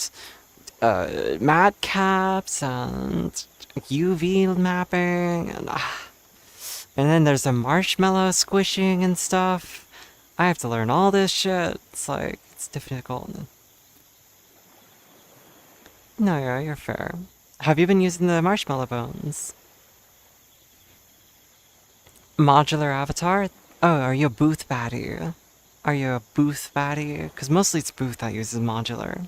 matte caps and UV mapping and then there's a marshmallow squishing and stuff. I have to learn all this shit. It's like, it's difficult. No, yeah, you're fair. Have you been using the marshmallow bones? Modular avatar? Oh, are you a booth baddie? Are you a booth baddie? Because mostly it's booth that uses modular.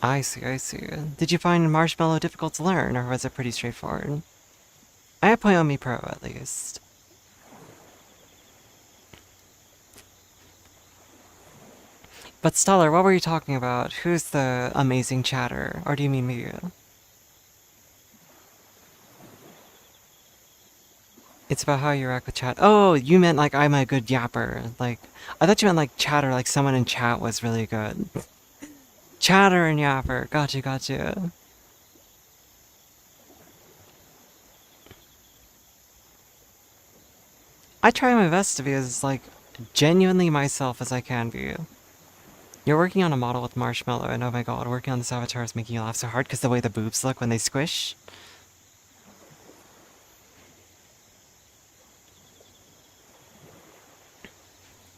I see, I see. Did you find Marshmallow difficult to learn, or was it pretty straightforward? I have Poyomi Pro, at least. But Stellar, what were you talking about? Who's the amazing chatter? Or do you mean me? It's about how you react with chat. Oh, you meant like I'm a good yapper. Like, I thought you meant like chatter, like someone in chat was really good. Chatter and yapper. Gotcha, gotcha. I try my best to be as, like, genuinely myself as I can be. You're working on a model with Marshmallow, and oh my god, working on this avatar is making you laugh so hard because the way the boobs look when they squish.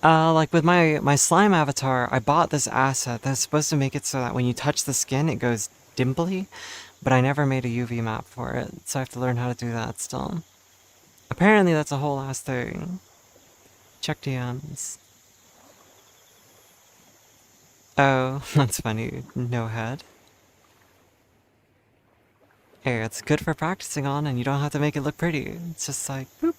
Like with my slime avatar, I bought this asset that's supposed to make it so that when you touch the skin, it goes dimply, but I never made a UV map for it, so I have to learn how to do that still. Apparently that's a whole ass thing. Check DMs. Oh, that's funny. No head. Hey, it's good for practicing on, and you don't have to make it look pretty. It's just like, boop.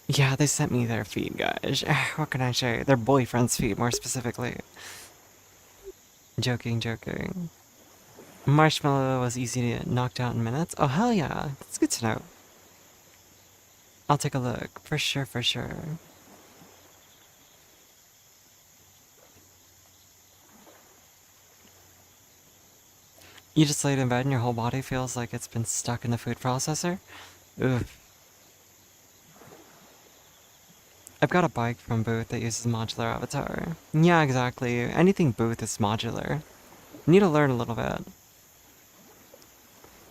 Yeah, they sent me their feet, guys. What can I say? Their boyfriend's feet, more specifically. Joking, joking. Marshmallow was easy to knock down in minutes. Oh, hell yeah. That's good to know. I'll take a look. For sure, for sure. You just laid in bed and your whole body feels like it's been stuck in the food processor? Oof. I've got a bike from Booth that uses modular avatar. Yeah, exactly. Anything Booth is modular. Need to learn a little bit.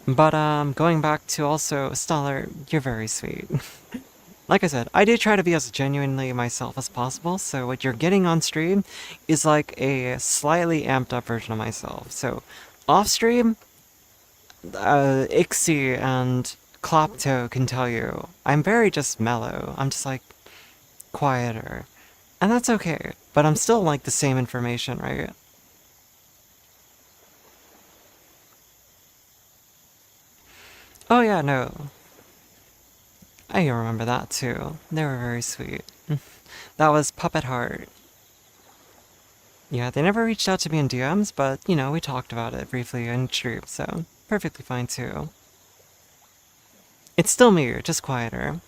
But going back to also Stellar, you're very sweet. Like I said, I do try to be as genuinely myself as possible, so what you're getting on stream is like a slightly amped up version of myself. So off stream, Ixie and Klopto can tell you, I'm very just mellow. I'm just like quieter. And that's okay, but I'm still like the same information, right? Oh yeah, no. I can remember that too. They were very sweet. That was Puppet Heart. Yeah, they never reached out to me in DMs, but, you know, we talked about it briefly in stream, so perfectly fine too. It's still me, just quieter.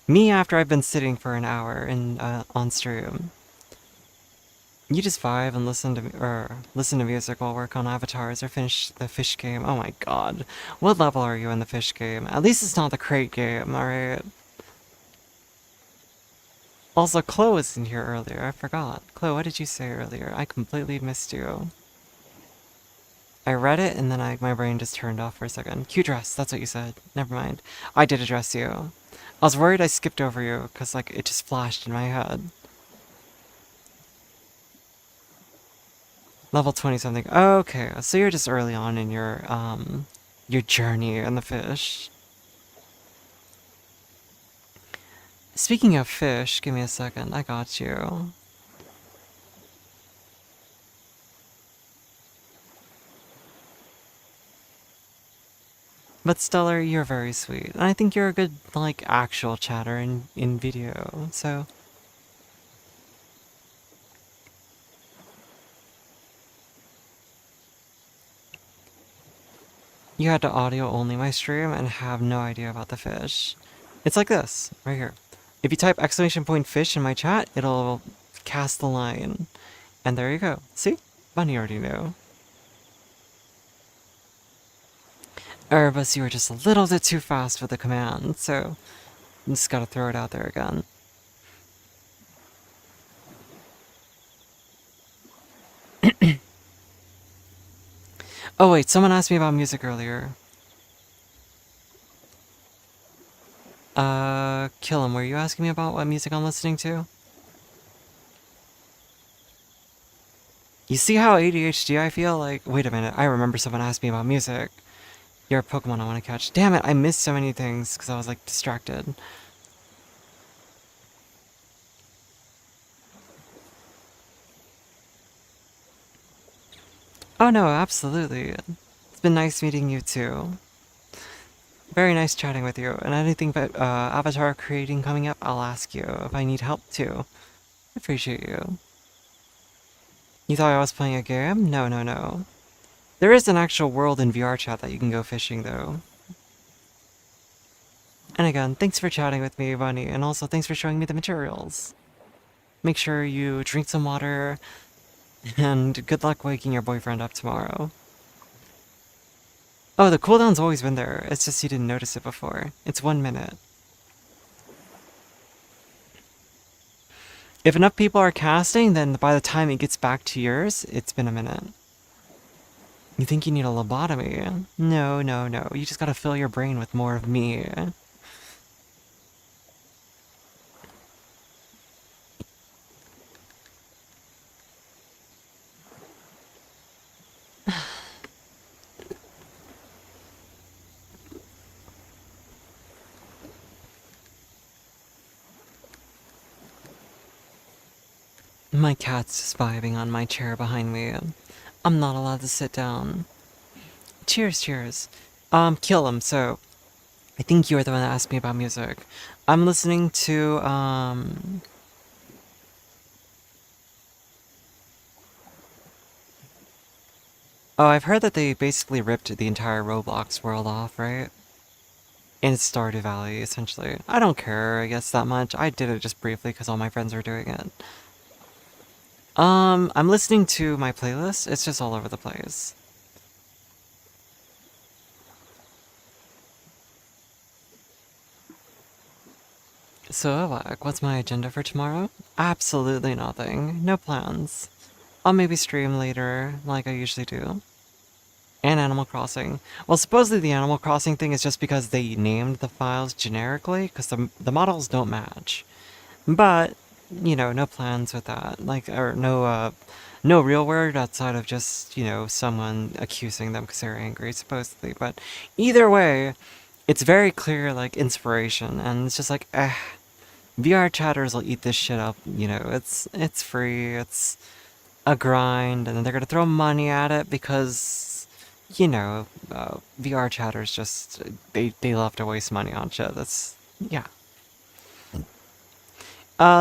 Me after I've been sitting for an hour in on stream. You just vibe and listen to music while work on avatars or finish the fish game. Oh my god. What level are you in the fish game? At least it's not the crate game, alright? Also, Chloe was in here earlier. I forgot. Chloe, what did you say earlier? I completely missed you. I read it and then my brain just turned off for a second. Cute dress, that's what you said. Never mind. I did address you. I was worried I skipped over you because like it just flashed in my head. Level 20 something. Okay, so you're just early on in your journey in the fish. Speaking of fish, give me a second. I got you. But Stellar, you're very sweet. And I think you're a good, like, actual chatter in video, so... You had to audio only my stream and have no idea about the fish. It's like this, right here. If you type exclamation point fish in my chat, it'll cast the line. And there you go. See? Bunny already knew. Erebus, you were just a little bit too fast with the command, so I'm just gotta throw it out there again. Oh wait, someone asked me about music earlier. Kill him. Were you asking me about what music I'm listening to? You see how ADHD I feel? Like, wait a minute, I remember someone asked me about music. You're a Pokemon I want to catch. Damn it, I missed so many things because I was like distracted. Oh no, absolutely. It's been nice meeting you too. Very nice chatting with you. And anything but avatar creating coming up, I'll ask you if I need help too. I appreciate you. You thought I was playing a game? No, no, no. There is an actual world in VR chat that you can go fishing though. And again, thanks for chatting with me, Bunny, and also thanks for showing me the materials. Make sure you drink some water, and good luck waking your boyfriend up tomorrow. Oh, the cooldown's always been there, it's just you didn't notice it before. It's 1 minute. If enough people are casting, then by the time it gets back to yours, it's been a minute. You think you need a lobotomy? No, no, no. You just gotta fill your brain with more of me. My cat's just vibing on my chair behind me. I'm not allowed to sit down. Cheers, cheers. Kill him, so... I think you were the one that asked me about music. I'm listening to, Oh, I've heard that they basically ripped the entire Roblox world off, right? And it's Stardew Valley, essentially. I don't care, I guess, that much. I did it just briefly because all my friends were doing it. I'm listening to my playlist. It's just all over the place. So, like, what's my agenda for tomorrow? Absolutely nothing. No plans. I'll maybe stream later, like I usually do. And Animal Crossing. Well, supposedly the Animal Crossing thing is just because they named the files generically, because the models don't match. But, you know, no plans with that. Like, or no real word outside of just, you know, someone accusing them because they're angry, supposedly. But either way, it's very clear, like, inspiration, and it's just like, VR chatters will eat this shit up, you know, it's free, it's a grind, and then they're gonna throw money at it because, you know, VR chatters just, they love to waste money on shit, that's, yeah.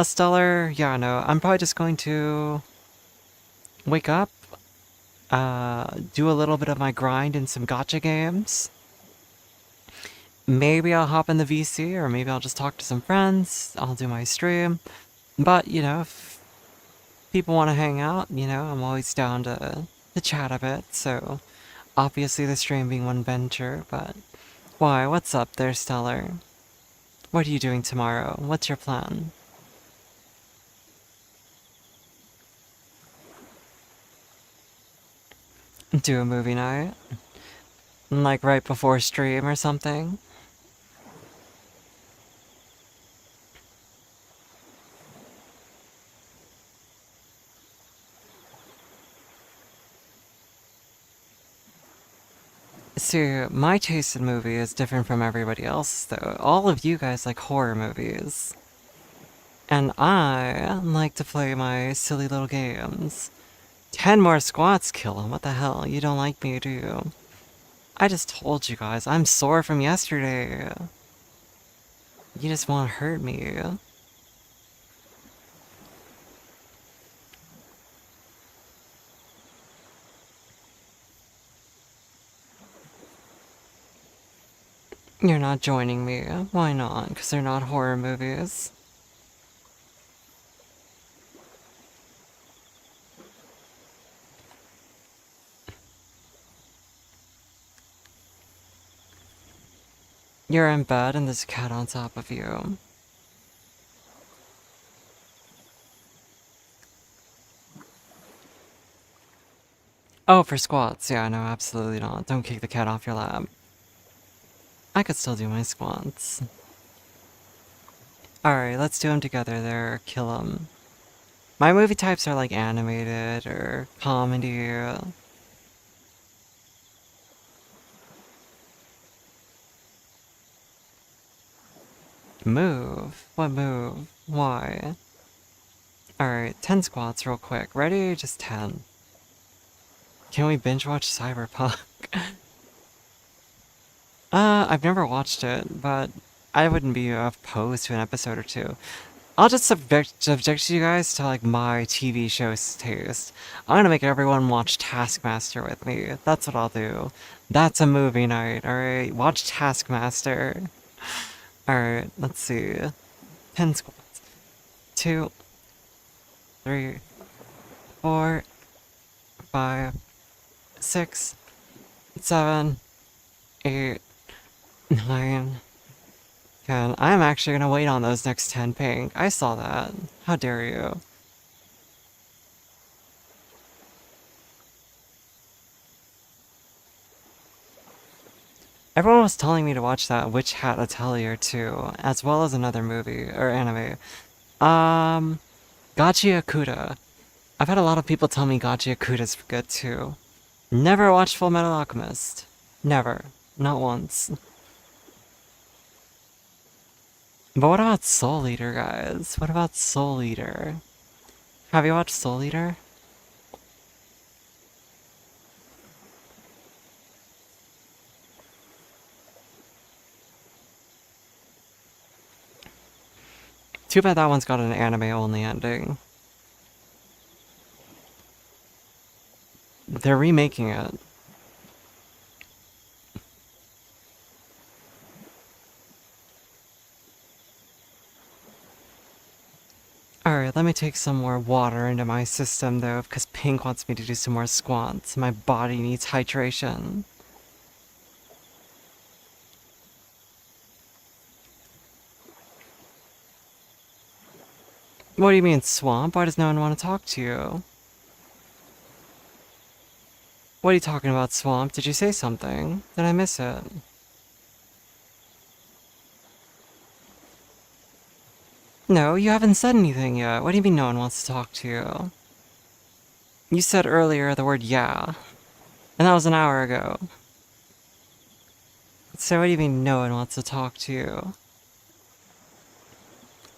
Stellar, yeah, no, I'm probably just going to wake up, do a little bit of my grind in some gacha games. Maybe I'll hop in the VC, or maybe I'll just talk to some friends, I'll do my stream. But, you know, if people want to hang out, you know, I'm always down to chat a bit, so obviously the stream being one venture, but why, what's up there, Stellar? What are you doing tomorrow? What's your plan? Do a movie night? Like right before stream or something? See, my taste in movie is different from everybody else, though. All of you guys like horror movies. And I like to play my silly little games. 10 more squats kill him, what the hell? You don't like me, do you? I just told you guys, I'm sore from yesterday. You just want to hurt me. You're not joining me. Why not? Because they're not horror movies. You're in bed and there's a cat on top of you. Oh, for squats. Yeah, no, absolutely not. Don't kick the cat off your lap. I could still do my squats. Alright, let's do them together there. Kill them. My movie types are like animated or comedy. Move? What move? Why? Alright, 10 squats real quick. Ready? Just 10. Can we binge watch Cyberpunk? I've never watched it, but I wouldn't be opposed to an episode or two. I'll just subject you guys to like my TV show's taste. I'm gonna make everyone watch Taskmaster with me. That's what I'll do. That's a movie night, alright? Watch Taskmaster. Alright, let's see. 10 squats. 2, 3, 4, 5, 6, 7, 8, 9, 10. I'm actually gonna wait on those next 10 pink. I saw that. How dare you? Everyone was telling me to watch that Witch Hat Atelier too, as well as another movie, or anime. Gachi Akuta. I've had a lot of people tell me Gachi Akuta's good too. Never watched Full Metal Alchemist. Never. Not once. But what about Soul Eater, guys? What about Soul Eater? Have you watched Soul Eater? Too bad that one's got an anime-only ending. They're remaking it. Alright, let me take some more water into my system though, because Pink wants me to do some more squats. My body needs hydration. What do you mean, swamp? Why does no one want to talk to you? What are you talking about, swamp? Did you say something? Did I miss it? No, you haven't said anything yet. What do you mean no one wants to talk to you? You said earlier the word yeah, and that was an hour ago. So what do you mean no one wants to talk to you?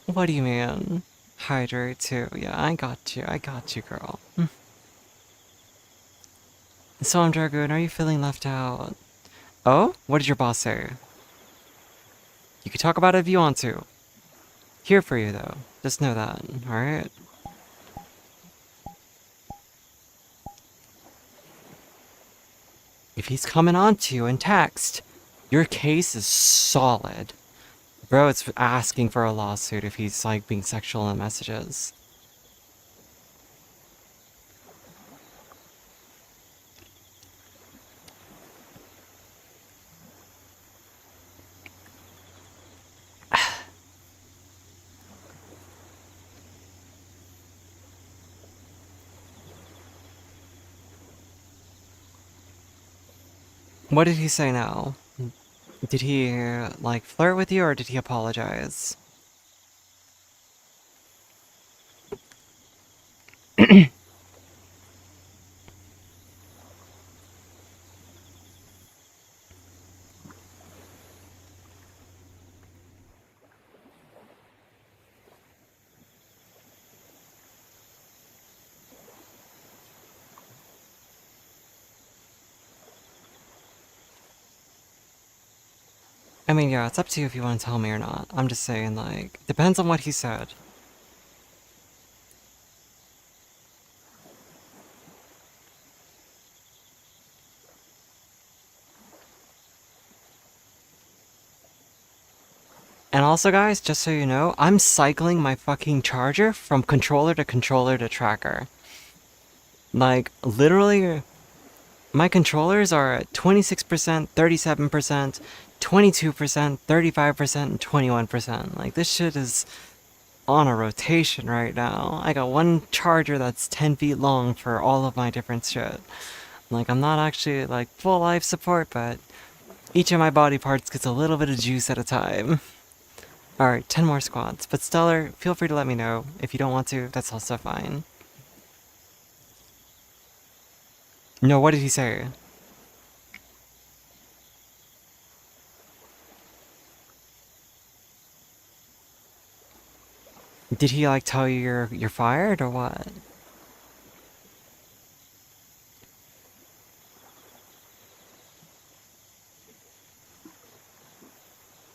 What do you mean? Hydrate too. Yeah, I got you, girl. So I'm Dragoon, are you feeling left out? Oh? What did your boss say? You can talk about it if you want to. Here for you, though. Just know that, alright? If he's coming on to you in text, your case is solid. Bro, it's asking for a lawsuit if he's, like, being sexual in messages. What did he say now? Did he, like, flirt with you, or did he apologize? I mean, yeah, it's up to you if you want to tell me or not. I'm just saying, like, depends on what he said. And also, guys, just so you know, I'm cycling my fucking charger from controller to tracker. Like, literally, my controllers are at 26%, 37%, 22%, 35%, and 21%. Like, this shit is on a rotation right now. I got one charger that's 10 feet long for all of my different shit. Like, I'm not actually, like, full life support, but each of my body parts gets a little bit of juice at a time. Alright, 10 more squats. But Stellar, feel free to let me know. If you don't want to, that's also fine. No, what did he say? Did he, like, tell you you're fired, or what?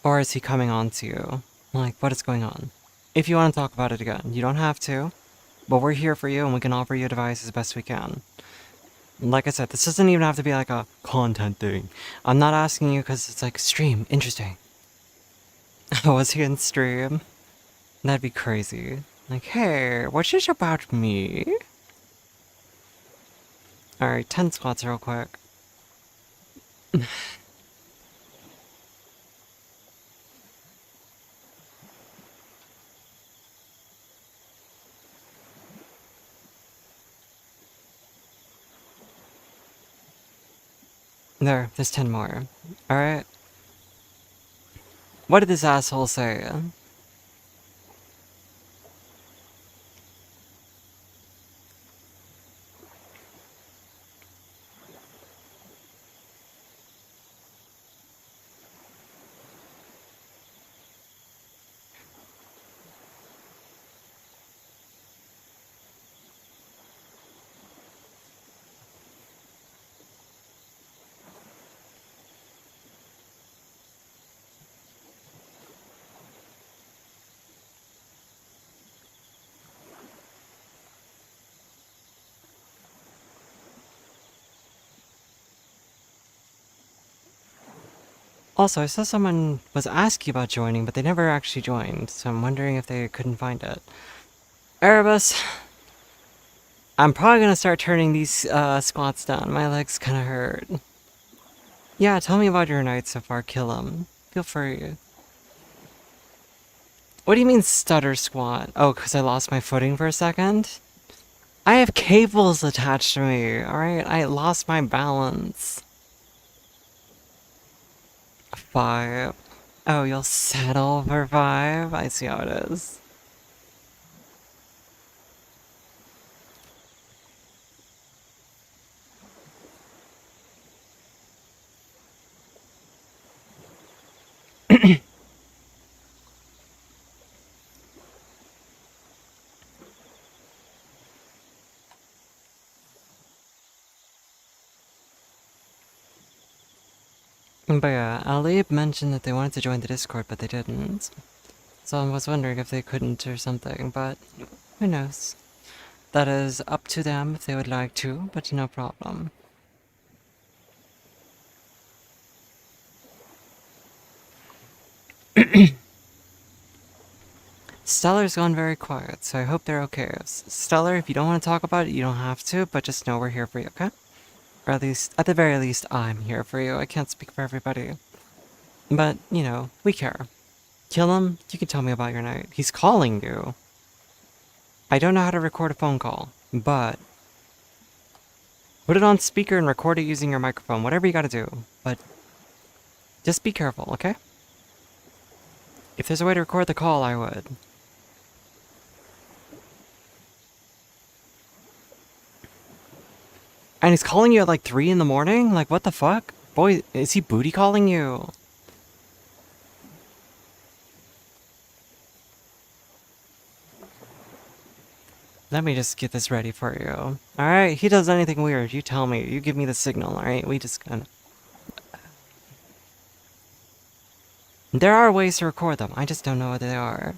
Or is he coming on to you? Like, what is going on? If you want to talk about it again, you don't have to. But we're here for you, and we can offer you advice as best we can. Like I said, this doesn't even have to be like a content thing. I'm not asking you because it's like, stream, interesting. Was he in stream? That'd be crazy. Like, hey, what's this about me? Alright, 10 squats real quick. There's 10 more. Alright? What did this asshole say? Also, I saw someone was asking about joining, but they never actually joined, so I'm wondering if they couldn't find it. Erebus, I'm probably gonna start turning these squats down. My legs kinda hurt. Yeah, tell me about your night so far, kill 'em. Feel free. What do you mean stutter squat? Oh, because I lost my footing for a second? I have cables attached to me, alright? I lost my balance. 5. Oh, you'll settle for 5? I see how it is. But yeah, Alib mentioned that they wanted to join the Discord, but they didn't. So I was wondering if they couldn't or something, but who knows? That is up to them if they would like to, but no problem. Stellar's gone very quiet, so I hope they're okay. Stellar, if you don't want to talk about it, you don't have to, but just know we're here for you, okay? Or at least, at the very least, I'm here for you. I can't speak for everybody. But, you know, we care. Kill him, you can tell me about your night. He's calling you. I don't know how to record a phone call, but put it on speaker and record it using your microphone, whatever you gotta do. But just be careful, okay? If there's a way to record the call, I would. And he's calling you at like 3 in the morning? Like, what the fuck? Boy, is he booty calling you? Let me just get this ready for you. Alright, he does anything weird, you tell me. You give me the signal, alright? We just kinda... There are ways to record them, I just don't know what they are.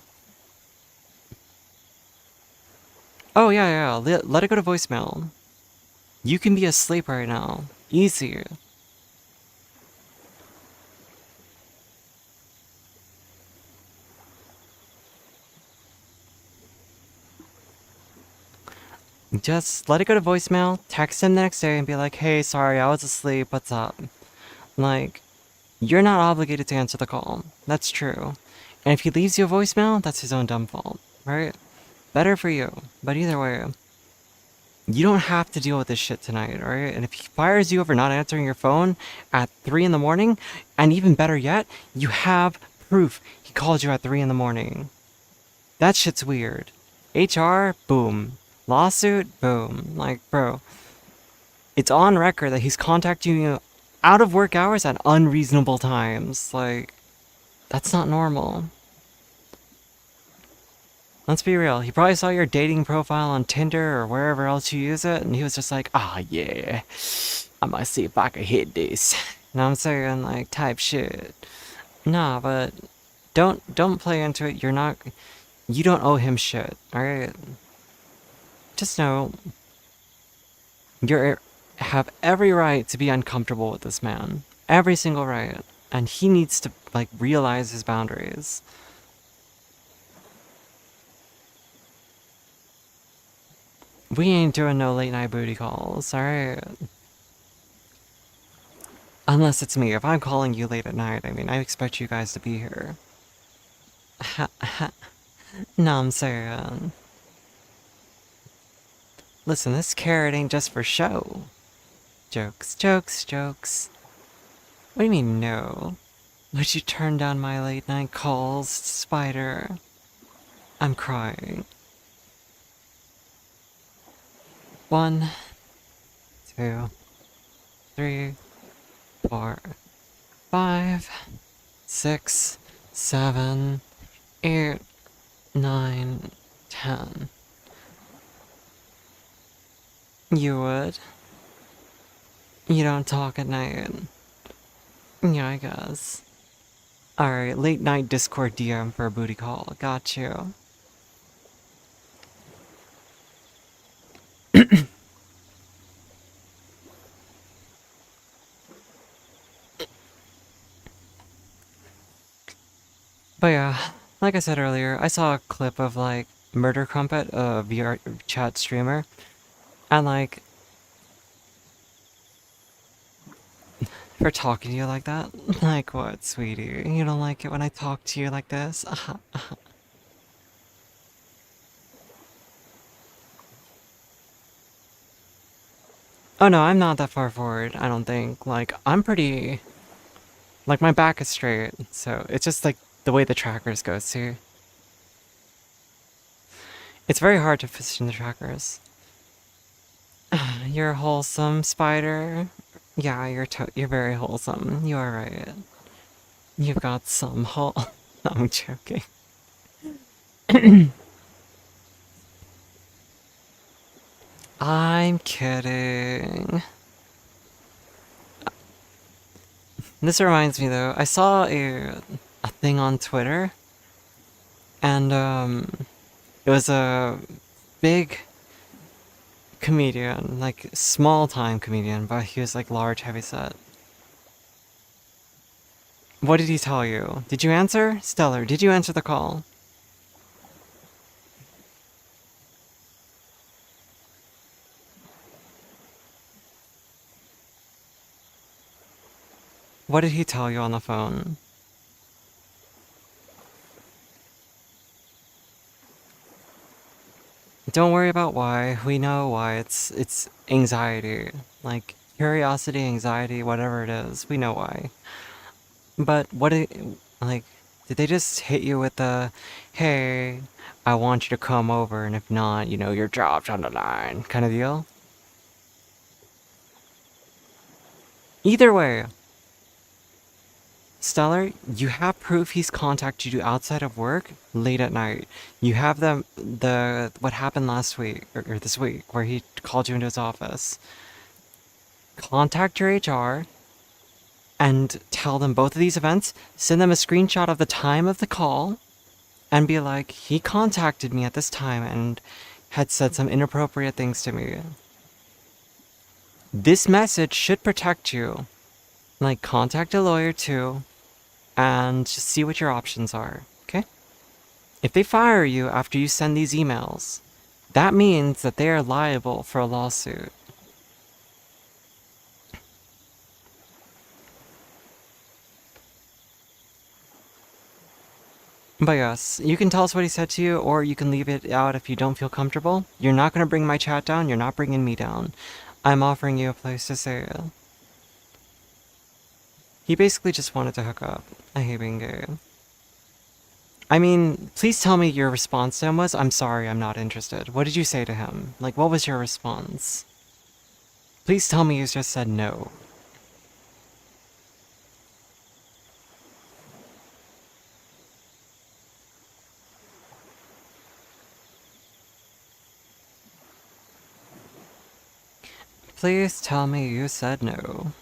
Oh, yeah, let it go to voicemail. You can be asleep right now. Easy. Just let it go to voicemail, text him the next day and be like, hey, sorry, I was asleep, what's up? Like, you're not obligated to answer the call. That's true. And if he leaves you a voicemail, that's his own dumb fault, right? Better for you. But either way, you don't have to deal with this shit tonight, alright? And if he fires you over not answering your phone at 3 in the morning, and even better yet, you have proof he called you at 3 in the morning. That shit's weird. HR, boom. Lawsuit, boom. Like, bro, it's on record that he's contacting you out of work hours at unreasonable times. Like, that's not normal. Let's be real, he probably saw your dating profile on Tinder or wherever else you use it, and he was just like, ah, yeah, I might see if I can hit this. You know what I'm saying? Like, type shit. Nah, but don't play into it. You don't owe him shit, alright? Just know, you have every right to be uncomfortable with this man. Every single right. And he needs to, like, realize his boundaries. We ain't doing no late night booty calls, alright? Unless it's me. If I'm calling you late at night, I mean, I expect you guys to be here. No, I'm saying. Listen, this carrot ain't just for show. Jokes, jokes, jokes. What do you mean, no? Would you turn down my late night calls, Spider? I'm crying. 1, 2, 3, 4, 5, 6, 7, 8, 9, 10. You would? You don't talk at night. Yeah, I guess. Alright, late night Discord DM for a booty call. Got you. But yeah, like I said earlier, I saw a clip of like Murder Crumpet, a VR chat streamer, and like, for talking to you like that? Like what, sweetie? You don't like it when I talk to you like this? Oh no, I'm not that far forward, I don't think. Like, I'm pretty... Like, my back is straight, so it's just like the way the trackers go, see? It's very hard to position the trackers. You're a wholesome spider. Yeah, you're very wholesome. You are right. You've got some whole... I'm joking. I'm kidding. This reminds me though, I saw a thing on Twitter, and it was a big comedian, like small time comedian, but he was like large, heavy set. What did he tell you? Did you answer? Stellar, did you answer the call? What did he tell you on the phone? Don't worry about why. We know why. It's anxiety. Like curiosity, anxiety, whatever it is. We know why. But like did they just hit you with the hey, I want you to come over and if not, you know, your job's on the line kind of deal? Either way, Stellar, you have proof he's contacted you outside of work late at night. You have the what happened last week or this week where he called you into his office. Contact your HR and tell them both of these events. Send them a screenshot of the time of the call and be like, he contacted me at this time and had said some inappropriate things to me. This message should protect you. Like, contact a lawyer too and just see what your options are, okay? If they fire you after you send these emails, that means that they are liable for a lawsuit. But yes, you can tell us what he said to you, or you can leave it out if you don't feel comfortable. You're not going to bring my chat down, you're not bringing me down. I'm offering you a place to say it. He basically just wanted to hook up. I hate being gay. I mean, please tell me your response to him was, I'm sorry, I'm not interested. What did you say to him? Like, what was your response? Please tell me you just said no. Please tell me you said no.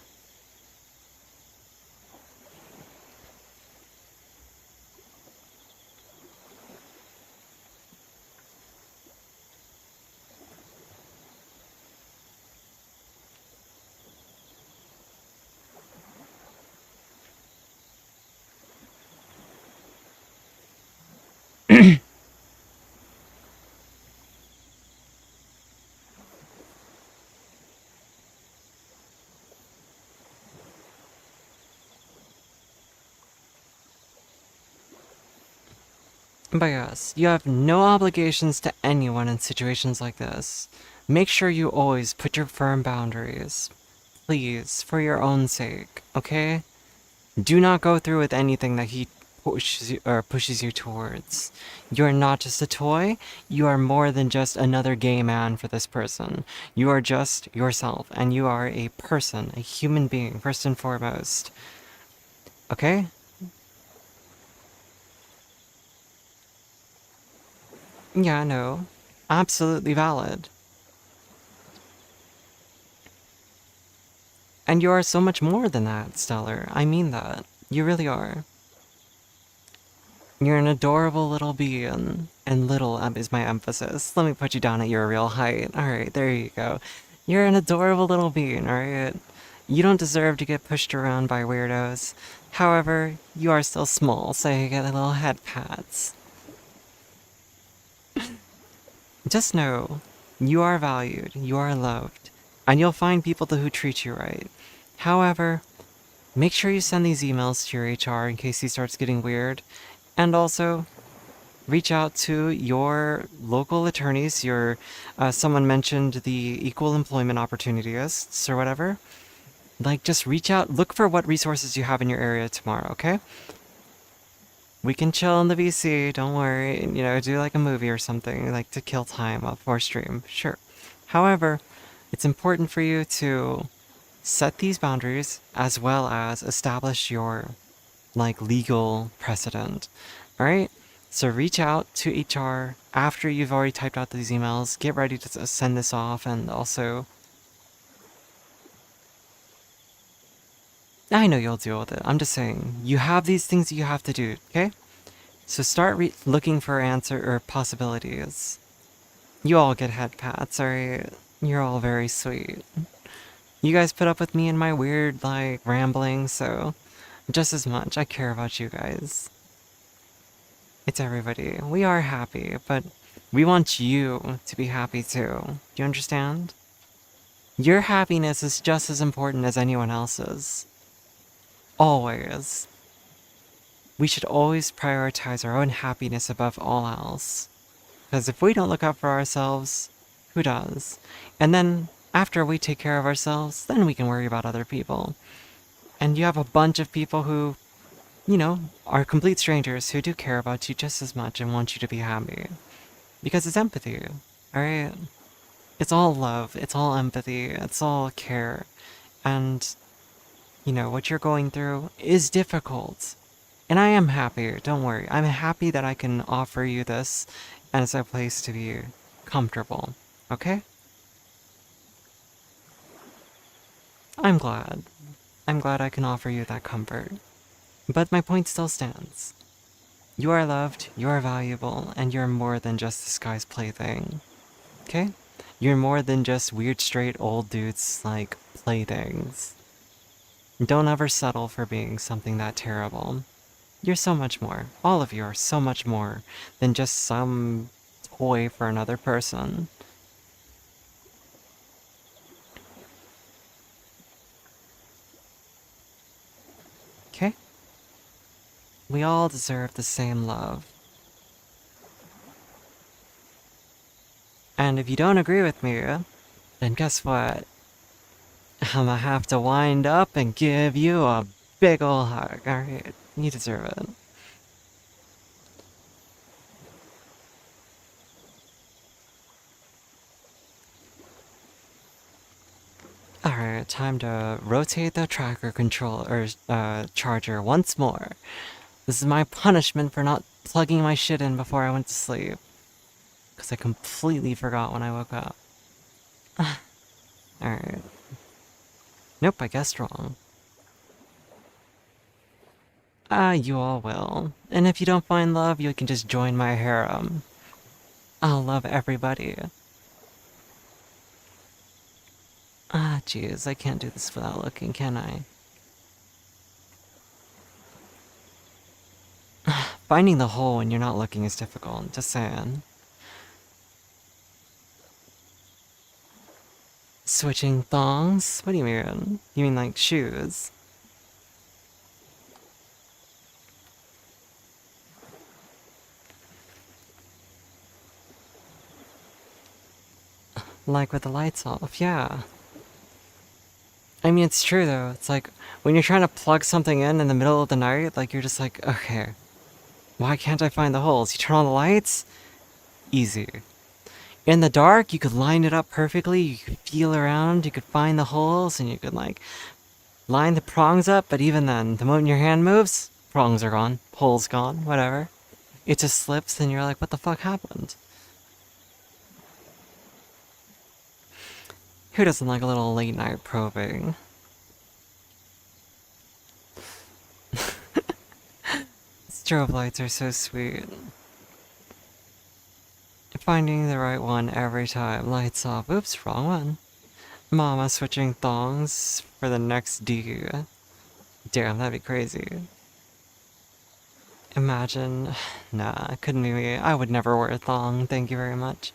But yes, you have no obligations to anyone in situations like this. Make sure you always put your firm boundaries. Please, for your own sake, okay? Do not go through with anything that he pushes you towards. You are not just a toy, you are more than just another gay man for this person. You are just yourself, and you are a person, a human being, first and foremost. Okay? Yeah, no. Absolutely valid. And you are so much more than that, Stellar. I mean that. You really are. You're an adorable little being. And little is my emphasis. Let me put you down at your real height. Alright, there you go. You're an adorable little being, alright? You don't deserve to get pushed around by weirdos. However, you are still small, so you get little head pats. Just know, you are valued, you are loved, and you'll find people who treat you right. However, make sure you send these emails to your HR in case he starts getting weird, and also, reach out to your local attorneys, your someone mentioned the equal employment opportunities or whatever. Like, just reach out, look for what resources you have in your area tomorrow, okay? We can chill in the VC, don't worry, and, do like a movie or something, like to kill time before stream, sure. However, it's important for you to set these boundaries as well as establish your, like, legal precedent, alright? So reach out to HR after you've already typed out these emails, get ready to send this off, and also, I know you'll deal with it. I'm just saying, you have these things that you have to do, okay? So start looking for answer or possibilities. You all get head pats, alright? You're all very sweet. You guys put up with me and my weird, like, rambling, so just as much, I care about you guys. It's everybody. We are happy, but we want you to be happy too. Do you understand? Your happiness is just as important as anyone else's. Always. We should always prioritize our own happiness above all else. Because if we don't look out for ourselves, who does? And then, after we take care of ourselves, then we can worry about other people. And you have a bunch of people who, are complete strangers who do care about you just as much and want you to be happy. Because it's empathy, alright? It's all love, it's all empathy, it's all care. And, what you're going through is difficult. And I am happy, don't worry. I'm happy that I can offer you this as a place to be comfortable, okay? I'm glad. I'm glad I can offer you that comfort. But my point still stands. You are loved, you are valuable, and you're more than just this guy's plaything. Okay? You're more than just weird straight old dudes, like, playthings. Don't ever settle for being something that terrible. You're so much more. All of you are so much more than just some toy for another person. Okay? We all deserve the same love. And if you don't agree with me, then guess what? I'ma have to wind up and give you a big ol' hug, alright? You deserve it. Alright, time to rotate the tracker controller, charger once more. This is my punishment for not plugging my shit in before I went to sleep. Because I completely forgot when I woke up. Alright. Nope, I guessed wrong. You all will. And if you don't find love, you can just join my harem. I'll love everybody. Jeez, I can't do this without looking, can I? Finding the hole when you're not looking is difficult, just saying. Switching thongs? What do you mean? You mean like shoes? Like with the lights off, yeah. I mean, it's true though. It's like, when you're trying to plug something in the middle of the night, like, you're just like, okay, why can't I find the holes? You turn on the lights? Easy. In the dark, you could line it up perfectly, you could feel around, you could find the holes, and you could, like, line the prongs up, but even then, the moment your hand moves, prongs are gone, holes gone, whatever. It just slips, and you're like, what the fuck happened? Who doesn't like a little late night probing? Strobe lights are so sweet. Finding the right one every time. Lights off. Oops, wrong one. Mama switching thongs for the next D. Damn, that'd be crazy. Imagine. Nah, it couldn't be me. I would never wear a thong, thank you very much.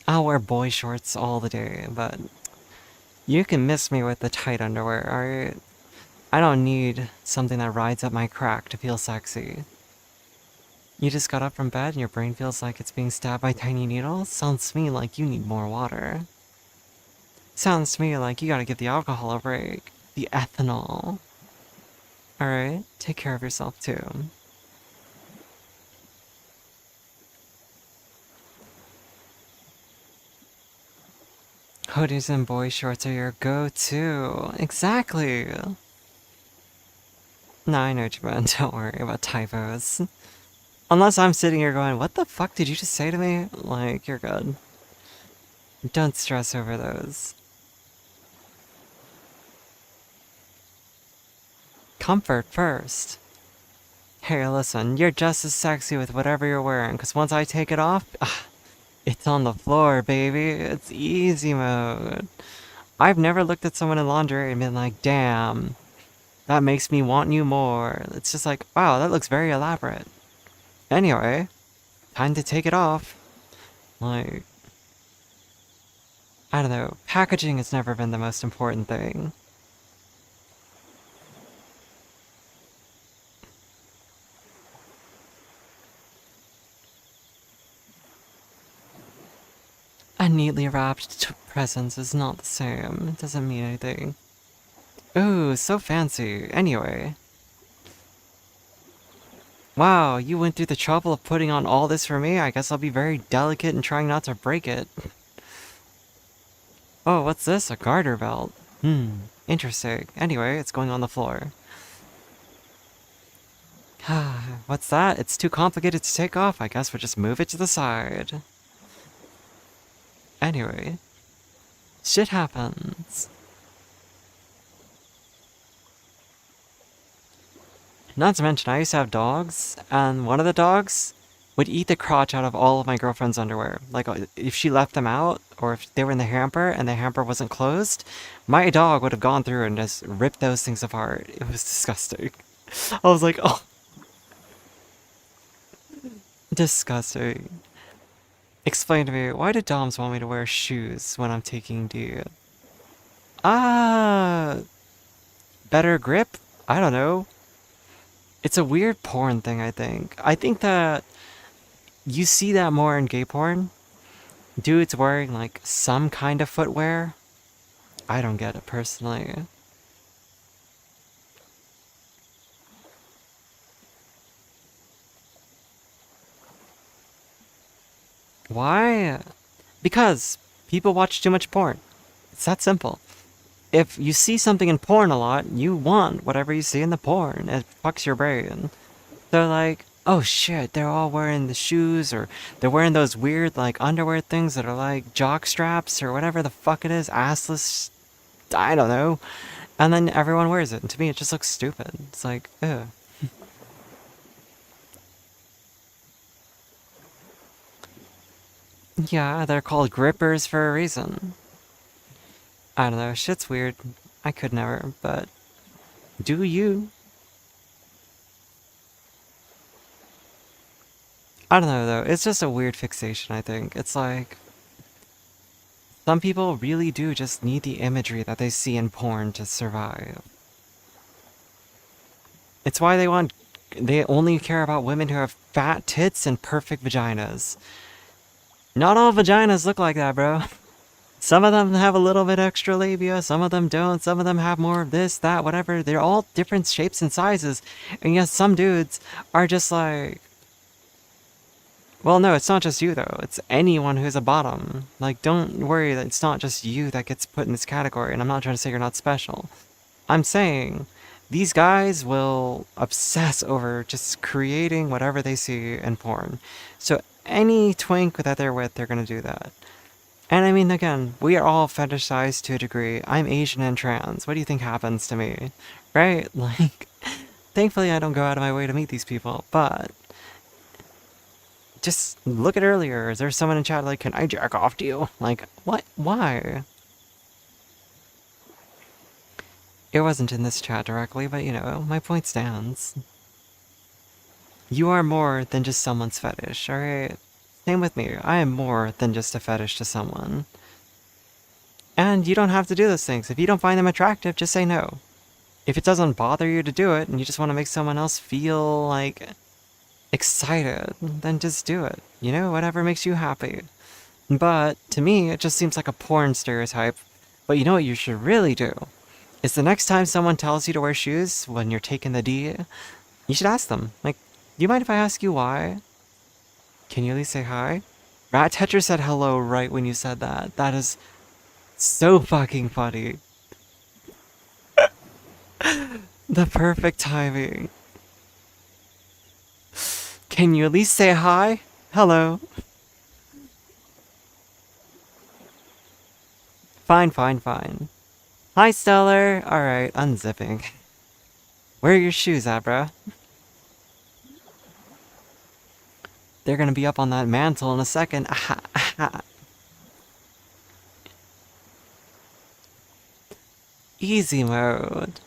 I'll wear boy shorts all the day, but you can miss me with the tight underwear, alright? I don't need something that rides up my crack to feel sexy. You just got up from bed and your brain feels like it's being stabbed by tiny needles? Sounds to me like you need more water. Sounds to me like you gotta give the alcohol a break. The ethanol. Alright, take care of yourself too. Hoodies and boy shorts are your go-to. Exactly. No, I know what you meant. Don't worry about typos. Unless I'm sitting here going, what the fuck did you just say to me? Like, you're good. Don't stress over those. Comfort first. Hey, listen, you're just as sexy with whatever you're wearing, because once I take it off, it's on the floor, baby. It's easy mode. I've never looked at someone in lingerie and been like, damn, that makes me want you more. It's just like, wow, that looks very elaborate. Anyway, time to take it off. Like, I don't know, packaging has never been the most important thing. A neatly wrapped present is not the same. It doesn't mean anything. Ooh, so fancy. Anyway. Wow, you went through the trouble of putting on all this for me? I guess I'll be very delicate and trying not to break it. Oh, what's this? A garter belt. Interesting. Anyway, it's going on the floor. What's that? It's too complicated to take off. I guess we'll just move it to the side. Anyway. Shit happens. Not to mention, I used to have dogs, and one of the dogs would eat the crotch out of all of my girlfriend's underwear. Like, if she left them out, or if they were in the hamper and the hamper wasn't closed, my dog would have gone through and just ripped those things apart. It was disgusting. I was like, oh. Disgusting. Explain to me, why do doms want me to wear shoes when I'm taking D? Better grip? I don't know. It's a weird porn thing, I think. I think that you see that more in gay porn. Dudes wearing, like, some kind of footwear. I don't get it, personally. Why? Because people watch too much porn. It's that simple. If you see something in porn a lot, you want whatever you see in the porn. It fucks your brain. They're like, oh shit, they're all wearing the shoes, or they're wearing those weird, like, underwear things that are like jock straps, or whatever the fuck it is, assless, I don't know. And then everyone wears it, and to me it just looks stupid. It's like, ugh. Yeah, they're called grippers for a reason. I don't know, shit's weird. I could never, but do you? I don't know though, it's just a weird fixation, I think. It's like, some people really do just need the imagery that they see in porn to survive. It's why they only care about women who have fat tits and perfect vaginas. Not all vaginas look like that, bro. Some of them have a little bit extra labia, some of them don't, some of them have more of this, that, whatever. They're all different shapes and sizes. And yes, some dudes are just like... Well, no, it's not just you, though. It's anyone who's a bottom. Like, don't worry that it's not just you that gets put in this category, and I'm not trying to say you're not special. I'm saying, these guys will obsess over just creating whatever they see in porn. So any twink that they're with, they're gonna do that. And I mean, again, we are all fetishized to a degree. I'm Asian and trans. What do you think happens to me? Right? Like, thankfully I don't go out of my way to meet these people, but... Just look at earlier. Is there someone in chat like, can I jack off to you? Like, what? Why? It wasn't in this chat directly, but you know, my point stands. You are more than just someone's fetish, alright? Same with me. I am more than just a fetish to someone. And you don't have to do those things. If you don't find them attractive, just say no. If it doesn't bother you to do it, and you just want to make someone else feel like excited, then just do it. You know, whatever makes you happy. But to me, it just seems like a porn stereotype. But you know what you should really do? Is the next time someone tells you to wear shoes when you're taking the D, you should ask them, like, do you mind if I ask you why? Can you at least say hi? Vrchatter said hello right when you said that. That is so fucking funny. The perfect timing. Can you at least say hi? Hello. Fine, fine, fine. Hi, Stellar. Alright, unzipping. Where are your shoes at, bro? They're gonna be up on that mantle in a second. Aha, aha. Easy mode.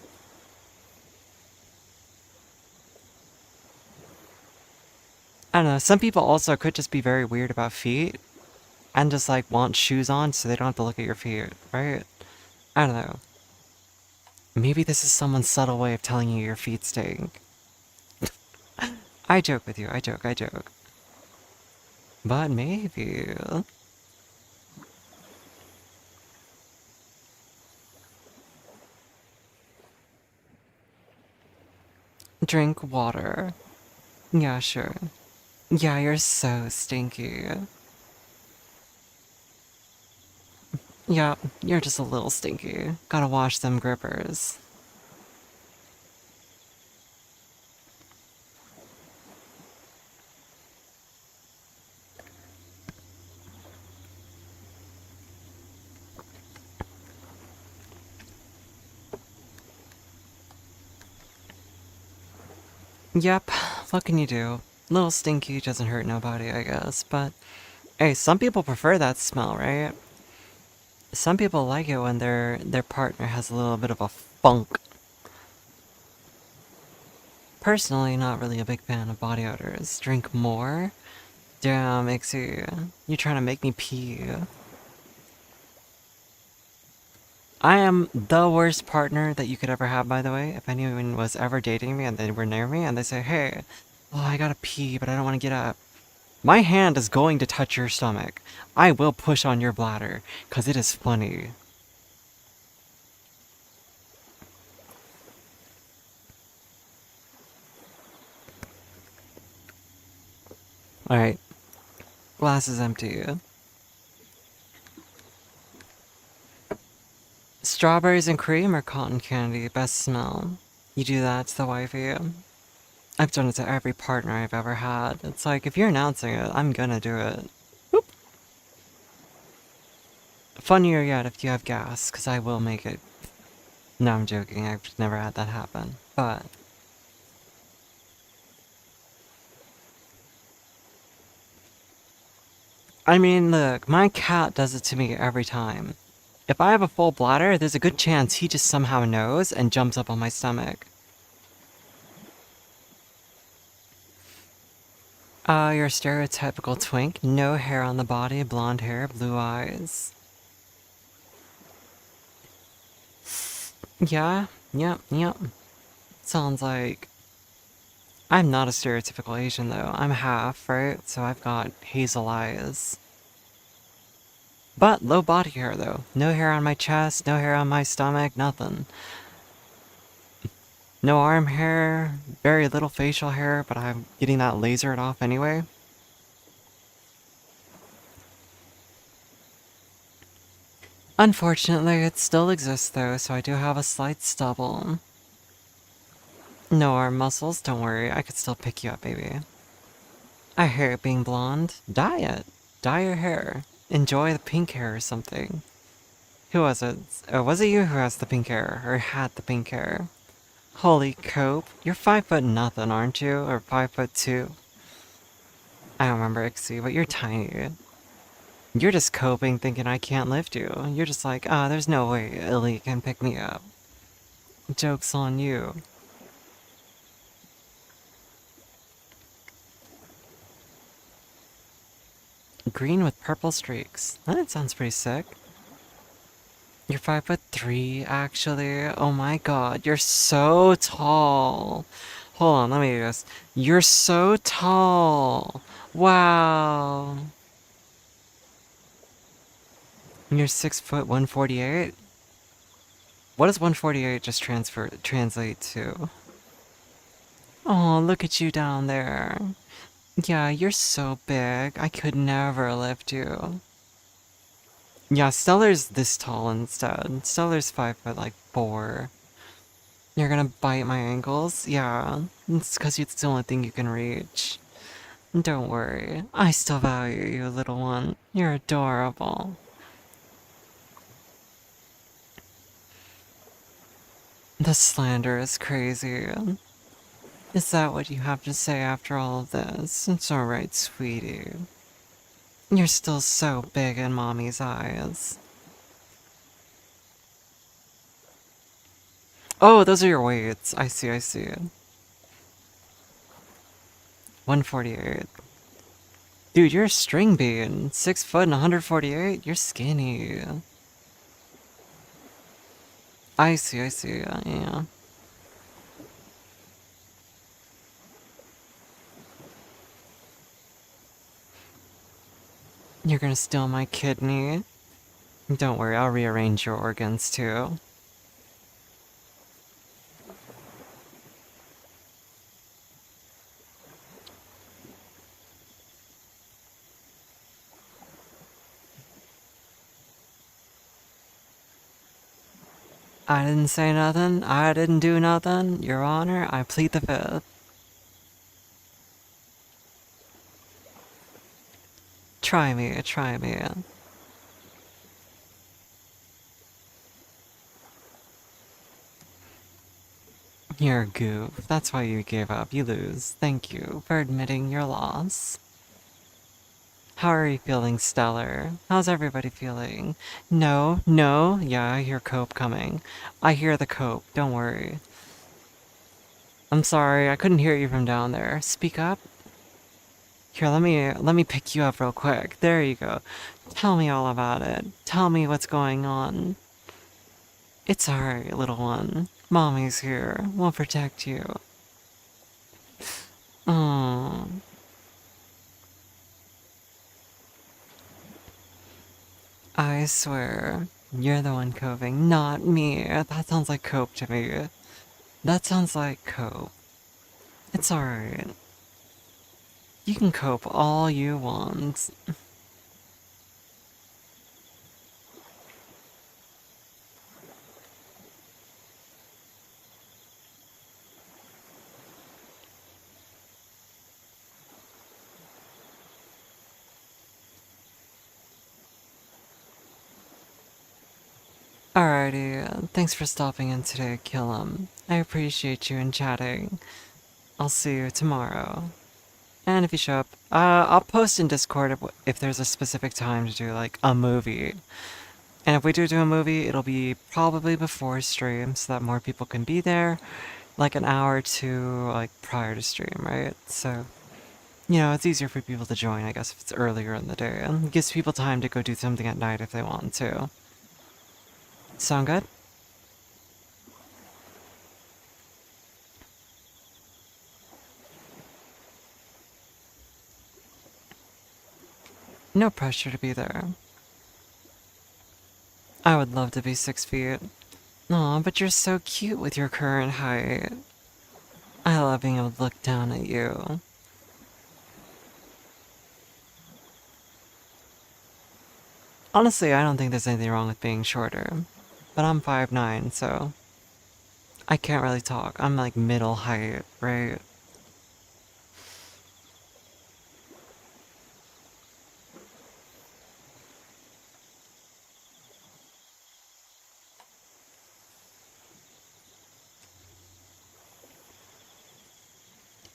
I don't know, some people also could just be very weird about feet and just like want shoes on so they don't have to look at your feet, right? I don't know. Maybe this is someone's subtle way of telling you your feet stink. I joke with you, I joke. But maybe... Drink water. Yeah, sure. Yeah, you're so stinky. Yeah, you're just a little stinky. Gotta wash them grippers. Yep, what can you do? Little stinky doesn't hurt nobody, I guess, but... Hey, some people prefer that smell, right? Some people like it when their partner has a little bit of a funk. Personally, not really a big fan of body odors. Drink more? Damn, Ixie. You trying to make me pee. I am the worst partner that you could ever have, by the way. If anyone was ever dating me and they were near me and they say, hey, oh, I gotta pee, but I don't want to get up. My hand is going to touch your stomach. I will push on your bladder, because it is funny. Alright. Glass is empty. Strawberries and cream or cotton candy? Best smell. You do that to the wifey. I've done it to every partner I've ever had. It's like, if you're announcing it, I'm gonna do it. Boop. Funnier yet if you have gas, because I will make it. No, I'm joking. I've never had that happen. But... I mean, look, my cat does it to me every time. If I have a full bladder, there's a good chance he just somehow knows and jumps up on my stomach. You're a stereotypical twink. No hair on the body, blonde hair, blue eyes. Yeah, yep. Sounds like... I'm not a stereotypical Asian, though. I'm half, right? So I've got hazel eyes. But low body hair, though. No hair on my chest, no hair on my stomach, nothing. No arm hair, very little facial hair, but I'm getting that lasered off anyway. Unfortunately, it still exists though, so I do have a slight stubble. No arm muscles, don't worry, I could still pick you up, baby. I hate being blonde. Dye it. Dye your hair. Enjoy the pink hair or something. Who was it? Oh, was it you who has the pink hair? Or had the pink hair? Holy cope. You're 5 foot nothing, aren't you? Or 5'2"? I don't remember, Ixie, but you're tiny. You're just coping thinking I can't lift you. You're just like, ah, there's no way Illy can pick me up. Joke's on you. Green with purple streaks. That sounds pretty sick. You're 5'3", actually. Oh my god, you're so tall. Hold on, let me guess. You're so tall. Wow. You're 6 foot 148? What does 148 just translate to? Oh, look at you down there. Yeah, you're so big. I could never lift you. Yeah, Stellar's this tall instead. Stellar's 5 foot like 4. You're gonna bite my ankles? Yeah, it's because it's the only thing you can reach. Don't worry, I still value you, little one. You're adorable. The slander is crazy. Is that what you have to say after all of this? It's alright, sweetie. You're still so big in Mommy's eyes. Oh, those are your weights. I see, I see. 148. Dude, you're a string bean. 6 foot and 148? You're skinny. I see, I see. Yeah. You're gonna steal my kidney? Don't worry, I'll rearrange your organs too. I didn't say nothing. I didn't do nothing. Your Honor, I plead the fifth. Try me, try me. You're a goof. That's why you gave up. You lose. Thank you for admitting your loss. How are you feeling, Stellar? How's everybody feeling? No, no. Yeah, I hear Cope coming. I hear the Cope. Don't worry. I'm sorry, I couldn't hear you from down there. Speak up. Here, let me pick you up real quick. There you go. Tell me all about it. Tell me what's going on. It's alright, little one. Mommy's here. We'll protect you. Oh. I swear, you're the one coping, not me. That sounds like cope to me. That sounds like cope. It's alright. You can cope all you want. Alrighty, thanks for stopping in today, Killam. I appreciate you and chatting. I'll see you tomorrow. And if you show up, I'll post in Discord if there's a specific time to do, like, a movie. And if we do a movie, it'll be probably before stream so that more people can be there, like an hour or two, like, prior to stream, right? So, you know, it's easier for people to join, I guess, if it's earlier in the day. And it gives people time to go do something at night if they want to. Sound good? No pressure to be there. I would love to be 6 feet. Aw, but you're so cute with your current height. I love being able to look down at you. Honestly, I don't think there's anything wrong with being shorter. But I'm 5'9", so I can't really talk. I'm like middle height, right?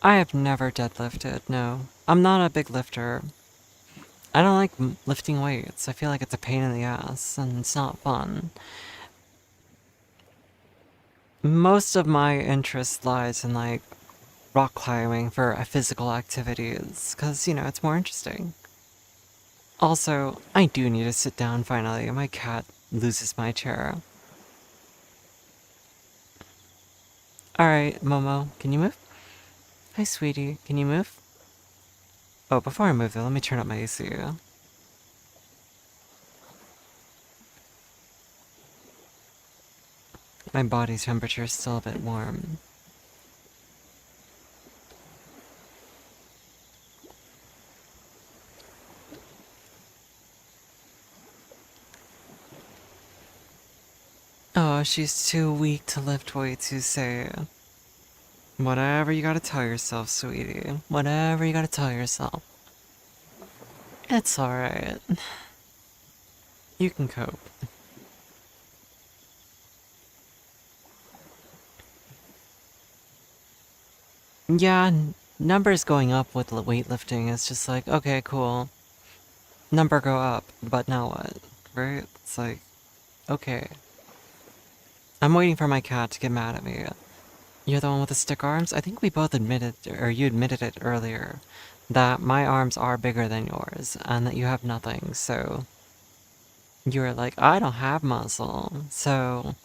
I have never deadlifted, no. I'm not a big lifter. I don't like lifting weights. I feel like it's a pain in the ass, and it's not fun. Most of my interest lies in, like, rock climbing for physical activities, because, you know, it's more interesting. Also, I do need to sit down finally. My cat loses my chair. Alright, Momo, can you move? Hi, sweetie. Can you move? Oh, before I move though, let me turn up my AC. My body temperature is still a bit warm. Oh, she's too weak to lift weights, you say. Whatever you gotta tell yourself, sweetie. Whatever you gotta tell yourself. It's alright. You can cope. Yeah, numbers going up with weightlifting is just like, okay, cool. Number go up, but now what? Right? It's like, okay. I'm waiting for my cat to get mad at me. You're the one with the stick arms? I think we both admitted, or you admitted it earlier, that my arms are bigger than yours, and that you have nothing, so... You were like, I don't have muscle, so...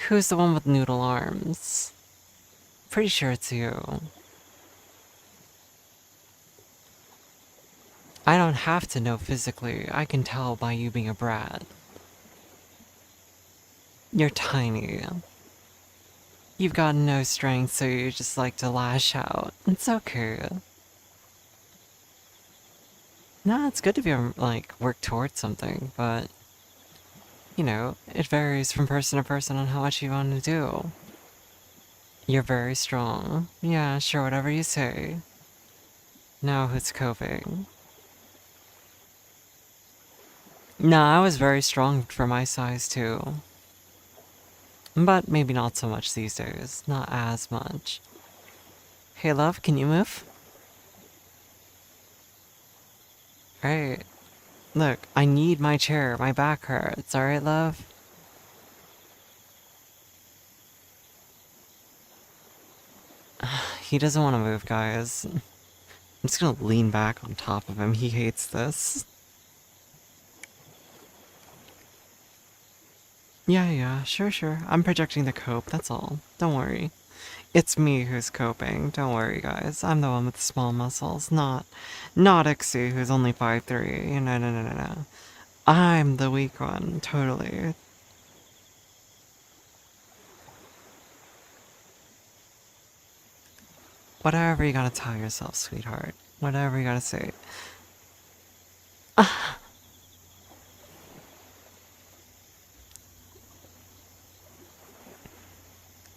Who's the one with noodle arms? Pretty sure it's you. I don't have to know physically, I can tell by you being a brat. You're tiny. You've got no strength, so you just like to lash out. It's okay. No, it's good to be, like, work towards something, but... You know, it varies from person to person on how much you want to do. You're very strong. Yeah, sure, whatever you say. Now who's coping? No, I was very strong for my size, too. But maybe not so much these days. Not as much. Hey, love, can you move? Right. Look, I need my chair. My back hurts. Alright, love? He doesn't want to move, guys. I'm just gonna lean back on top of him. He hates this. Yeah, sure. I'm projecting the cope, that's all. Don't worry. It's me who's coping. Don't worry, guys. I'm the one with the small muscles, not Ixie, who's only 5'3". No. I'm the weak one, totally. Whatever you gotta tell yourself, sweetheart. Whatever you gotta say.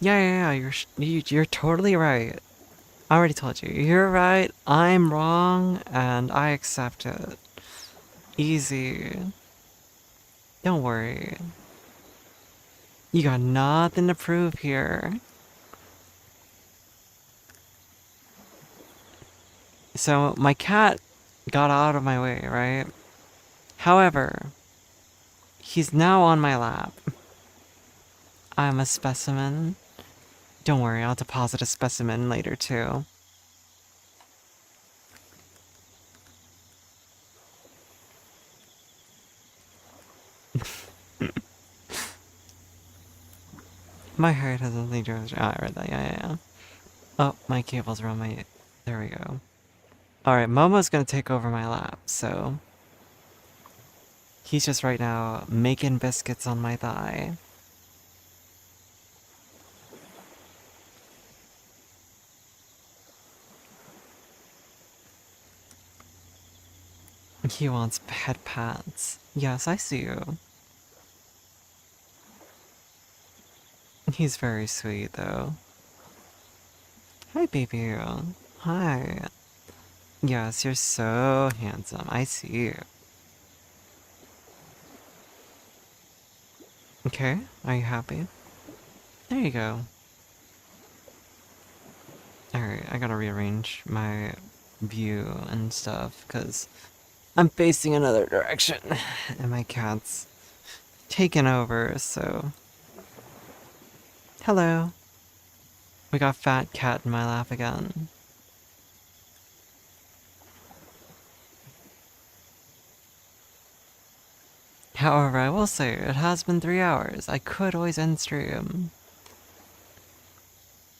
Yeah, you're totally right. I already told you. You're right, I'm wrong, and I accept it. Easy. Don't worry. You got nothing to prove here. So, my cat got out of my way, right? However, he's now on my lap. I'm a specimen. Don't worry, I'll deposit a specimen later, too. My heart has only drove. Oh, I read that. Yeah. Oh, my cables are on my. There we go. Alright, Momo's gonna take over my lap, so. He's just right now making biscuits on my thigh. He wants head pats. Yes, I see you. He's very sweet, though. Hi, baby. Hi. Yes, you're so handsome. I see you. Okay, are you happy? There you go. Alright, I gotta rearrange my view and stuff, because I'm facing another direction, and my cat's taken over, so... Hello. We got Fat Cat in my lap again. However, I will say, it has been 3 hours. I could always end stream.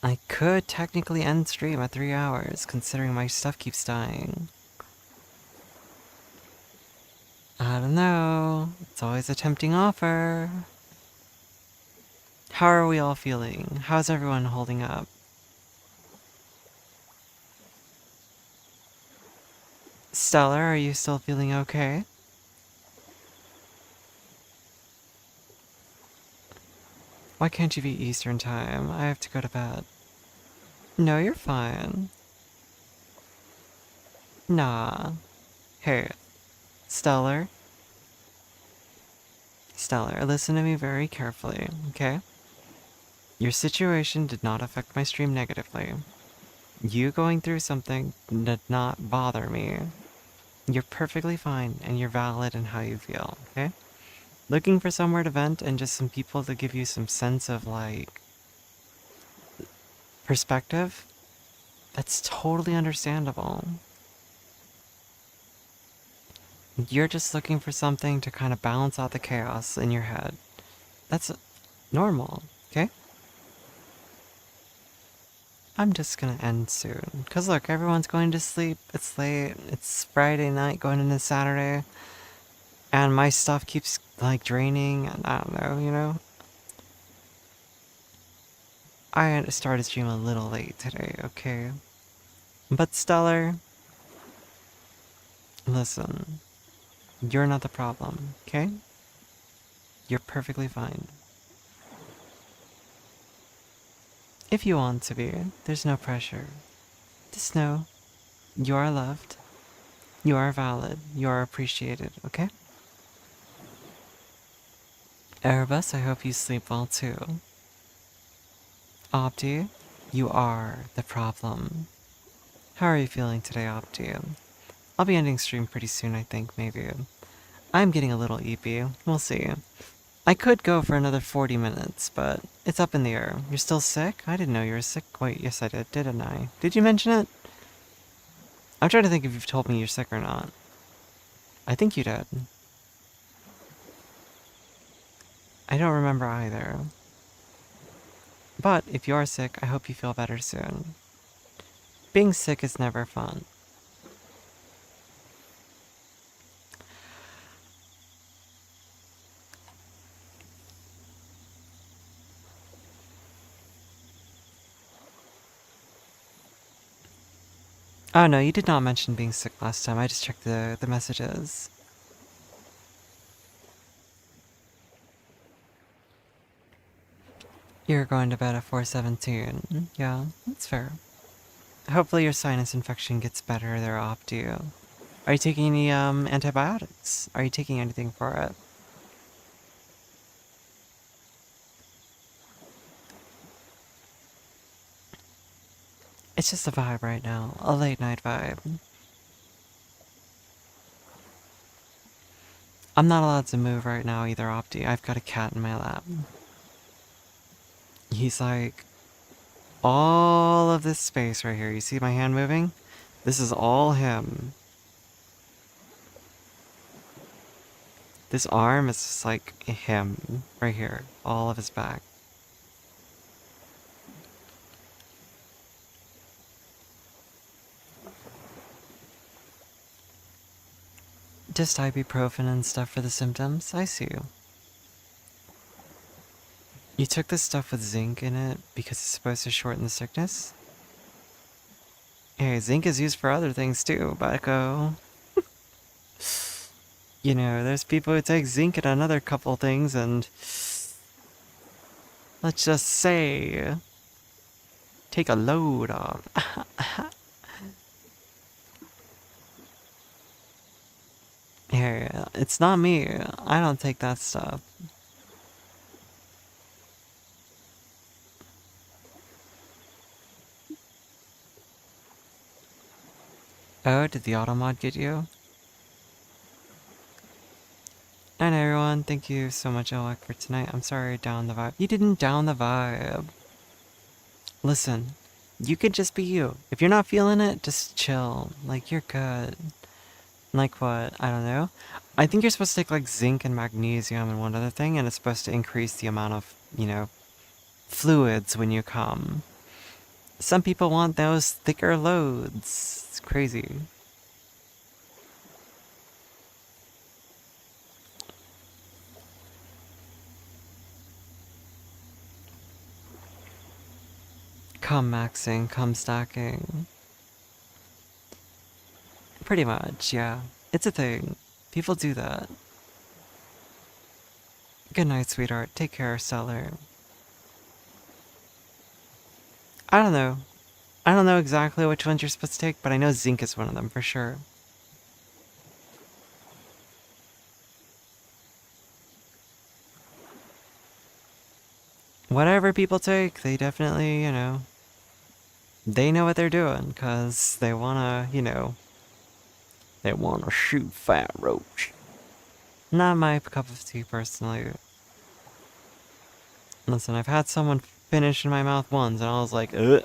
I could technically end stream at 3 hours, considering my stuff keeps dying. I don't know. It's always a tempting offer. How are we all feeling? How's everyone holding up? Stellar, are you still feeling okay? Why can't you be Eastern time? I have to go to bed. No, you're fine. Nah. Hey, Stellar. Stellar, listen to me very carefully, okay? Your situation did not affect my stream negatively. You going through something did not bother me. You're perfectly fine and you're valid in how you feel, okay? Looking for somewhere to vent and just some people to give you some sense of like perspective, that's totally understandable. You're just looking for something to kind of balance out the chaos in your head. That's normal, okay? I'm just gonna end soon. Cause look, everyone's going to sleep. It's late. It's Friday night going into Saturday. And my stuff keeps like draining and I don't know, you know? I started stream a little late today, okay? But Stellar, listen. You're not the problem, okay? You're perfectly fine. If you want to be, there's no pressure. Just know you are loved, you are valid, you are appreciated, okay? Erebus, I hope you sleep well too. Opti, you are the problem. How are you feeling today, Opti? I'll be ending stream pretty soon, I think, maybe. I'm getting a little eepy. We'll see. I could go for another 40 minutes, but it's up in the air. You're still sick? I didn't know you were sick. Wait, yes I did, didn't I? Did you mention it? I'm trying to think if you've told me you're sick or not. I think you did. I don't remember either. But if you are sick, I hope you feel better soon. Being sick is never fun. Oh no, you did not mention being sick last time. I just checked the messages. You're going to bed at 4:17. Yeah, that's fair. Hopefully your sinus infection gets better there, Opti. Are you taking any antibiotics? Are you taking anything for it? It's just a vibe right now, a late night vibe. I'm not allowed to move right now either, Opti. I've got a cat in my lap. He's like, all of this space right here. You see my hand moving? This is all him. This arm is just like him right here. All of his back. Just ibuprofen and stuff for the symptoms. I see you. You took this stuff with zinc in it because it's supposed to shorten the sickness? Hey, zinc is used for other things too, bucko. You know, there's people who take zinc and another couple things and... let's just say... take a load off. Here, it's not me. I don't take that stuff. Oh, did the automod get you? And everyone, thank you so much, Alec, for tonight. I'm sorry I downed the vibe. You didn't down the vibe. Listen, you could just be you. If you're not feeling it, just chill. Like, you're good. Like what? I don't know. I think you're supposed to take like zinc and magnesium and one other thing, and it's supposed to increase the amount of, you know, fluids when you come. Some people want those thicker loads. It's crazy. Come maxing, come stacking. Pretty much, yeah. It's a thing. People do that. Good night, sweetheart. Take care, Stellar. I don't know. I don't know exactly which ones you're supposed to take, but I know zinc is one of them for sure. Whatever people take, they definitely, they know what they're doing, because they wanna, they wanna shoot fat roach. Not my cup of tea, personally. Listen, I've had someone finish in my mouth once, and I was like, ugh.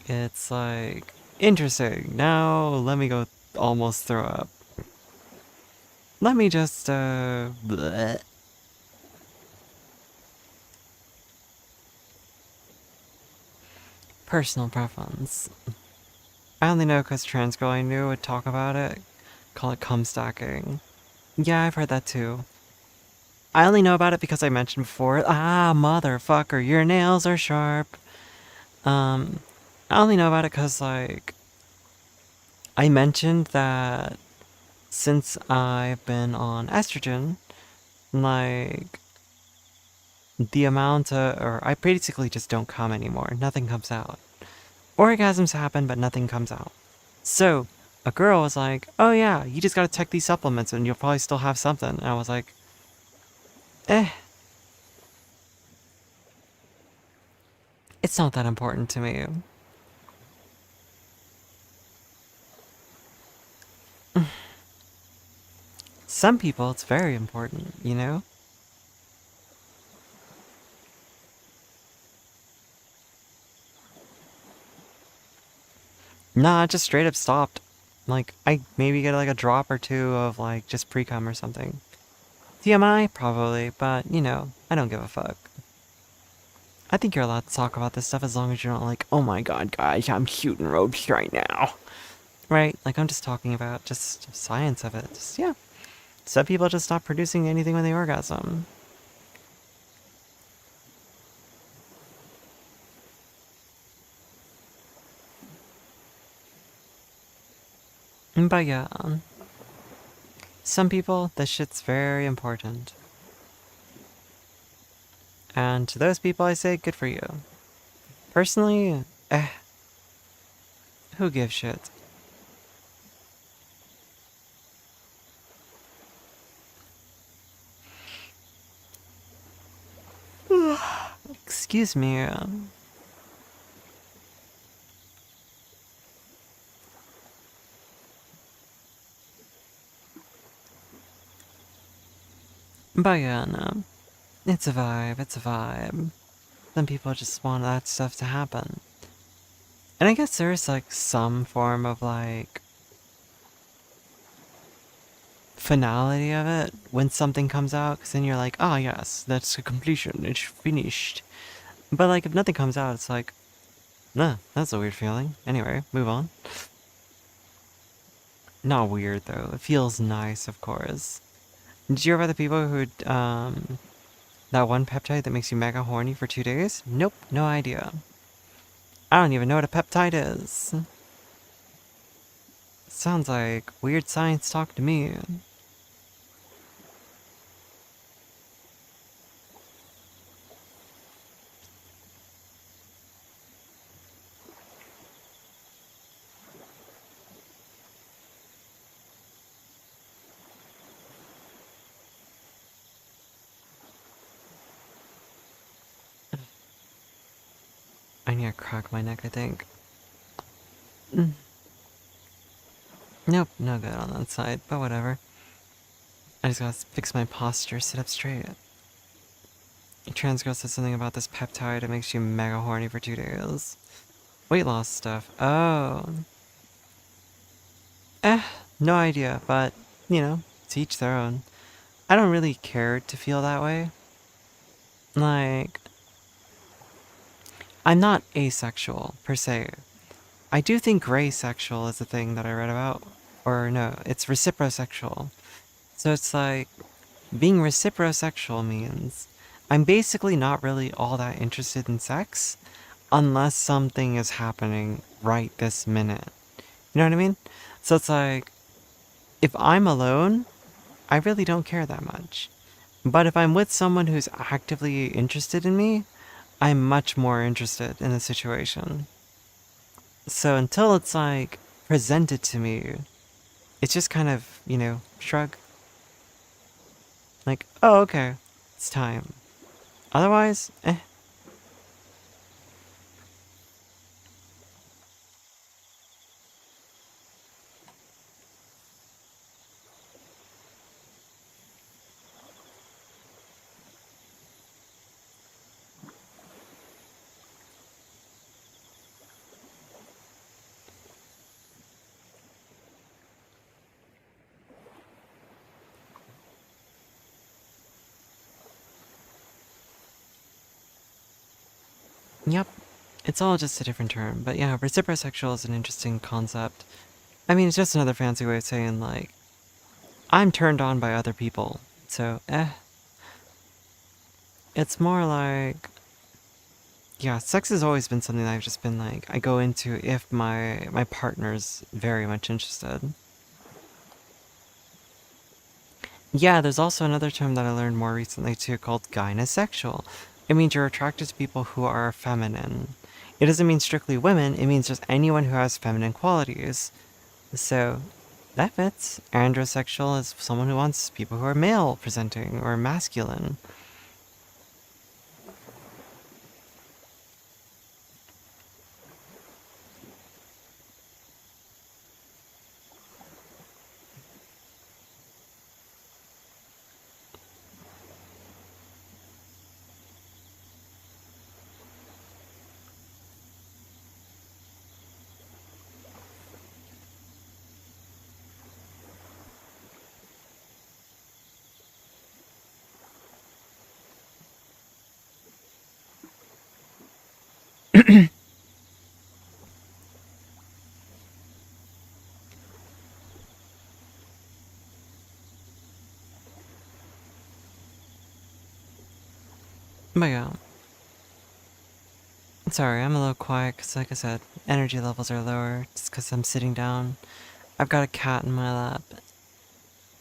It's like, interesting. Now, let me go almost throw up. Let me just, bleh. Personal preference. I only know because trans girl I knew would talk about it. Call it cum stacking. Yeah, I've heard that too. I only know about it because I mentioned before. Ah, motherfucker, your nails are sharp. I only know about it because, like, I mentioned that since I've been on estrogen, like, the amount or I basically just don't come anymore. Nothing comes out. Orgasms happen, but nothing comes out. So, a girl was like, oh yeah, you just gotta take these supplements and you'll probably still have something. And I was like, eh. It's not that important to me. Some people, it's very important, you know? Nah, I just straight up stopped. Like, I maybe get like a drop or two of like just pre-cum or something. TMI? Probably, but I don't give a fuck. I think you're allowed to talk about this stuff as long as you're not like, oh my god, guys, I'm shooting ropes right now. Right? Like, I'm just talking about just science of it. Just, yeah. Some people just stop producing anything when they orgasm. But yeah, some people, this shit's very important. And to those people, I say, good for you. Personally, who gives shit? Excuse me. But yeah, no. It's a vibe, it's a vibe. Some people just want that stuff to happen. And I guess there's like some form of like finality of it when something comes out, because then you're like, oh yes, that's a completion, it's finished. But like if nothing comes out, it's like, nah, that's a weird feeling. Anyway, move on. Not weird though, it feels nice, of course. Did you hear about the people who, that one peptide that makes you mega horny for 2 days? Nope, no idea. I don't even know what a peptide is. Sounds like weird science talk to me. I need to crack my neck, I think. Nope, no good on that side, but whatever. I just gotta fix my posture, sit up straight. Trans girl said something about this peptide, it makes you mega horny for 2 days. Weight loss stuff. Oh. No idea, but, to each their own. I don't really care to feel that way. Like, I'm not asexual per se. I do think gray sexual is a thing that I read about. Or no, it's reciprosexual. So it's like, being reciprosexual means I'm basically not really all that interested in sex unless something is happening right this minute. You know what I mean? So it's like, if I'm alone, I really don't care that much. But if I'm with someone who's actively interested in me, I'm much more interested in the situation. So until it's like presented to me, it's just kind of, shrug. Like, oh, okay, it's time. Otherwise, eh. Yep, it's all just a different term. But yeah, reciprosexual is an interesting concept. I mean, it's just another fancy way of saying, like, I'm turned on by other people. So, it's more like, yeah, sex has always been something that I've just been like, I go into if my partner's very much interested. Yeah, there's also another term that I learned more recently too called gynosexual. It means you're attracted to people who are feminine. It doesn't mean strictly women, it means just anyone who has feminine qualities. So that fits. Androsexual is someone who wants people who are male presenting or masculine. But yeah, sorry, I'm a little quiet because, like I said, energy levels are lower just because I'm sitting down. I've got a cat in my lap.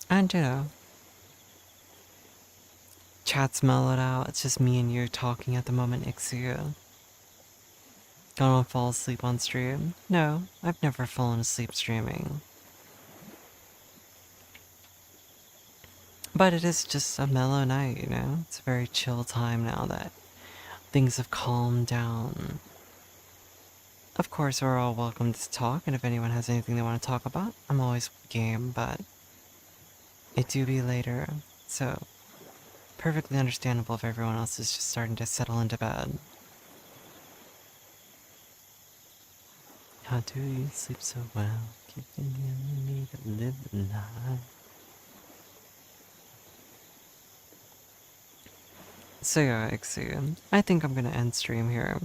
And, chat's mellowed out. It's just me and you talking at the moment, Ixia. Gonna fall asleep on stream? No, I've never fallen asleep streaming. But it is just a mellow night. It's a very chill time now that things have calmed down. Of course, we're all welcome to talk, and if anyone has anything they want to talk about, I'm always game, but it do be later, so perfectly understandable if everyone else is just starting to settle into bed. How do you sleep so well? Keeping you need to live the night. So yeah, Ixie, I think I'm gonna end stream here.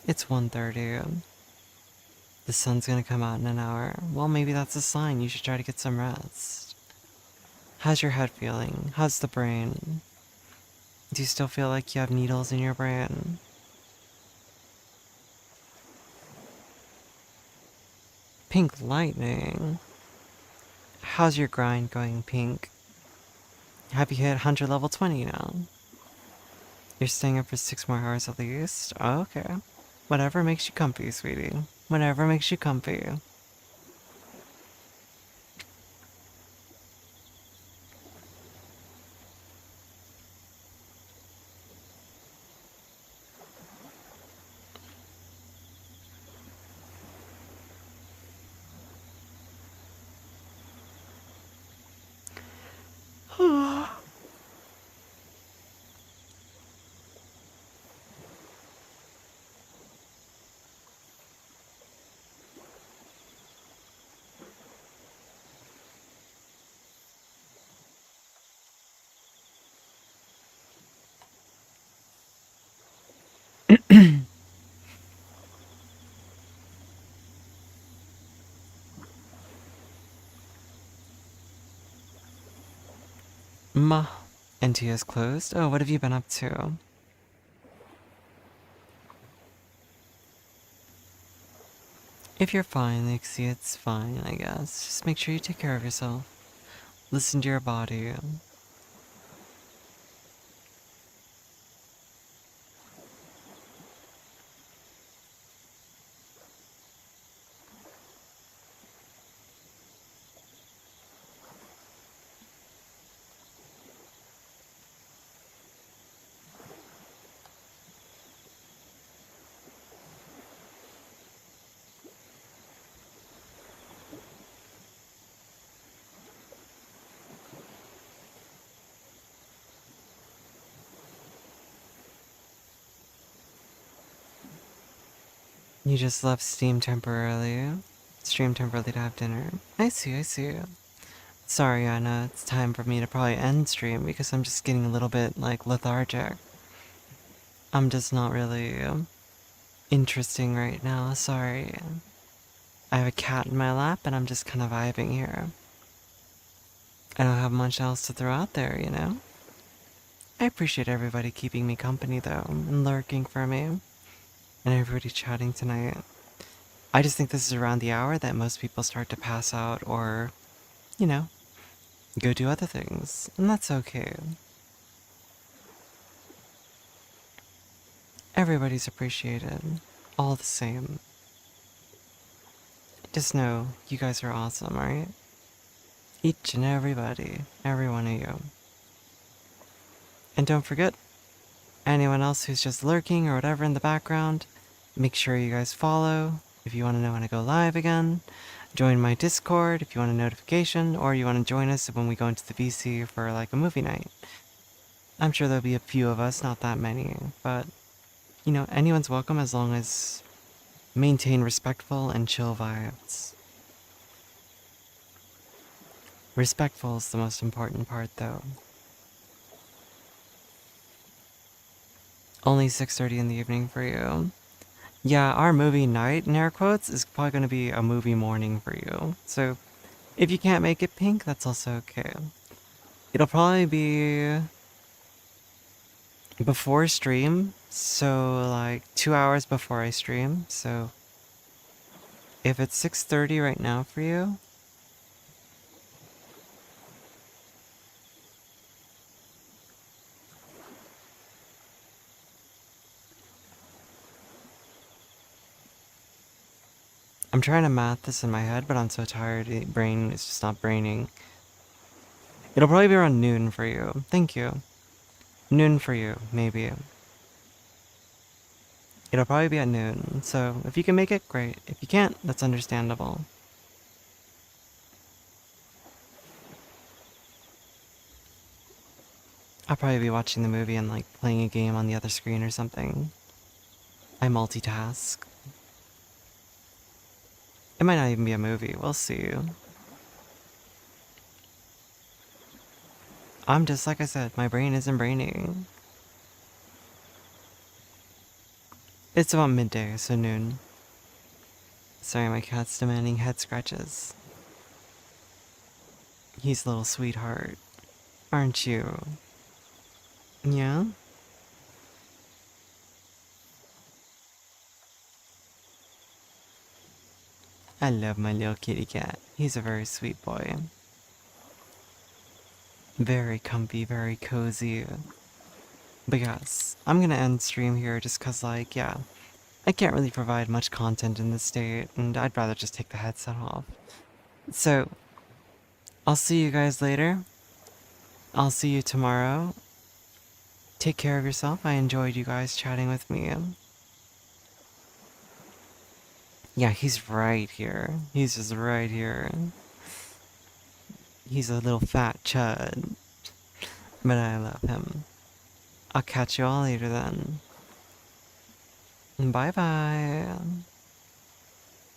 It's 1:30. The sun's gonna come out in an hour. Well, maybe that's a sign you should try to get some rest. How's your head feeling? How's the brain? Do you still feel like you have needles in your brain? Pink lightning? How's your grind going, Pink? Have you hit Hunter level 20 now? You're staying up for 6 more hours at least? Oh, okay. Whatever makes you comfy, sweetie. Whatever makes you comfy. Ma, NT is closed. Oh, what have you been up to? If you're fine, Lexi, it's fine, I guess. Just make sure you take care of yourself. Listen to your body. You just left Steam temporarily. Stream temporarily to have dinner. I see, I see. Sorry, Anna, it's time for me to probably end stream because I'm just getting a little bit, like, lethargic. I'm just not really interesting right now, sorry. I have a cat in my lap and I'm just kind of vibing here. I don't have much else to throw out there, you know? I appreciate everybody keeping me company, though, and lurking for me, and everybody chatting tonight. I just think this is around the hour that most people start to pass out or, you know, go do other things, and that's okay. Everybody's appreciated, all the same. Just know you guys are awesome, alright? Each and everybody, every one of you. And don't forget, anyone else who's just lurking or whatever in the background, make sure you guys follow if you want to know when I go live again. Join my Discord if you want a notification, or you want to join us when we go into the VC for like a movie night. I'm sure there'll be a few of us, not that many, but you know, anyone's welcome as long as maintain respectful and chill vibes. Respectful is the most important part, though. Only 6:30 in the evening for you. Yeah, our movie night, in air quotes, is probably going to be a movie morning for you. So, if you can't make it, Pink, that's also okay. It'll probably be before stream, so like 2 hours before I stream. So, if it's 6:30 right now for you, I'm trying to math this in my head, but I'm so tired. Brain is just not braining. It'll probably be around noon for you. Thank you. Noon for you, maybe. It'll probably be at noon, so if you can make it, great. If you can't, that's understandable. I'll probably be watching the movie and like playing a game on the other screen or something. I multitask. It might not even be a movie, we'll see. I'm just, like I said, my brain isn't braining. It's about midday, so noon. Sorry, my cat's demanding head scratches. He's a little sweetheart, aren't you? Yeah? I love my little kitty cat. He's a very sweet boy. Very comfy, very cozy. But yes, I'm gonna end stream here just cause like, yeah, I can't really provide much content in this state, and I'd rather just take the headset off. So, I'll see you guys later. I'll see you tomorrow. Take care of yourself. I enjoyed you guys chatting with me. Yeah, he's right here. He's just right here. He's a little fat chud. But I love him. I'll catch you all later then. Bye bye.